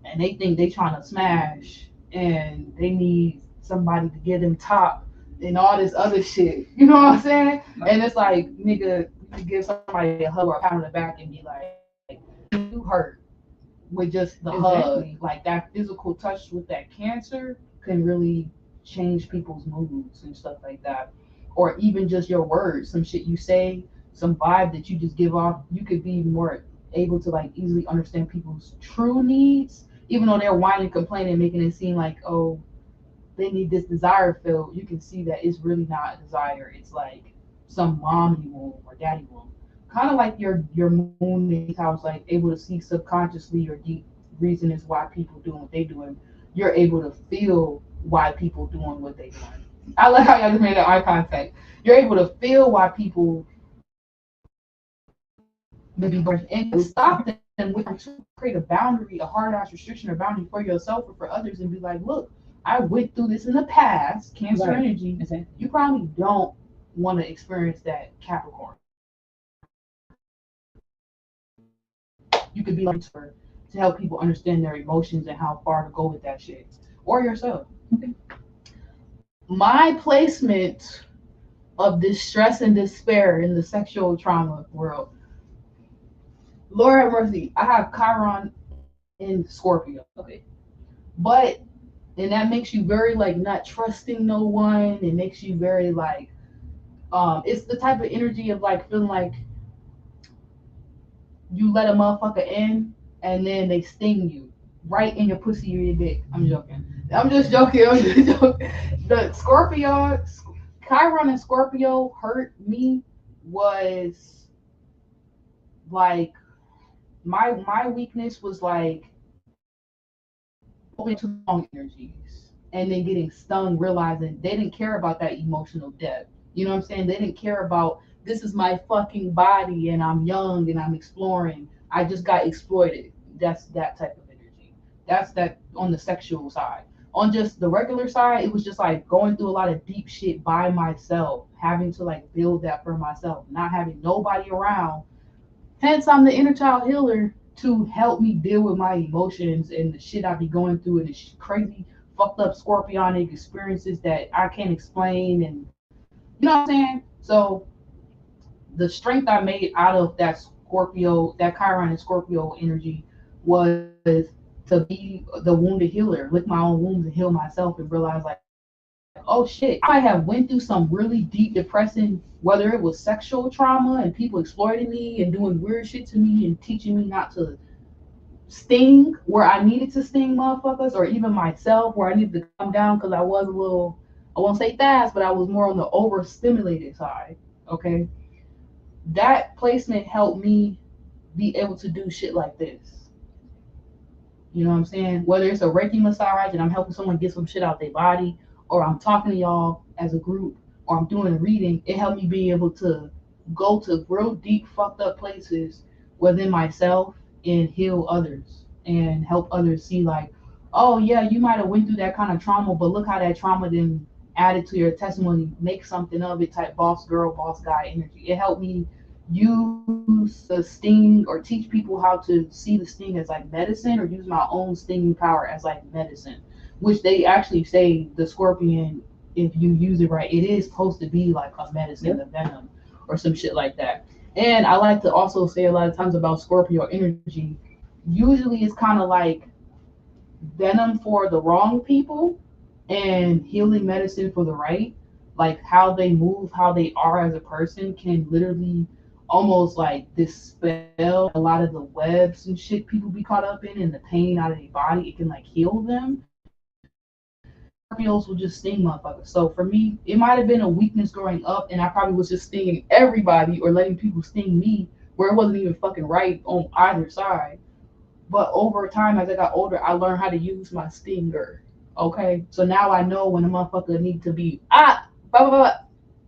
and they think they trying to smash and they need somebody to get them top and all this other shit. You know what I'm saying? And it's like, nigga, you give somebody a hug or a pat on the back and be like, you hurt with just the hug. Like that physical touch with that Cancer can really change people's moods and stuff like that. Or even just your words, some shit you say, some vibe that you just give off, you could be more able to like easily understand people's true needs, even though they're whining, complaining, making it seem like, oh, they need this desire filled. You can see that it's really not a desire. It's like some mommy wound or daddy wound. Kind of like your moon is how it's like able to see subconsciously your deep reasons why people doing what they doing. You're able to feel why people doing what they doing. I like how y'all just made that eye contact. You're able to feel why people maybe and stop them with to create a boundary, a hard ass restriction or boundary for yourself or for others, and be like, look, I went through this in the past, Cancer energy. Exactly. You probably don't want to experience that, Capricorn. You could be like to help people understand their emotions and how far to go with that shit, or yourself. Okay. My placement of distress and despair in the sexual trauma world. Lord have mercy, I have Chiron in Scorpio. Okay. But and that makes you very like not trusting no one. It makes you very like it's the type of energy of like feeling like you let a motherfucker in and then they sting you right in your pussy or your dick. I'm joking. I'm just joking. The Scorpio, Chiron and Scorpio hurt me was like my weakness was like holding too long energies and then getting stung, realizing they didn't care about that emotional depth. You know what I'm saying? They didn't care about this is my fucking body and I'm young and I'm exploring. I just got exploited. That's that type of energy. That's that on the sexual side. On just the regular side, it was just like going through a lot of deep shit by myself, having to like build that for myself, not having nobody around. Hence, I'm the inner child healer to help me deal with my emotions and the shit I be going through and the crazy fucked up scorpionic experiences that I can't explain, and you know what I'm saying? So the strength I made out of that Scorpio, that Chiron and Scorpio energy was to be the wounded healer, lick my own wounds and heal myself and realize like, oh shit, I have went through some really deep depressing, whether it was sexual trauma and people exploiting me and doing weird shit to me and teaching me not to sting where I needed to sting motherfuckers, or even myself where I needed to calm down because I was a little, I won't say fast, but I was more on the overstimulated side. Okay. That placement helped me be able to do shit like this. You know what I'm saying? Whether it's a Reiki massage and I'm helping someone get some shit out their body, or I'm talking to y'all as a group, or I'm doing a reading, it helped me be able to go to real deep fucked up places within myself and heal others and help others see like, oh yeah, you might have went through that kind of trauma, but look how that trauma then added to your testimony, make something of it type boss girl, boss guy energy. It helped me use the sting or teach people how to see the sting as like medicine, or use my own stinging power as like medicine, which they actually say the scorpion, if you use it right, it is supposed to be like a medicine, a venom or some shit like that. And I like to also say a lot of times about Scorpio energy, usually it's kind of like venom for the wrong people and healing medicine for the right. Like how they move, how they are as a person can literally almost like dispel a lot of the webs and shit people be caught up in and the pain out of their body. It can like heal them. Scorpios will just sting motherfuckers. So for me, it might have been a weakness growing up, and I probably was just stinging everybody or letting people sting me where it wasn't even fucking right on either side. But over time, as I got older, I learned how to use my stinger. Okay, so now I know when a motherfucker need to be blah, blah, blah.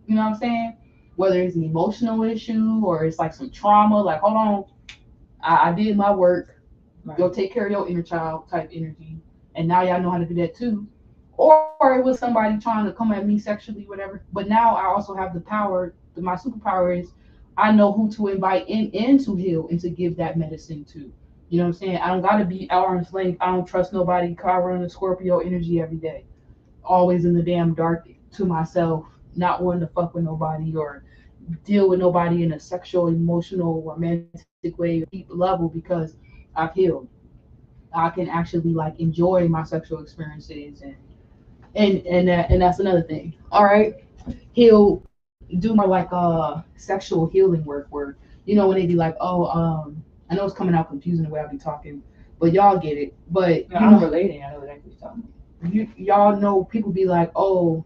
You know what I'm saying? Whether it's an emotional issue or it's like some trauma, like hold on, I did my work. Right. Go take care of your inner child type energy, and now y'all know how to do that too. Or it was somebody trying to come at me sexually, whatever. But now I also have the power. My superpower is I know who to invite in to heal and to give that medicine to. You know what I'm saying? I don't gotta be arm's length. I don't trust nobody. Covering the Scorpio energy every day. Always in the damn dark to myself, not wanting to fuck with nobody or deal with nobody in a sexual, emotional, romantic way, deep level because I've healed. I can actually like enjoy my sexual experiences and that's another thing. All right, he'll do more like sexual healing work where when they be like, oh, I know it's coming out confusing the way I be talking, but y'all get it. But No, I'm relating. I know exactly what you're talking about. y'all know people be like, oh,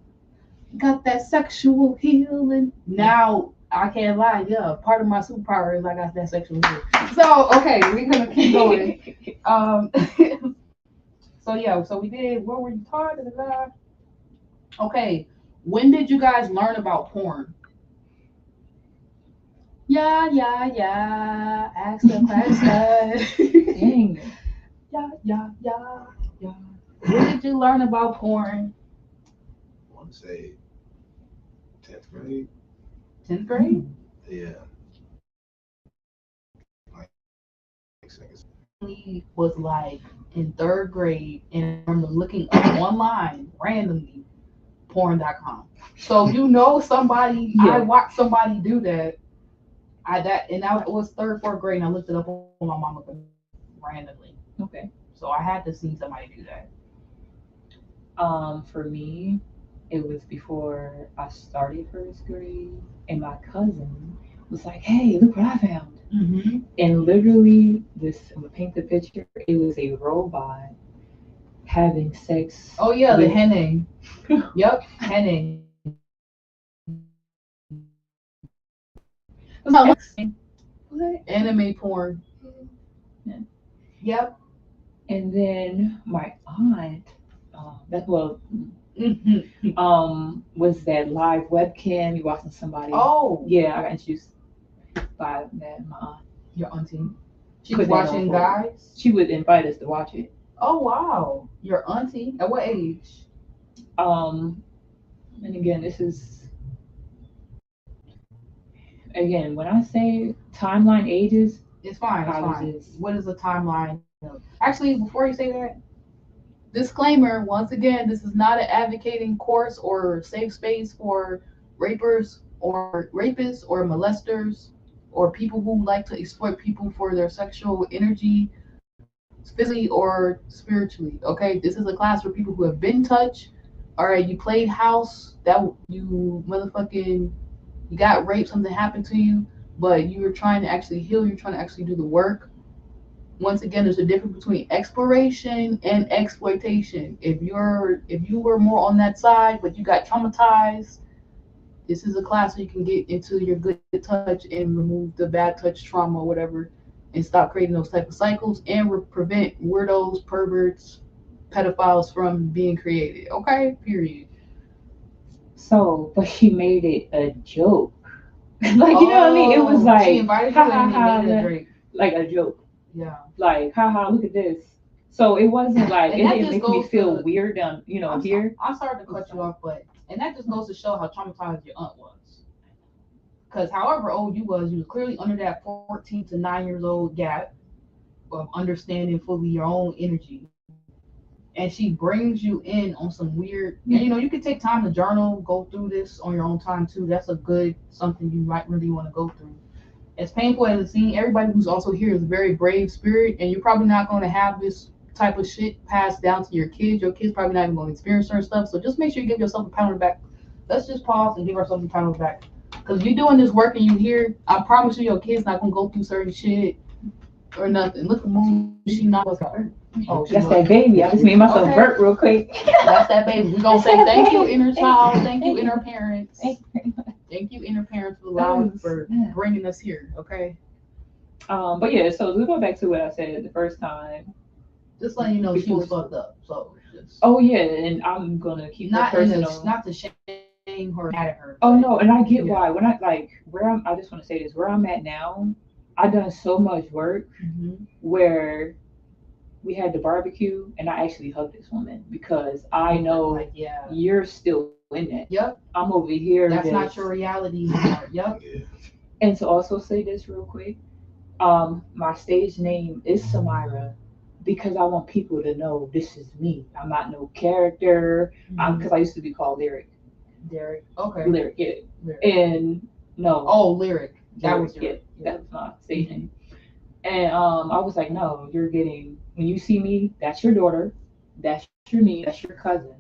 got that sexual healing. Now I can't lie, yeah. Part of my superpower is I got that sexual healing. So okay, we're gonna keep going. So yeah, so we did. What were you talking about? Okay, when did you guys learn about porn? Yeah. Ask the question. Dang. Yeah. When did you learn about porn? I want to say 10th grade. 10th grade? Yeah. Like 6 seconds. He was like in 3rd grade, and I remember looking up online randomly porn.com. So somebody, Yeah. I watched somebody do that. That was 3rd, 4th grade, and I looked it up on my mama randomly. Okay. So I had to see somebody do that. For me, it was before I started first grade, and my cousin was like, "Hey, look what I found!" Mm-hmm. And literally, I'm gonna paint the picture. It was a robot having sex. Oh yeah, the with- henning. Yep, henning. What? Anime porn. Yeah. Yep. And then my aunt, Mm-hmm. was that live webcam? You watching somebody? Oh, Yeah, I got introduced by that my aunt. your auntie. She Put was that on watching for- guys. She would invite us to watch it. Oh wow, your auntie. At what age? And again, this is when I say timeline ages, It's fine. It's fine. Colleges. What is the timeline? Actually, before you say that, disclaimer once again, this is not an advocating course or safe space for rapists or molesters or people who like to exploit people for their sexual energy, physically or spiritually. Okay, this is a class for people who have been touched. All right, you played house, that you motherfucking you got raped, something happened to you, but you were trying to actually heal. You're trying to actually do the work. Once again, there's a difference between exploration and exploitation. If you were more on that side, but you got traumatized, this is a class where you can get into your good touch and remove the bad touch trauma or whatever, and stop creating those type of cycles and prevent weirdos, perverts, pedophiles from being created. Okay, period. So, but she made it a joke. Like, you know what I mean? It was like, she invited ha you ha and ha, made it a Drake. like a joke. Yeah. Like, haha, look at this. So it wasn't like, And it that didn't just make me goes feel to weird on, here. I'm sorry to cut you off, but and that just goes to show how traumatized your aunt was. Because however old you was clearly under that 14 to 9 years old gap of understanding fully your own energy. And she brings you in on some weird, and you can take time to journal, go through this on your own time too. That's a good something you might really want to go through. As painful as it seems, everybody who's also here is a very brave spirit, and you're probably not going to have this type of shit passed down to your kids. Your kids probably not even going to experience certain stuff. So just make sure you give yourself a pat on the back. Let's just pause and give ourselves a pat on the back. Because you doing this work and you here, I promise you, your kids not gonna go through certain shit or nothing. Look at Moon, she not was her. Oh, That's that baby. I just made myself Okay. burp real quick. That's that baby. We're gonna say thank you, inner child. Thank you, inner parents. Thank you very much. Thank you, inner parents, for bringing us here. Okay. But yeah, so to go back to what I said the first time. Just letting you know she was fucked up. So just Oh yeah, and I'm gonna keep it not personal. not to shame her, mad at her. Oh no, and I get Yeah. why. When I like I just want to say this. Where I'm at now, I done so much work where we had the barbecue, and I actually hugged this woman because I know Like, yeah. you're still in it. Yep. I'm over here. That's not your reality anymore. Yep. Yeah. And to also say this real quick, my stage name is Samira because I want people to know this is me. I'm not no character. Because I used to be called Lyric. Derek. Okay. Lyric, yeah. Lyric. And no. Oh, Lyric. That Lyric, was your. yeah. That was my stage name. And I was like, no, you're getting, when you see me, that's your daughter, that's your niece, that's your cousin.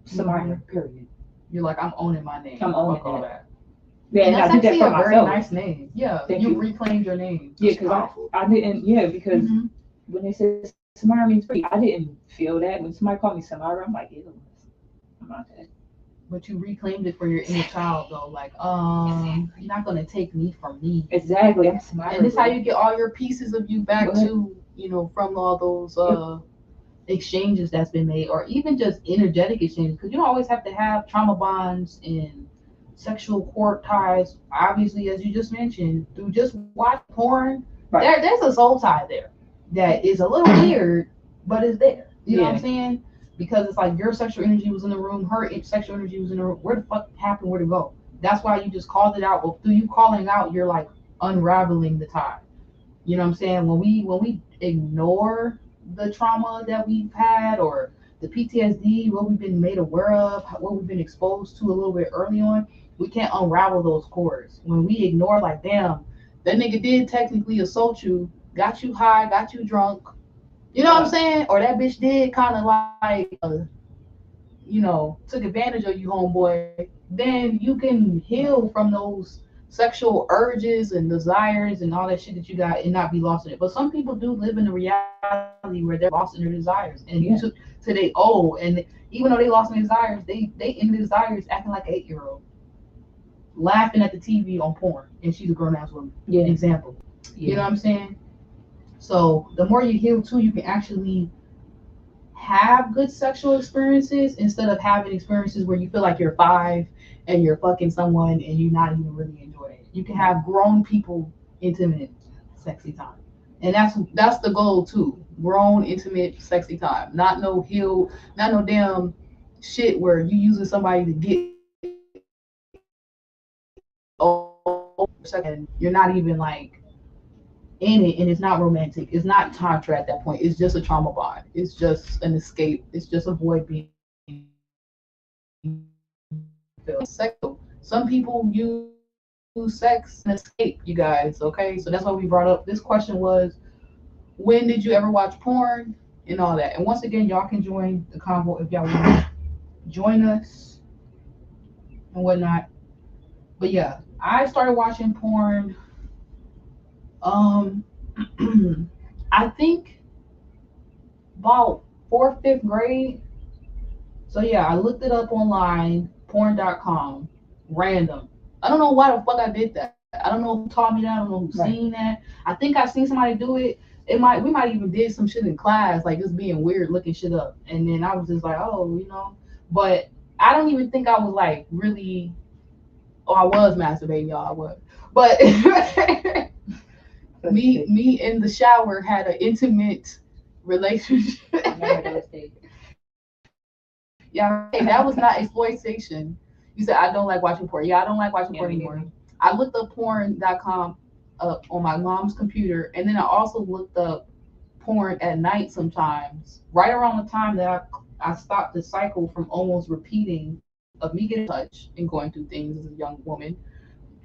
Samira, period. You're like, I'm owning my name. I'm owning Fuck all it. that. Yeah, And and that's I did that actually for a very myself. nice name. Yeah. Thank you you. reclaimed your name. Yeah, That's because powerful. I didn't, because when they said Samira means free, I didn't feel that. When somebody called me Samira, I'm like, ew, I'm not that. But you reclaimed it for your inner child though. Like, you're not gonna take me from me. Exactly, I'm Samira. And this is how you get all your pieces of you back What? to, from all those exchanges that's been made, or even just energetic exchanges, because you don't always have to have trauma bonds and sexual court ties. Obviously, as you just mentioned, through just watch porn, Right. there's a soul tie there that is a little weird, but it's there. You know what I'm saying? Because it's like your sexual energy was in the room, her sexual energy was in the room. Where the fuck happened? Where to go? That's why you just called it out. Well, through you calling out, you're like unraveling the tie. You know what I'm saying? When we ignore the trauma that we've had or the PTSD, what we've been made aware of, what we've been exposed to a little bit early on, we can't unravel those cords. When we ignore, like, damn, that nigga did technically assault you, got you high, got you drunk. You know what I'm saying? Or that bitch did kind of like, took advantage of you, homeboy. Then you can heal from those sexual urges and desires and all that shit that you got and not be lost in it. But some people do live in a reality where they're lost in their desires and to they owe. And even though they lost in their desires, they in the desires acting like an 8-year-old, laughing at the TV on porn, and she's a grown ass woman. Yeah. Example. Yeah. You know what I'm saying? So the more you heal too, you can actually have good sexual experiences instead of having experiences where you feel like you're 5 and you're fucking someone and you're not even really enjoying it. You can have grown people intimate sexy time. And that's the goal too. Grown, intimate, sexy time. Not no damn shit where you using somebody to get and you're not even like in it, and it's not romantic. It's not tantra at that point. It's just a trauma bond. It's just an escape. It's just a void being filled. Some people use sex as an escape, you guys. Okay, so that's why we brought up this question was, when did you ever watch porn and all that? And once again, y'all can join the convo if y'all want to join us and whatnot. But yeah, I started watching porn. Um, I think about fourth, fifth grade. So yeah, I looked it up online, porn.com, random. I don't know why the fuck I did that. I don't know who taught me that. I don't know who seen that. I think I seen somebody do it. We might even did some shit in class, like just being weird, looking shit up. And then I was just like, oh, But I don't even think I was like really. Oh, I was masturbating, y'all. I was, but me in the shower had an intimate relationship. Yeah, hey, that was not exploitation. You said I don't like watching porn. Yeah, I don't like watching porn anymore. I looked up porn.com on my mom's computer, and then I also looked up porn at night sometimes, right around the time that I stopped the cycle from almost repeating of me getting touched and going through things as a young woman,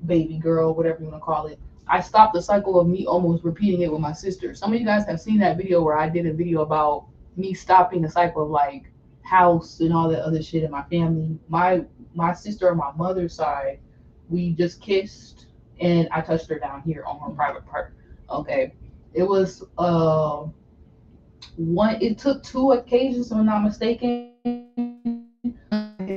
baby girl, whatever you want to call it. I stopped the cycle of me almost repeating it with my sister. Some of you guys have seen that video where I did a video about me stopping the cycle of like house and all that other shit in my family. My sister on my mother's side, we just kissed and I touched her down here on her private part. Okay. It was one it took two occasions, if I'm not mistaken,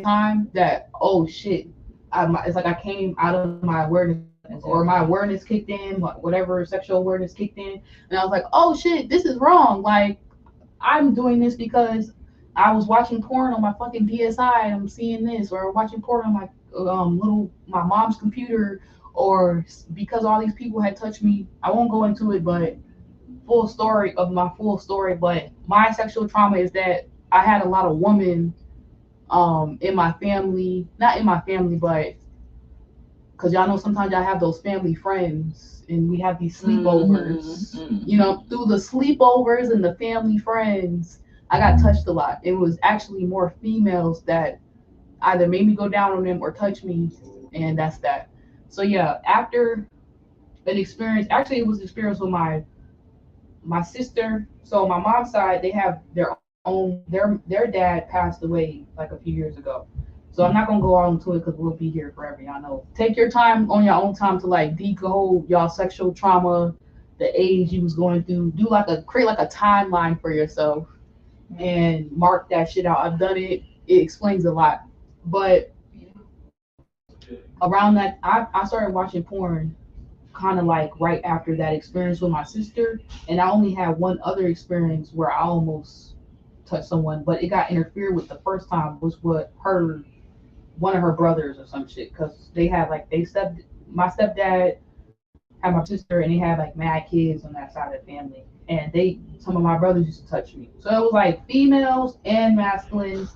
time that oh shit. It's like I came out of my awareness or my awareness kicked in, whatever sexual awareness kicked in, and I was like, oh shit, this is wrong. Like I'm doing this because I was watching porn on my fucking DSI and I'm seeing this, or watching porn on my my mom's computer, or because all these people had touched me. I won't go into it, but full story. But my sexual trauma is that I had a lot of women in my family, not in my family, but because y'all know sometimes y'all have those family friends and we have these sleepovers. Through the sleepovers and the family friends, I got touched a lot. It was actually more females that either made me go down on them or touch me, and that's that. So yeah, after an experience, actually it was an experience with my sister. So my mom's side, they have their dad passed away like a few years ago. So I'm not gonna go all into it because we'll be here forever. Y'all know. Take your time on your own time to like decode y'all sexual trauma, the age you was going through. Create like a timeline for yourself and mark that shit out. I've done it. It explains a lot. But around that, I started watching porn kind of like right after that experience with my sister, and I only had one other experience where I almost touched someone, but it got interfered with the first time was what her one of her brothers or some shit, because they had like my stepdad had my sister and they had like mad kids on that side of the family, and some of my brothers used to touch me, so it was like females and masculines.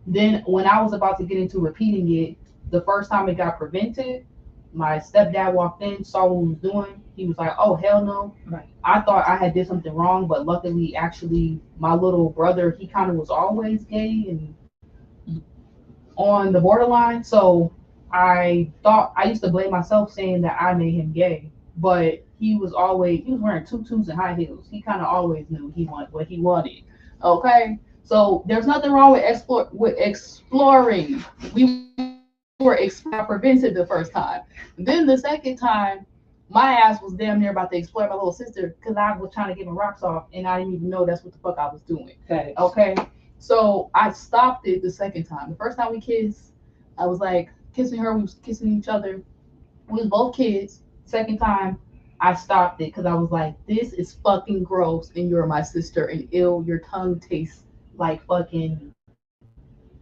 Then when I was about to get into repeating it, the first time it got prevented, my stepdad walked in, saw what we was doing. He was like, "Oh hell no!" Right. I thought I had did something wrong, but luckily, actually, my little brother, he kind of was always gay and on the borderline. So I used to blame myself, saying that I made him gay, but he was wearing tutus and high heels. He kind of always knew he wanted what he wanted. Okay, so there's nothing wrong with exploring. I prevented the first time. Then the second time, my ass was damn near about to explore my little sister because I was trying to get my rocks off and I didn't even know that's what the fuck I was doing. Okay. So I stopped it the second time. The first time we kissed, I was like kissing her, we was kissing each other. We was both kids. Second time, I stopped it because I was like, this is fucking gross and you're my sister and ill, your tongue tastes like fucking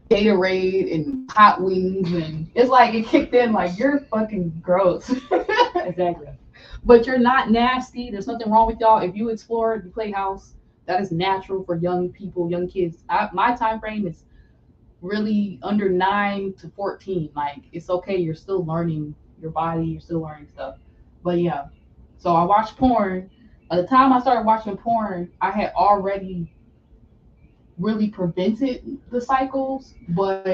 Gatorade and hot wings, and it's like it kicked in like you're fucking gross. Exactly. But you're not nasty. There's nothing wrong with y'all. If you explore, if you play house, that is natural for young people, young kids. My time frame is really under 9 to 14. Like it's okay. You're still learning your body. You're still learning stuff. But yeah. So I watched porn. By the time I started watching porn, I had already really prevented the cycles, but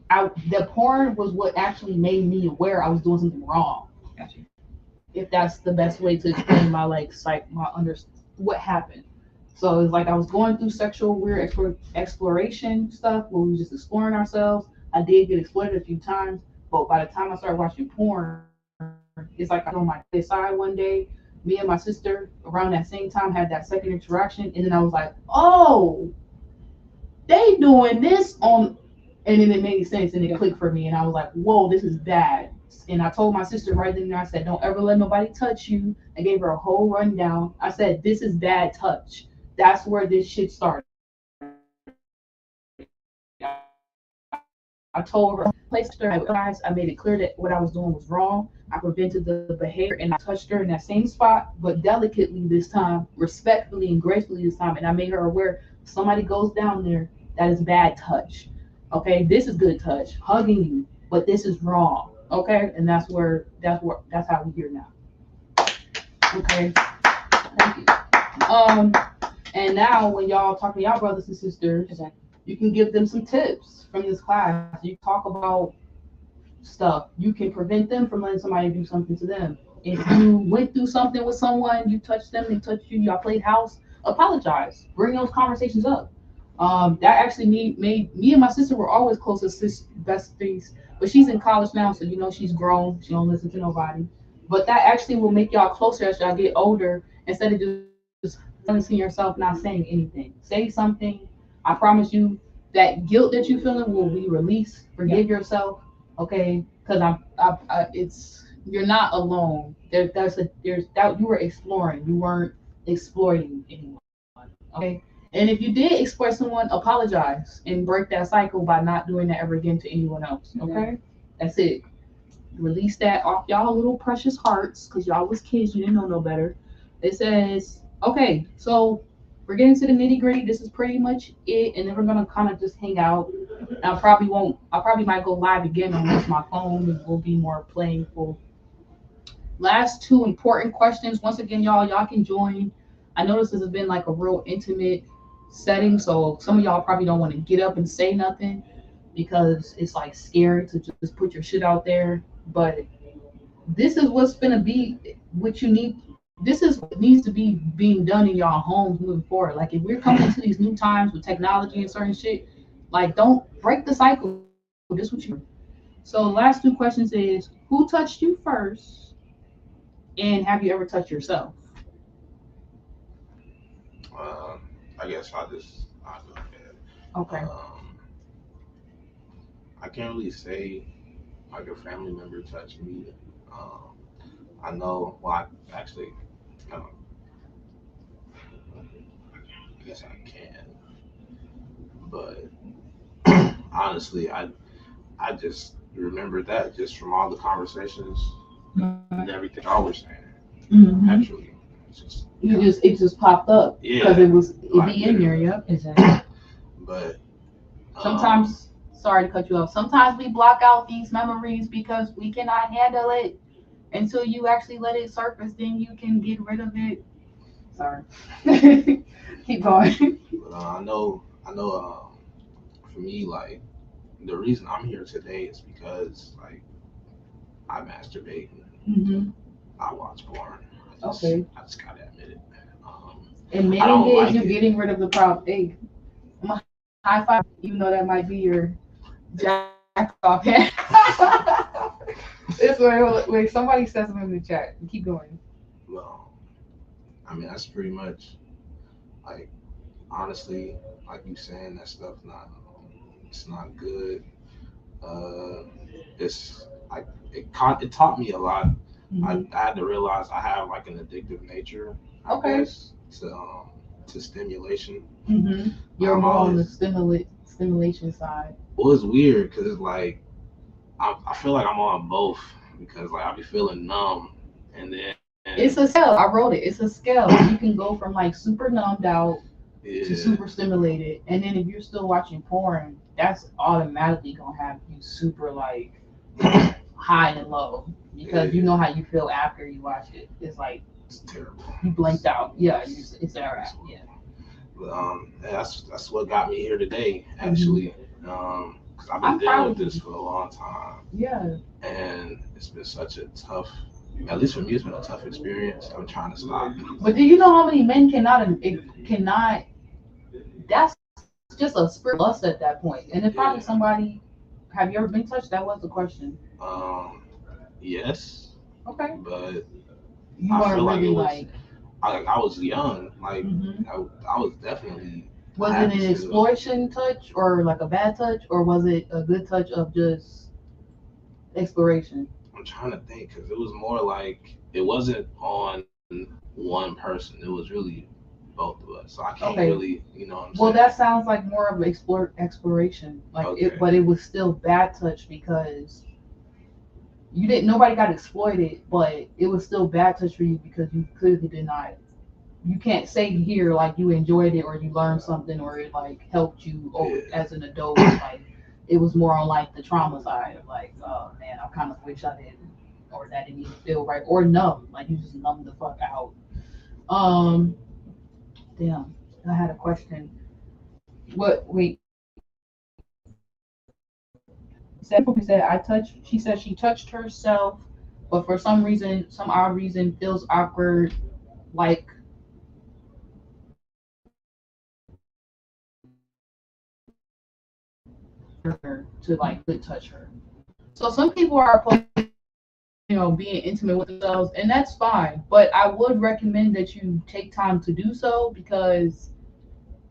the porn was what actually made me aware I was doing something wrong. Gotcha. If that's the best way to explain my my what happened. So it's like I was going through sexual weird exploration stuff where we were just exploring ourselves. I did get exploited a few times, but by the time I started watching porn, it's like I was on my side one day. Me and my sister around that same time had that second interaction, and then I was like, "Oh, they doing this on," and then it made sense and it clicked for me, and I was like, "Whoa, this is bad." And I told my sister right then and there, I said, "Don't ever let nobody touch you." I gave her a whole rundown. I said, "This is bad touch." That's where this shit started. I told her, I placed her, I made it clear that what I was doing was wrong. I prevented the behavior and I touched her in that same spot, but delicately this time, respectfully and gracefully this time. And I made her aware if somebody goes down there, that is bad touch. Okay, this is good touch, hugging you, but this is wrong. Okay, and that's how we hear now. Okay, thank you. Um, and now when y'all talk to y'all brothers and sisters, Exactly. you can give them some tips from this class. You talk about stuff. You can prevent them from letting somebody do something to them. If you went through something with someone, you touched them, they touched you, y'all played house, apologize. Bring those conversations up. That actually made me and my sister were always close as besties, but she's in college now, so you know she's grown. She don't listen to nobody. But that actually will make y'all closer as y'all get older instead of just silencing yourself, not saying anything. Say something. I promise you that guilt that you feeling will be released. Forgive yourself, okay? Because it's you're not alone. There's that you were exploring. You weren't exploiting anyone, okay? And if you did exploit someone, apologize and break that cycle by not doing that ever again to anyone else, okay? That's it. Release that off y'all little precious hearts because y'all was kids. You didn't know no better. It says, okay, so we're getting to the nitty gritty. This is pretty much it, and then we're gonna kind of just hang out. I probably won't. I probably might go live again unless my phone will be more playful. Last two important questions. Once again, y'all can join. I noticed this has been like a real intimate setting, so some of y'all probably don't want to get up and say nothing because it's like scary to just put your shit out there. But this is what's gonna be what you need. This is what needs to be being done in y'all homes moving forward. Like if we're coming into these new times with technology and certain shit, like don't break the cycle. This is what you do. So the last two questions is who touched you first, and have you ever touched yourself? I guess I'll go ahead. Okay. I can't really say like a family member touched me. Um, I know. Well, I actually, um, I guess I can, but honestly, I just remember that just from all the conversations and everything y'all were saying. Mm-hmm. Actually, it's just It just popped up because yeah, it like be in there. literally. Yep. Exactly. But Sometimes, sorry to cut you off. Sometimes we block out these memories because we cannot handle it until you actually let it surface. Then you can get rid of it. Sorry. Keep going. I know. For me, like the reason I'm here today is because like I masturbate and Mm-hmm. I watch porn. Okay. I just gotta admit it. I Admitting don't it is like you it. getting rid of the problem. Hey, I'm a high five, even though that might be your jack off hand. Wait, somebody said something in the chat. Keep going. Well, I mean that's pretty much like honestly, like you saying that stuff not it's not good. Uh, it's like it taught me a lot. Mm-hmm. I had to realize I have like an addictive nature, I Okay. guess, to stimulation. Mm-hmm. You're I'm more on the always stimulation side. well, it's weird because it's like I feel like I'm on both because like I be feeling numb and then It's a scale. I wrote it. It's a scale. You can go from like super numbed out to yeah super stimulated, and then if you're still watching porn, that's automatically gonna have you super like high and low because you yeah know how you feel after you watch it. It's like It's terrible. You blanked out. Yeah, it's all right. Yeah. But that's what got me here today, actually. Because I've been I'm dealing proud with of this you. for a long time, Yeah. and it's been such a tough. At least for me, it's been a tough experience. I'm trying to stop. But do you know how many men cannot? That's just a spirit lust at that point. And if probably Yeah. somebody, have you ever been touched? That was the question. Um, yes, Okay. but You I weren't feel like really it was. like. I was young. Like Mhm. I was definitely Was it happy an to. exploration touch or like a bad touch, or was it a good touch of just exploration? I'm trying to think because it was more like it wasn't on one person. It was really both of us. So I can't Okay. really, you know what I'm saying? Well, that sounds like more of exploration, like it, Okay. but it was still bad touch because you didn't. Nobody got exploited, but it was still bad touch for you because you clearly did not. You can't say here like you enjoyed it or you learned something or it like helped you Yeah. as an adult. Like it was more on like the trauma side of like, oh man, I kind of wish I didn't, or that didn't even feel right, or numb, like you just numb the fuck out. Um, damn, I had a question. What? Wait. Said I touched. She said she touched herself, but for some reason, some odd reason, feels awkward. Like her to like touch her. So some people are being intimate with themselves, and that's fine. But I would recommend that you take time to do so because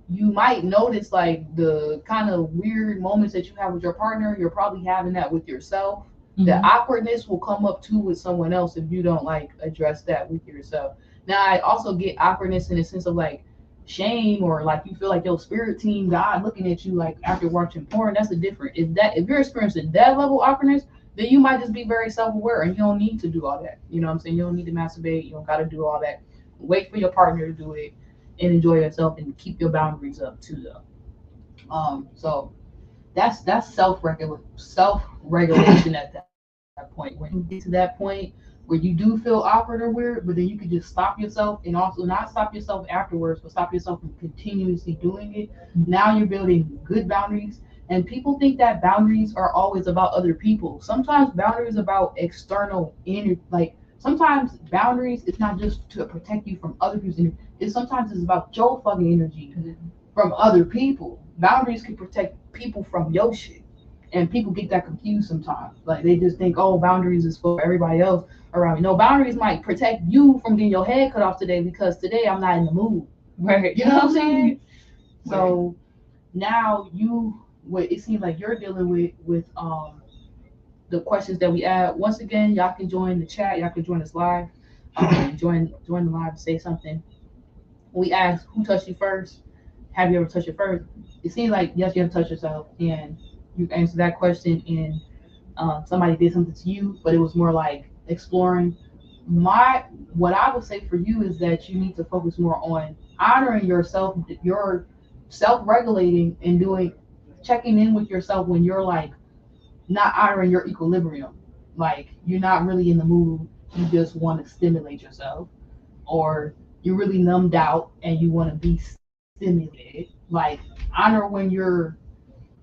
you might notice like the kind of weird moments that you have with your partner. You're probably having that with yourself. Mm-hmm. The awkwardness will come up too with someone else if you don't like address that with yourself. Now I also get awkwardness in the sense of like shame or like you feel like your spirit team God looking at you like after watching porn. That's a different. If you're experiencing that level of awkwardness, then you might just be very self-aware and you don't need to do all that. You know what I'm saying? You don't need to masturbate. You don't got to do all that. Wait for your partner to do it and enjoy yourself and keep your boundaries up too though. So that's self regulation at that point. When you get to that point where you do feel awkward or weird, but then you can just stop yourself and also not stop yourself afterwards, but stop yourself from continuously doing it. Now you're building good boundaries. And people think that boundaries are always about other people. Sometimes boundaries about external like sometimes boundaries it's not just to protect you from other people's energy. It's sometimes it's about your fucking energy from other people. Boundaries can protect people from your shit. And people get that confused sometimes. Like they just think, oh, boundaries is for everybody else around me. No, boundaries might protect you from getting your head cut off today because today I'm not in the mood. Right. You know what I'm saying? So now what it seems like you're dealing with the questions that we add. Once again, y'all can join the chat. Y'all can join us live. Join the live and say something. We asked who touched you first. Have you ever touched it first? It seems like yes, you have touched yourself, and you answered that question, and somebody did something to you, but it was more like exploring. What I would say for you is that you need to focus more on honoring yourself, your self-regulating, and checking in with yourself when you're like not honoring your equilibrium. Like you're not really in the mood, you just want to stimulate yourself, or you're really numbed out and you want to be stimulated. Like honor when you're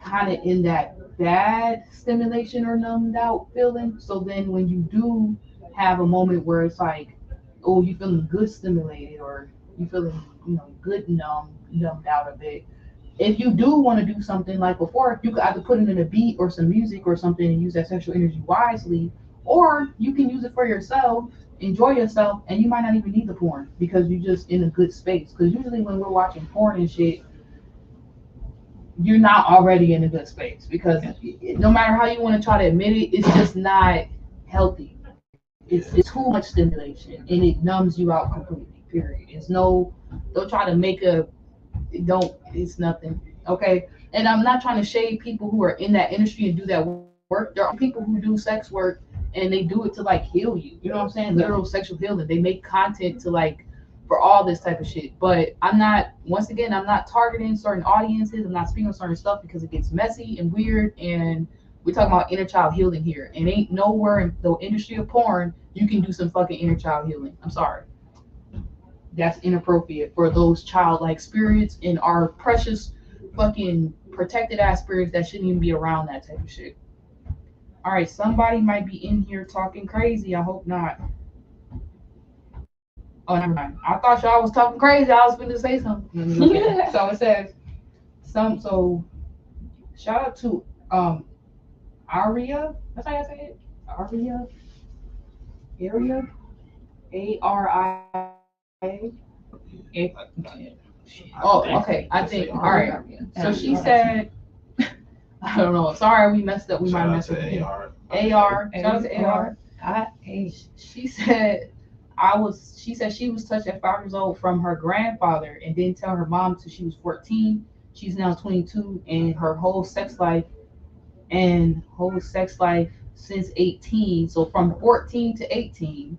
kind of in that bad stimulation or numbed out feeling. So then when you do have a moment where it's like, oh, you feeling good stimulated or you feeling, good numbed out a bit. If you do want to do something like before, you could either put it in a beat or some music or something and use that sexual energy wisely, or you can use it for yourself, enjoy yourself, and you might not even need the porn because you're just in a good space. Because usually when we're watching porn and shit, you're not already in a good space because no matter how you want to try to admit it, it's just not healthy. It's too much stimulation and it numbs you out completely. Period. Don't try to make it's nothing. Okay. And I'm not trying to shade people who are in that industry and do that work. There are people who do sex work and they do it to like heal you. You know what I'm saying? Literal sexual healing. They make content to like for all this type of shit. But I'm not targeting certain audiences. I'm not speaking on certain stuff because it gets messy and weird. And we're talking about inner child healing here. And ain't nowhere in the industry of porn you can do some fucking inner child healing. I'm sorry. that's inappropriate for those childlike spirits and our precious fucking protected ass spirits that shouldn't even be around that type of shit. All right, somebody might be in here talking crazy. I hope not. Oh, never mind. I thought y'all was talking crazy. I was going to say something. Okay. So it says so shout out to Aria. That's how I say it. Aria. Area. Oh, okay. I think. All right. So she said, I don't know. Sorry, we messed up. We might Shout have out messed up. to AR. AR. Shout out to AR. I She said she said she was touched at 5 years old from her grandfather and didn't tell her mom till she was 14. She's now 22 and her whole sex life since 18. So from 14 to 18,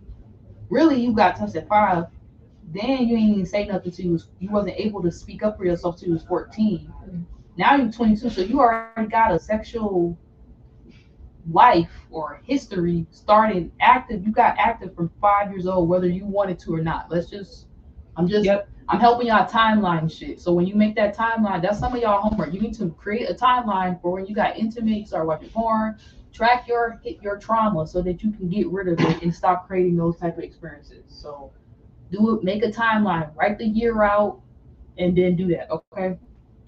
really you got touched at 5. Then you ain't even say nothing till you wasn't able to speak up for yourself till you was 14. Now you're 22, so you already got a sexual life or history started active. You got active from 5 years old, whether you wanted to or not. I'm just, Yep. I'm helping y'all timeline shit. So when you make that timeline, that's some of y'all homework. You need to create a timeline for when you got intimate, you start watching porn, track your trauma so that you can get rid of it and stop creating those type of experiences. So do it, make a timeline, write the year out, and then do that. Okay.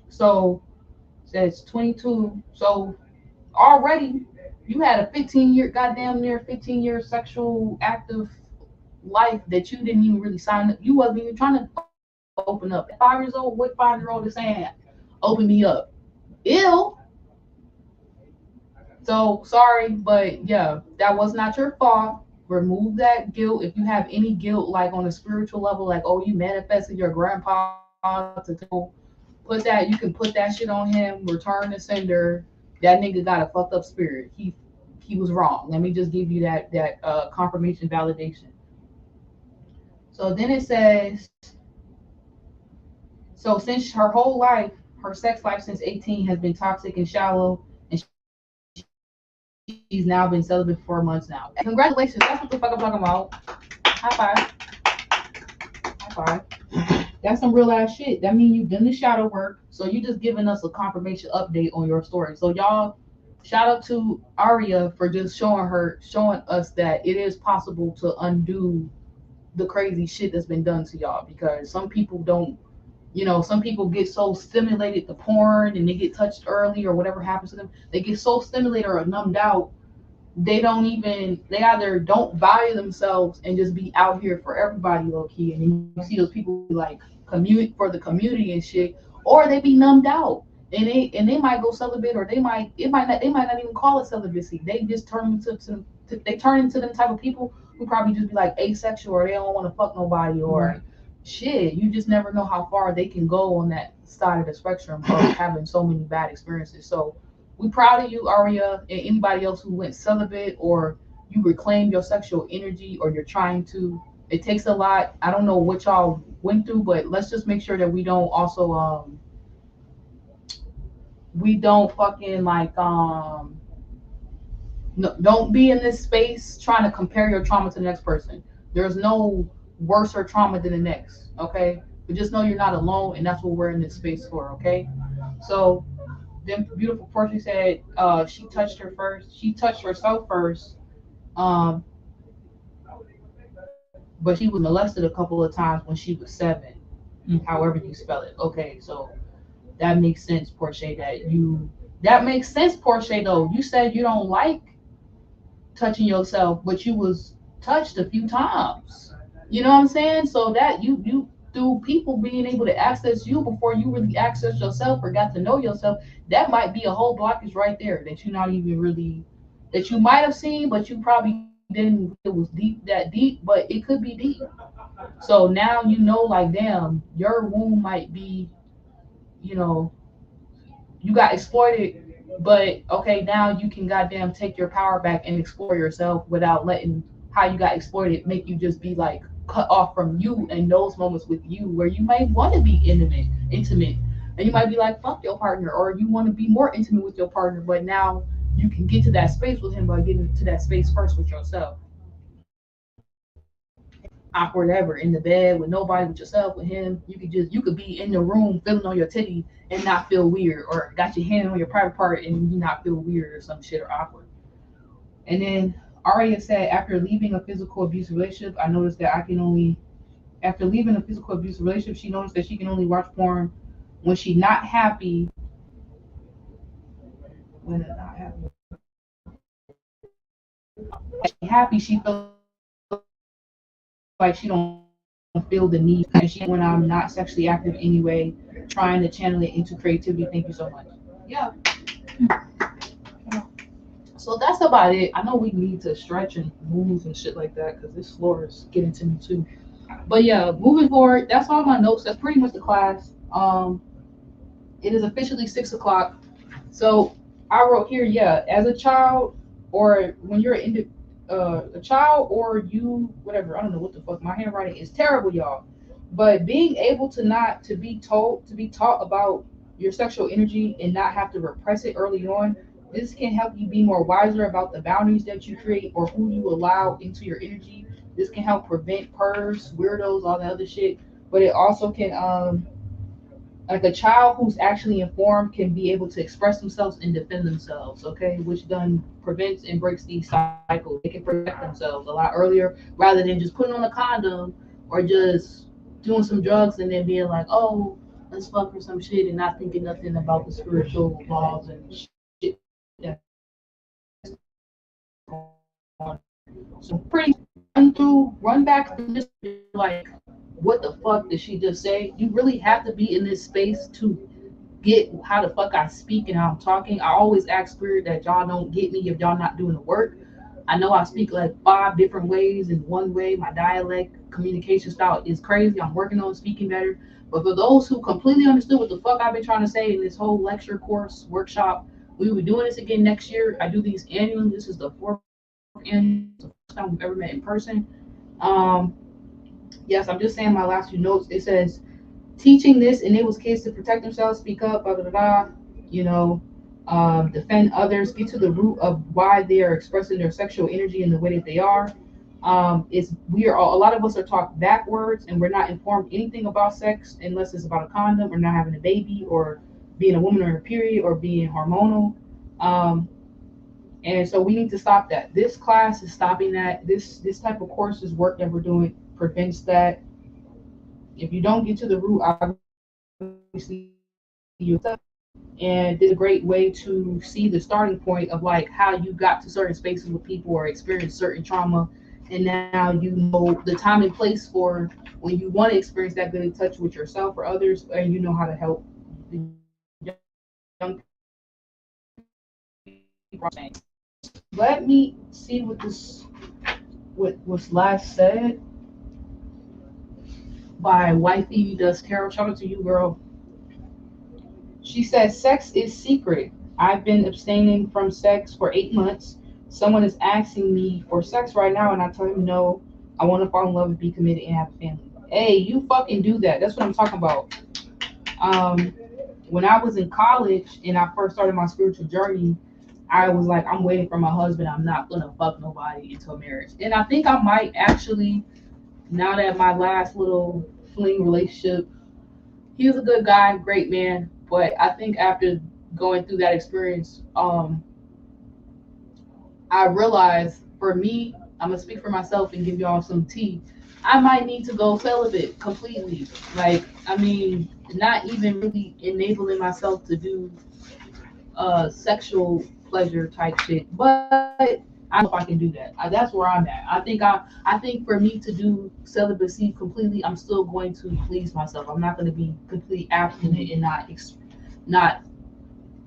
So says 22. So already you had a 15-year, goddamn near 15-year sexual active life that you didn't even really sign up. You wasn't even trying to open up. At 5 years old, what 5-year-old is saying, open me up? Ill. So sorry, but yeah, that was not your fault. Remove that guilt. If you have any guilt, like on a spiritual level, like, oh, you manifested your grandpa to put that, you can put that shit on him, return the sender. That nigga got a fucked up spirit. He was wrong. Let me just give you that confirmation validation. So then it says, so since her whole life, her sex life since 18 has been toxic and shallow, and she's now been celibate for 4 months now. Congratulations, that's what the fuck I'm talking about. High five. High five. That's some real ass shit. That means you've done the shadow work. So you just giving us a confirmation update on your story. So y'all, shout out to Aria for just showing us that it is possible to undo the crazy shit that's been done to y'all, because some people don't, some people get so stimulated to porn and they get touched early or whatever happens to them. They get so stimulated or numbed out, they either don't value themselves and just be out here for everybody low key. And then you see those people be like commute for the community and shit, or they be numbed out. And they might go celibate, or they might not even call it celibacy. They just turn into them type of people who probably just be like asexual, or they don't want to fuck nobody, or shit. You just never know how far they can go on that side of the spectrum of having so many bad experiences. So we proud of you, Aria, and anybody else who went celibate, or you reclaimed your sexual energy, or you're trying to. It takes a lot. I don't know what y'all went through, but let's just make sure that we don't also we don't fucking like no, don't be in this space trying to compare your trauma to the next person. There's no worse or trauma than the next. Okay, but just know you're not alone, and that's what we're in this space for. Okay, so then beautiful Portia said she touched her first. She touched herself first, um, but she was molested a couple of times when she was 7. However you spell it. Okay, so that makes sense, Portia. That makes sense, Portia. Though you said you don't like touching yourself, but you was touched a few times. You know what I'm saying? So that you through people being able to access you before you really access yourself or got to know yourself, that might be a whole blockage right there that you're not even really, that you might have seen, but you probably didn't. It was that deep, but it could be deep. So now you know, like, damn, your womb might be, you know, you got exploited, but okay, now you can goddamn take your power back and explore yourself without letting how you got exploited make you just be like cut off from you and those moments with you where you might want to be intimate, and you might be like fuck your partner, or you want to be more intimate with your partner, but now you can get to that space with him by getting to that space first with yourself. awkward ever in the bed with nobody, with yourself, with him. You could be in the room feeling on your titty and not feel weird, or got your hand on your private part and you not feel weird or some shit or awkward. And then Aria said, after leaving a physical abusive relationship, I noticed that I can only after leaving a physical abusive relationship, she noticed that she can only watch porn when she's not happy. When it's not happy, she happy, she feels like she don't feel the need, and she when I'm not sexually active anyway, trying to channel it into creativity. Thank you so much. Yeah. So that's about it. I know we need to stretch and move and shit like that because this floor is getting to me too. But yeah, moving forward, that's all my notes. That's pretty much the class. It is officially 6 o'clock. So I wrote here, yeah, as a child or when you're a child or you whatever, I don't know what the fuck. My handwriting is terrible, y'all. But being able to not to be taught about your sexual energy and not have to repress it early on, this can help you be more wiser about the boundaries that you create or who you allow into your energy. This can help prevent pervs, weirdos, all that other shit. But it also can like a child who's actually informed can be able to express themselves and defend themselves, okay, which then prevents and breaks these cycles. They can protect themselves a lot earlier rather than just putting on a condom or just doing some drugs and then being like, oh, let's fuck or some shit and not thinking nothing about the spiritual laws and shit that's so pretty run back through this like what the fuck did she just say? You really have to be in this space to get how the fuck I speak and how I'm talking. I always ask spirit that y'all don't get me if y'all not doing the work. I know I speak like 5 different ways in one way. My dialect communication style is crazy. I'm working on speaking better. But for those who completely understood what the fuck I've been trying to say in this whole lecture course workshop, we will be doing this again next year. I do these annually. This is the fourth annual. It's the first time we've ever met in person. Um, yes, I'm just saying my last few notes. It says teaching this enables kids to protect themselves, speak up, blah blah blah. You know, defend others, get to the root of why they are expressing their sexual energy in the way that they are. It's we are all, a lot of us are taught backwards, and we're not informed anything about sex unless it's about a condom or not having a baby or being a woman on her period or being hormonal. Um, and so we need to stop that. This class is stopping that. This type of courses work that we're doing prevents that. If you don't get to the root, obviously and this is a great way to see the starting point of like how you got to certain spaces with people or experienced certain trauma, and now you know the time and place for when you want to experience that good touch with yourself or others, and you know how to help the young people process that. Let me see what was last said by Wifey Does Tarot. Shout out to you, girl. She says, sex is secret. I've been abstaining from sex for 8 months. Someone is asking me for sex right now, and I tell him no. I want to fall in love and be committed and have a family. Hey, you fucking do that. That's what I'm talking about. Um, when I was in college and I first started my spiritual journey, I was like, I'm waiting for my husband. I'm not gonna fuck nobody until marriage. And I think I might actually, now that my last little fling relationship, he was a good guy, great man. But I think after going through that experience, I realized for me, I'm gonna speak for myself and give y'all some tea. I might need to go celibate completely. Like, I mean, not even really enabling myself to do sexual pleasure type shit. But I don't know if I can do that. That's where I'm at. I think for me to do celibacy completely, I'm still going to please myself. I'm not going to be completely abstinent and not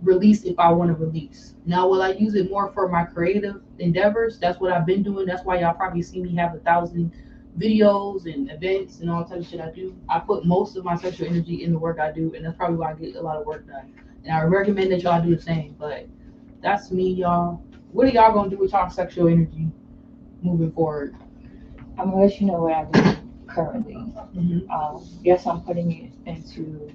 release if I want to release. Now, will I use it more for my creative endeavors? That's what I've been doing. That's why y'all probably see me have 1,000 videos and events and all types of shit I do. I put most of my sexual energy in the work I do, and that's probably why I get a lot of work done. And I recommend that y'all do the same. But that's me, y'all. What are y'all gonna do with y'all sexual energy moving forward? I'm gonna let you know what I do currently. Mm-hmm. Yes, I'm putting it into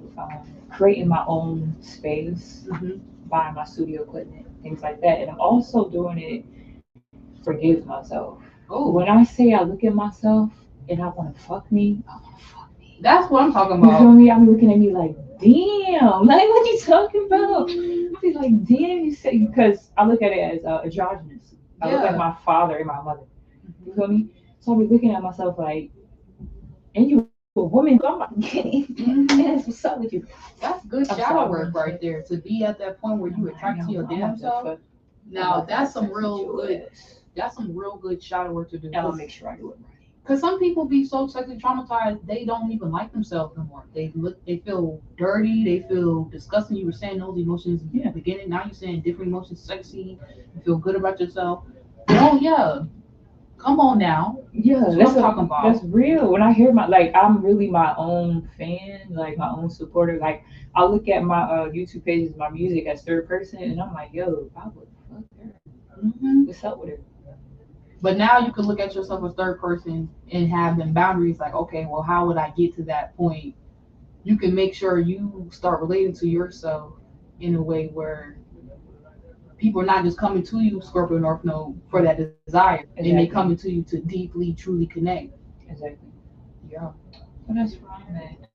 creating my own space, Mm-hmm. buying my studio equipment, things like that. And I'm also doing it to forgive myself. Oh, When I say I look at myself and I want to fuck me. That's what I'm talking You feel about. me? I be looking at me like, damn, like what you talking about? I be like, damn, you say because I look at it as androgynous. I look like Yeah. my father and my mother. You feel me? So I be looking at myself like, and you a woman, so I'm like, yes, what's up with you? That's good I'm shadow sorry. work right there. To be at that point where you attract to your damn self. Now that's some real good. That's some real good shadow work to do. And I'll make sure I do it right. Because some people be so sexually traumatized, they don't even like themselves no more. They feel dirty, they feel disgusting. You were saying those emotions in the beginning. Now you're saying different emotions, sexy. You feel good about yourself. Oh yeah, come on now. Yeah, That's what that's I'm what talking about. That's real. When I hear my like, I'm really my own fan, like my own supporter. Like I look at my YouTube pages, my music as third person, and I'm like, yo, I would fuck her. Hmm. What's up with her? But now you can look at yourself as third person and have them boundaries. Like, okay, well, how would I get to that point? You can make sure you start relating to yourself in a way where people are not just coming to you, Scorpio North Node, for that desire, and they Exactly. coming to you to deeply, truly connect. Exactly. Yeah. But that's where I'm at.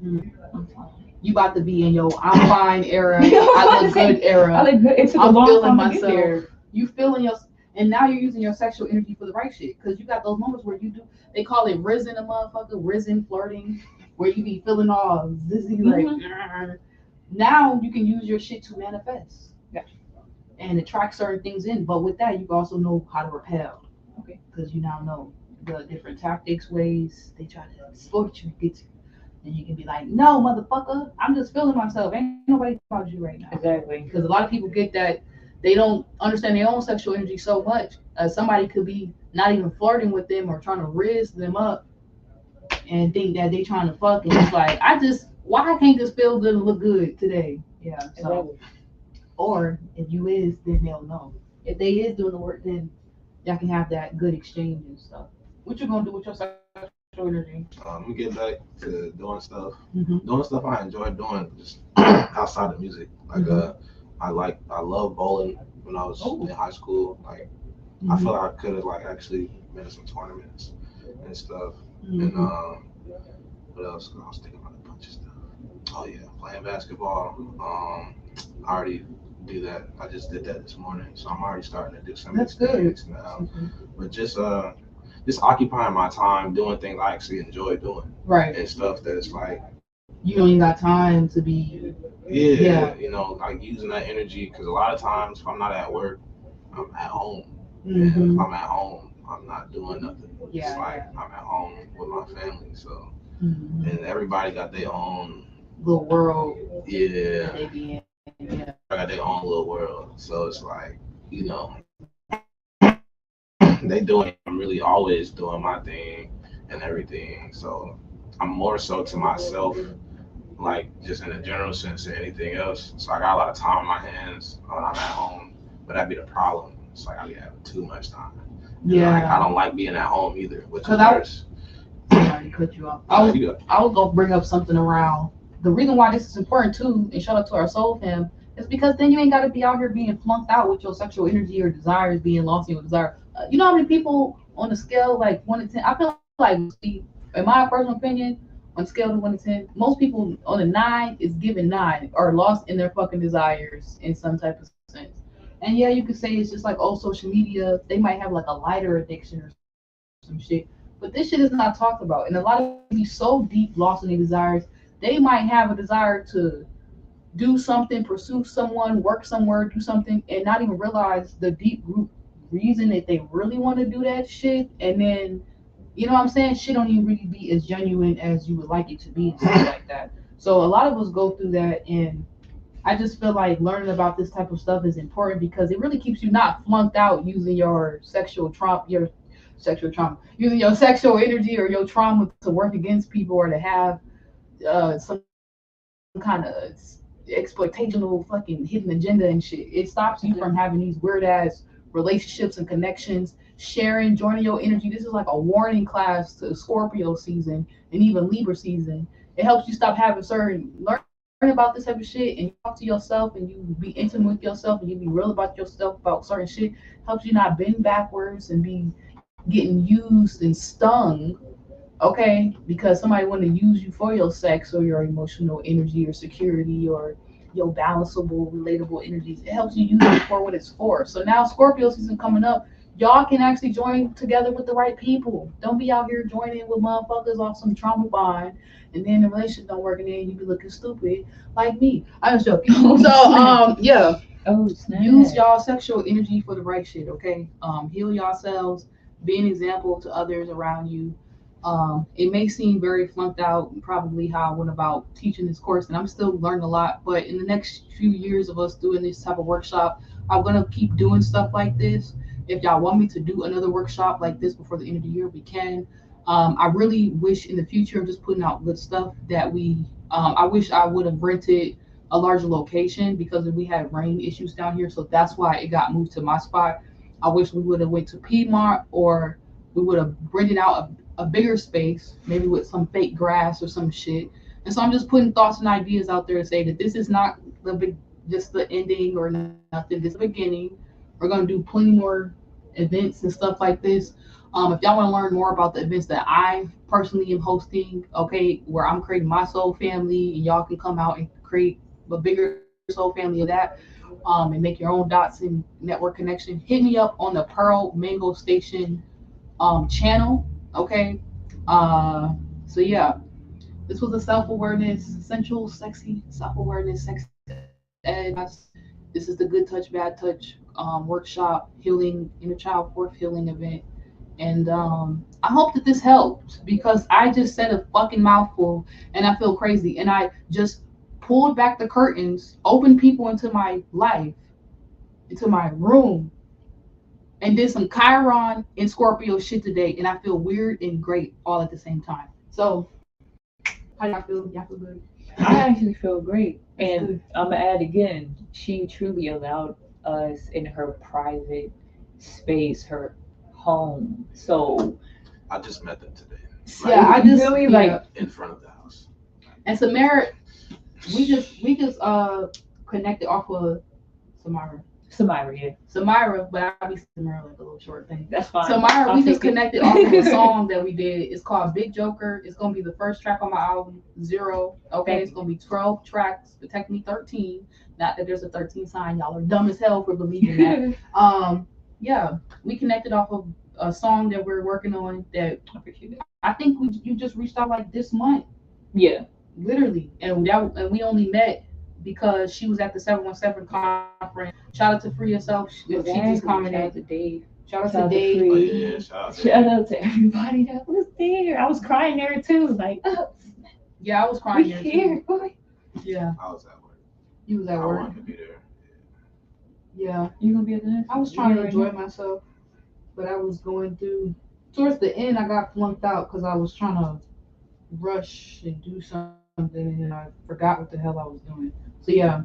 Mm. I'm fine. You about to be in your I'm fine era, I look good era. I look good. It took a I'm long feeling time to get myself. there. You feeling your, and now you're using your sexual energy for the right shit. Because you got those moments where you do, they call it risen a motherfucker, risen flirting, where you be feeling all zizzy, like, now you can use your shit to manifest. Gotcha. And attract certain things in. But with that, you also know how to repel. Okay. Because you now know the different tactics, ways they try to exploit you, get you. And you can be like, no, motherfucker, I'm just feeling myself. Ain't nobody talking about you right now. Exactly. Because a lot of people get that they don't understand their own sexual energy so much. Somebody could be not even flirting with them or trying to riz them up and think that they trying to fuck. And it's like, why I can't just feel good and look good today? Yeah. So, Exactly. or if you is, then they'll know. If they is doing the work, then y'all can have that good exchange and stuff. What you gonna do with your sexual energy? I'm gonna get back to doing stuff, Mm-hmm. doing stuff I enjoy doing, just outside of music. Like I love bowling when I was in high school. Like I feel like I could have like actually been in some tournaments and stuff. And what else? I was thinking about a bunch of stuff. Oh yeah, playing basketball. I already do that. I just did that this morning, so I'm already starting to do some That's of these good. things now. But just occupying my time doing things I actually enjoy doing Right. and stuff that it's like, You don't even got time to be. yeah, you know, like using that energy because a lot of times if I'm not at work, I'm at home. And if I'm at home, I'm not doing nothing. Yeah, It's like I'm at home with my family, so Mhm. and everybody got their own, Little world yeah, they be in. Yeah. I got their own little world. So it's like, you know, they doing, I'm really always doing my thing and everything. So I'm more so to myself, like just in a general sense than anything else. So I got a lot of time on my hands when I'm at home, but that'd be the problem. It's like I be having too much time. And like, I don't like being at home either, which is worse. Sorry to cut you off. I was gonna bring up something around the reason why this is important too, and shout out to our soul fam, is because then you ain't gotta be out here being flunked out with your sexual energy or desires being lost in your desire. You know how many people on a scale like 1 to 10? I feel like, in my personal opinion, on a scale of 1 to 10, most people on a 9 is given 9 are lost in their fucking desires in some type of sense. And yeah, you could say it's just like all social media. They might have like a lighter addiction or some shit. But this shit is not talked about. And a lot of people be so deep lost in their desires, they might have a desire to do something, pursue someone, work somewhere, do something, and not even realize the deep root reason that they really want to do that shit. And then, you know what I'm saying? Shit don't even really be as genuine as you would like it to be and stuff like that. So a lot of us go through that, and I just feel like learning about this type of stuff is important because it really keeps you not flunked out using using your sexual energy or your trauma to work against people or to have some kind of exploitational fucking hidden agenda and shit. It stops you from having these weird ass relationships and connections, sharing, joining your energy. This is like a warning class to Scorpio season and even Libra season. It helps you stop having learn about this type of shit and you talk to yourself and you be intimate with yourself and you be real about yourself about certain shit. Helps you not bend backwards and be getting used and stung, okay, because somebody want to use you for your sex or your emotional energy or security or your balanceable, relatable energies. It helps you use it for what it's for. So now Scorpio season coming up, y'all can actually join together with the right people. Don't be out here joining with motherfuckers off some trauma bond, and then the relationship don't work, and then you be looking stupid like me. I was joking. So yeah, Oh snap! use y'all sexual energy for the right shit, okay? Heal yourselves, be an example to others around you. It may seem very flunked out, probably how I went about teaching this course, and I'm still learning a lot. But in the next few years of us doing this type of workshop, I'm gonna keep doing stuff like this. If y'all want me to do another workshop like this before the end of the year, we can. I really wish in the future, I'm just putting out good stuff that we. I wish I would have rented a larger location because we had rain issues down here, so that's why it got moved to my spot. I wish we would have went to Piedmont, or we would have rented out a bigger space, maybe with some fake grass or some shit. And so I'm just putting thoughts and ideas out there to say that this is not the big, just the ending or nothing. This is the beginning. We're gonna do plenty more events and stuff like this. If y'all want to learn more about the events that I personally am hosting, okay, where I'm creating my soul family, and y'all can come out and create a bigger soul family of that, and make your own dots and network connection, hit me up on the Pearl Mango Station channel. Okay. So yeah, this was a self-awareness, sensual, sexy self-awareness, sex ed. This is the Good Touch, Bad Touch workshop, healing, inner child fourth healing event. And I hope that this helped because I just said a fucking mouthful and I feel crazy. And I just pulled back the curtains, opened people into my life, into my room, and did some Chiron and Scorpio shit today. And I feel weird and great all at the same time. So, how y'all feel? Y'all feel good? I actually feel great. That's And good. I'm gonna add again, she truly allowed us in her private space, her home. So I just met them today. Yeah, I you just feel me? yeah. Like In front of the house. And Samara, we just connected off of Samara. Samira, But I be saying Samara like a little short thing. that's fine. Samara, I'll we take just it. connected off of a song that we did. It's called Big Joker. It's gonna be the first track on my album, Zero. Okay, it's gonna be 12 tracks, but technically 13. Not that there's a 13 sign. Y'all are dumb as hell for believing that. Yeah, we connected off of a song that we're working on that I think you just reached out like this month. Yeah. Literally, and we only met because she was at the 717 conference. Shout out to Free Yourself. She just Shout out commented. to Dave. Shout out Shout out to to Dave. Free. Oh, yeah, shout out to Shout out to everybody that was there. I was crying there too. Like, oh, Yeah, I was crying we there here, too. boy. Yeah, I was at work. you was at I work. wanted to be there. Yeah, You gonna be at the next? I was trying to enjoy myself, but I was going through. Towards the end, I got flunked out because I was trying to rush and do something, and I forgot what the hell I was doing. So yeah,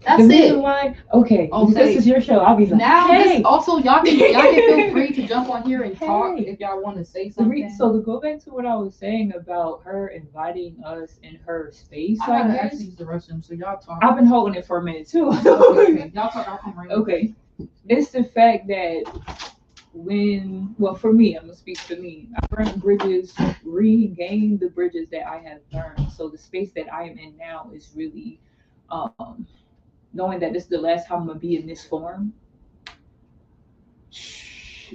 that's The reason it. why? Okay, Oh, if say this is your show. I'll be like, Now, hey. this, also y'all can feel free to jump on here and talk Hey. if y'all want to say something. So to go back to what I was saying about her inviting us in her space, I gotta I guess actually use the restroom, so y'all talk. I've been holding it for a minute too. Okay, y'all talk. I'll come right. Okay, it's the fact that for me, I'm gonna speak for me. I burnt bridges, regained the bridges that I have burned. So the space that I am in now is really, knowing that this is the last time I'm gonna be in this form.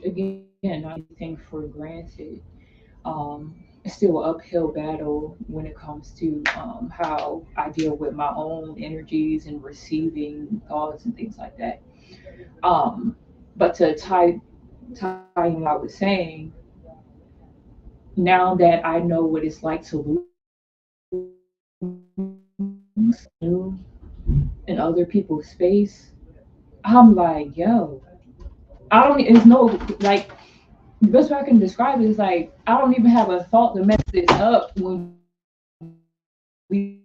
Again, not anything for granted. It's still an uphill battle when it comes to how I deal with my own energies and receiving thoughts and things like that. But to tying what I was saying, now that I know what it's like to lose new in other people's space, I'm like, yo, I don't. It's no like the best way I can describe it is like I don't even have a thought to mess this up when we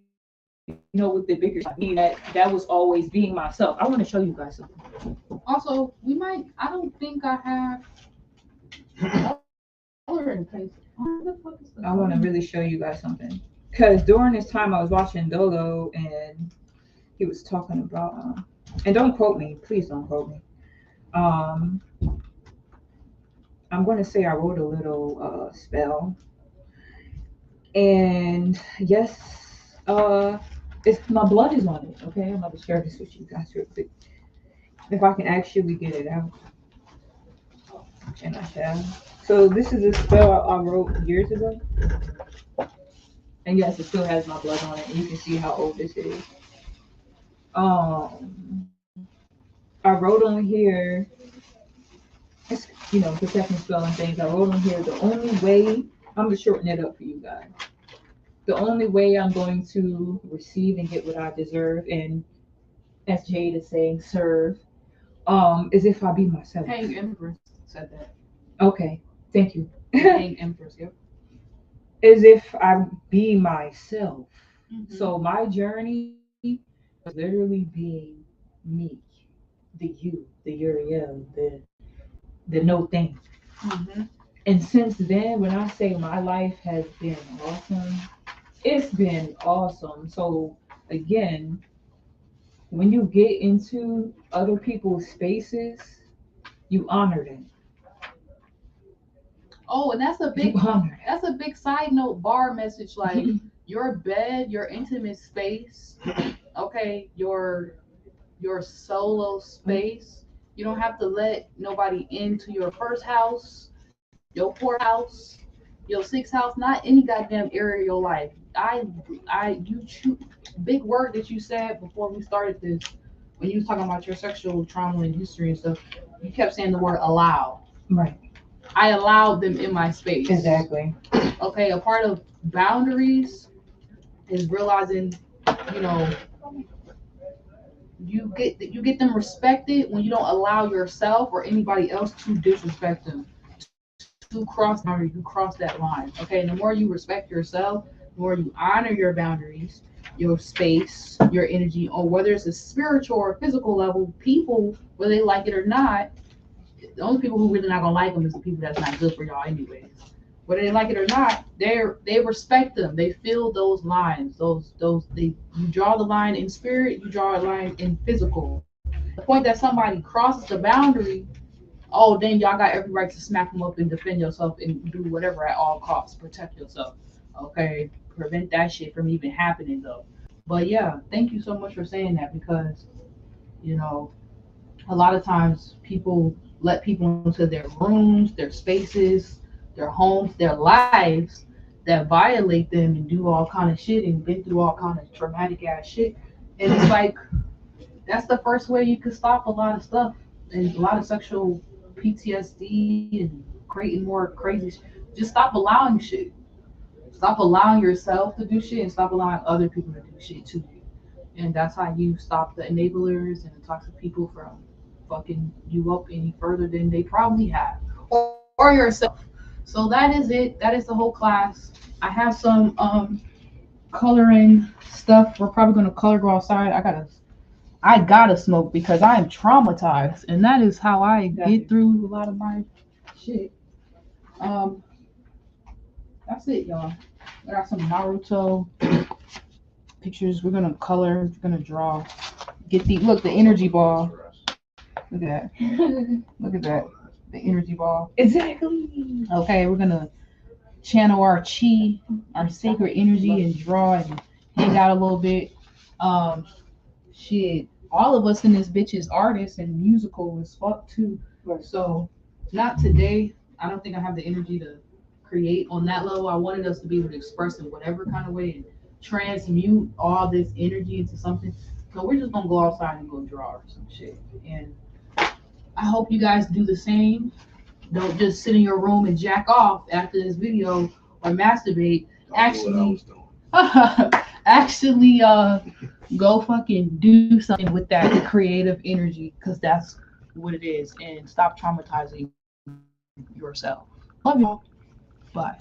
with the bigger me that was always being myself. I want to show you guys something. Also, we might. I don't think I have color in place. What the fuck is the I want to really show you guys something because during this time I was watching Dolo and he was talking about and don't quote me, please don't quote me. I'm going to say I wrote a little spell. And yes, it's my blood is on it. Okay, I'm about to share this with you guys real quick. If I can actually get it out, and I shall. So this is a spell I wrote years ago, and yes, it still has my blood on it. And you can see how old this is. Um, I wrote on here, it's, protection spell and things. I wrote on here the only way. I'm gonna shorten it up for you guys. The only way I'm going to receive and get what I deserve, and as Jade is saying, serve, is if I be myself. Hang Empress said that. Okay, thank you. Hang Empress, yep. As if I be myself. Mm-hmm. So my journey was literally being me, the you, the Uriel, the no thing. Mm-hmm. And since then, when I say my life has been awesome, it's been awesome. So again, when you get into other people's spaces, you honor them. Oh, and You honor them. that's a big side note bar message. Like your bed, your intimate space, okay, your solo space. You don't have to let nobody into your first house, your fourth house, your sixth house, not any goddamn area of your life. You choose big word that you said before we started this when you was talking about your sexual trauma and history and stuff. You kept saying the word allow. Right. I allowed them in my space. Exactly. Okay, a part of boundaries is realizing, you know, you get them respected when you don't allow yourself or anybody else to disrespect them. To cross the boundary, you cross that line. Okay, and the more you respect yourself, the more you honor your boundaries, your space, your energy, or whether it's a spiritual or physical level, people, whether they like it or not, the only people who really not gonna like them is the people that's not good for y'all anyways. Whether they like it or not, they respect them. They feel those lines. Those they you draw the line in spirit, you draw a line in physical. The point that somebody crosses the boundary, oh then y'all got every right to smack them up and defend yourself and do whatever at all costs, protect yourself. Okay, prevent that shit from even happening though. But yeah, thank you so much for saying that because you know a lot of times people let people into their rooms, their spaces, their homes, their lives that violate them and do all kind of shit and been through all kind of traumatic ass shit. And it's like that's the first way you can stop a lot of stuff and a lot of sexual PTSD and creating more crazy. Just stop allowing shit. Stop allowing yourself to do shit and stop allowing other people to do shit to you. And that's how you stop the enablers and the toxic people from fucking you up any further than they probably have, or yourself. So that is it. That is the whole class. I have some coloring stuff. We're probably gonna color go outside. I gotta smoke because I am traumatized, and that is how I get through a lot of my shit. Um, that's it, y'all. I got some Naruto pictures. We're gonna color. We're gonna draw. Get the energy ball. Look at that. Look at that. The energy ball. Exactly. Okay, we're gonna channel our chi, our sacred energy, and draw and hang out a little bit. Um, shit. All of us in this bitch is artists and musical as fuck too. So not today. I don't think I have the energy to create on that level. I wanted us to be able to express in whatever kind of way and transmute all this energy into something. So we're just gonna go outside and go draw or some shit. And I hope you guys do the same. Don't just sit in your room and jack off after this video or masturbate. Actually, actually, go fucking do something with that creative energy because that's what it is. And stop traumatizing yourself. Love y'all. Bye.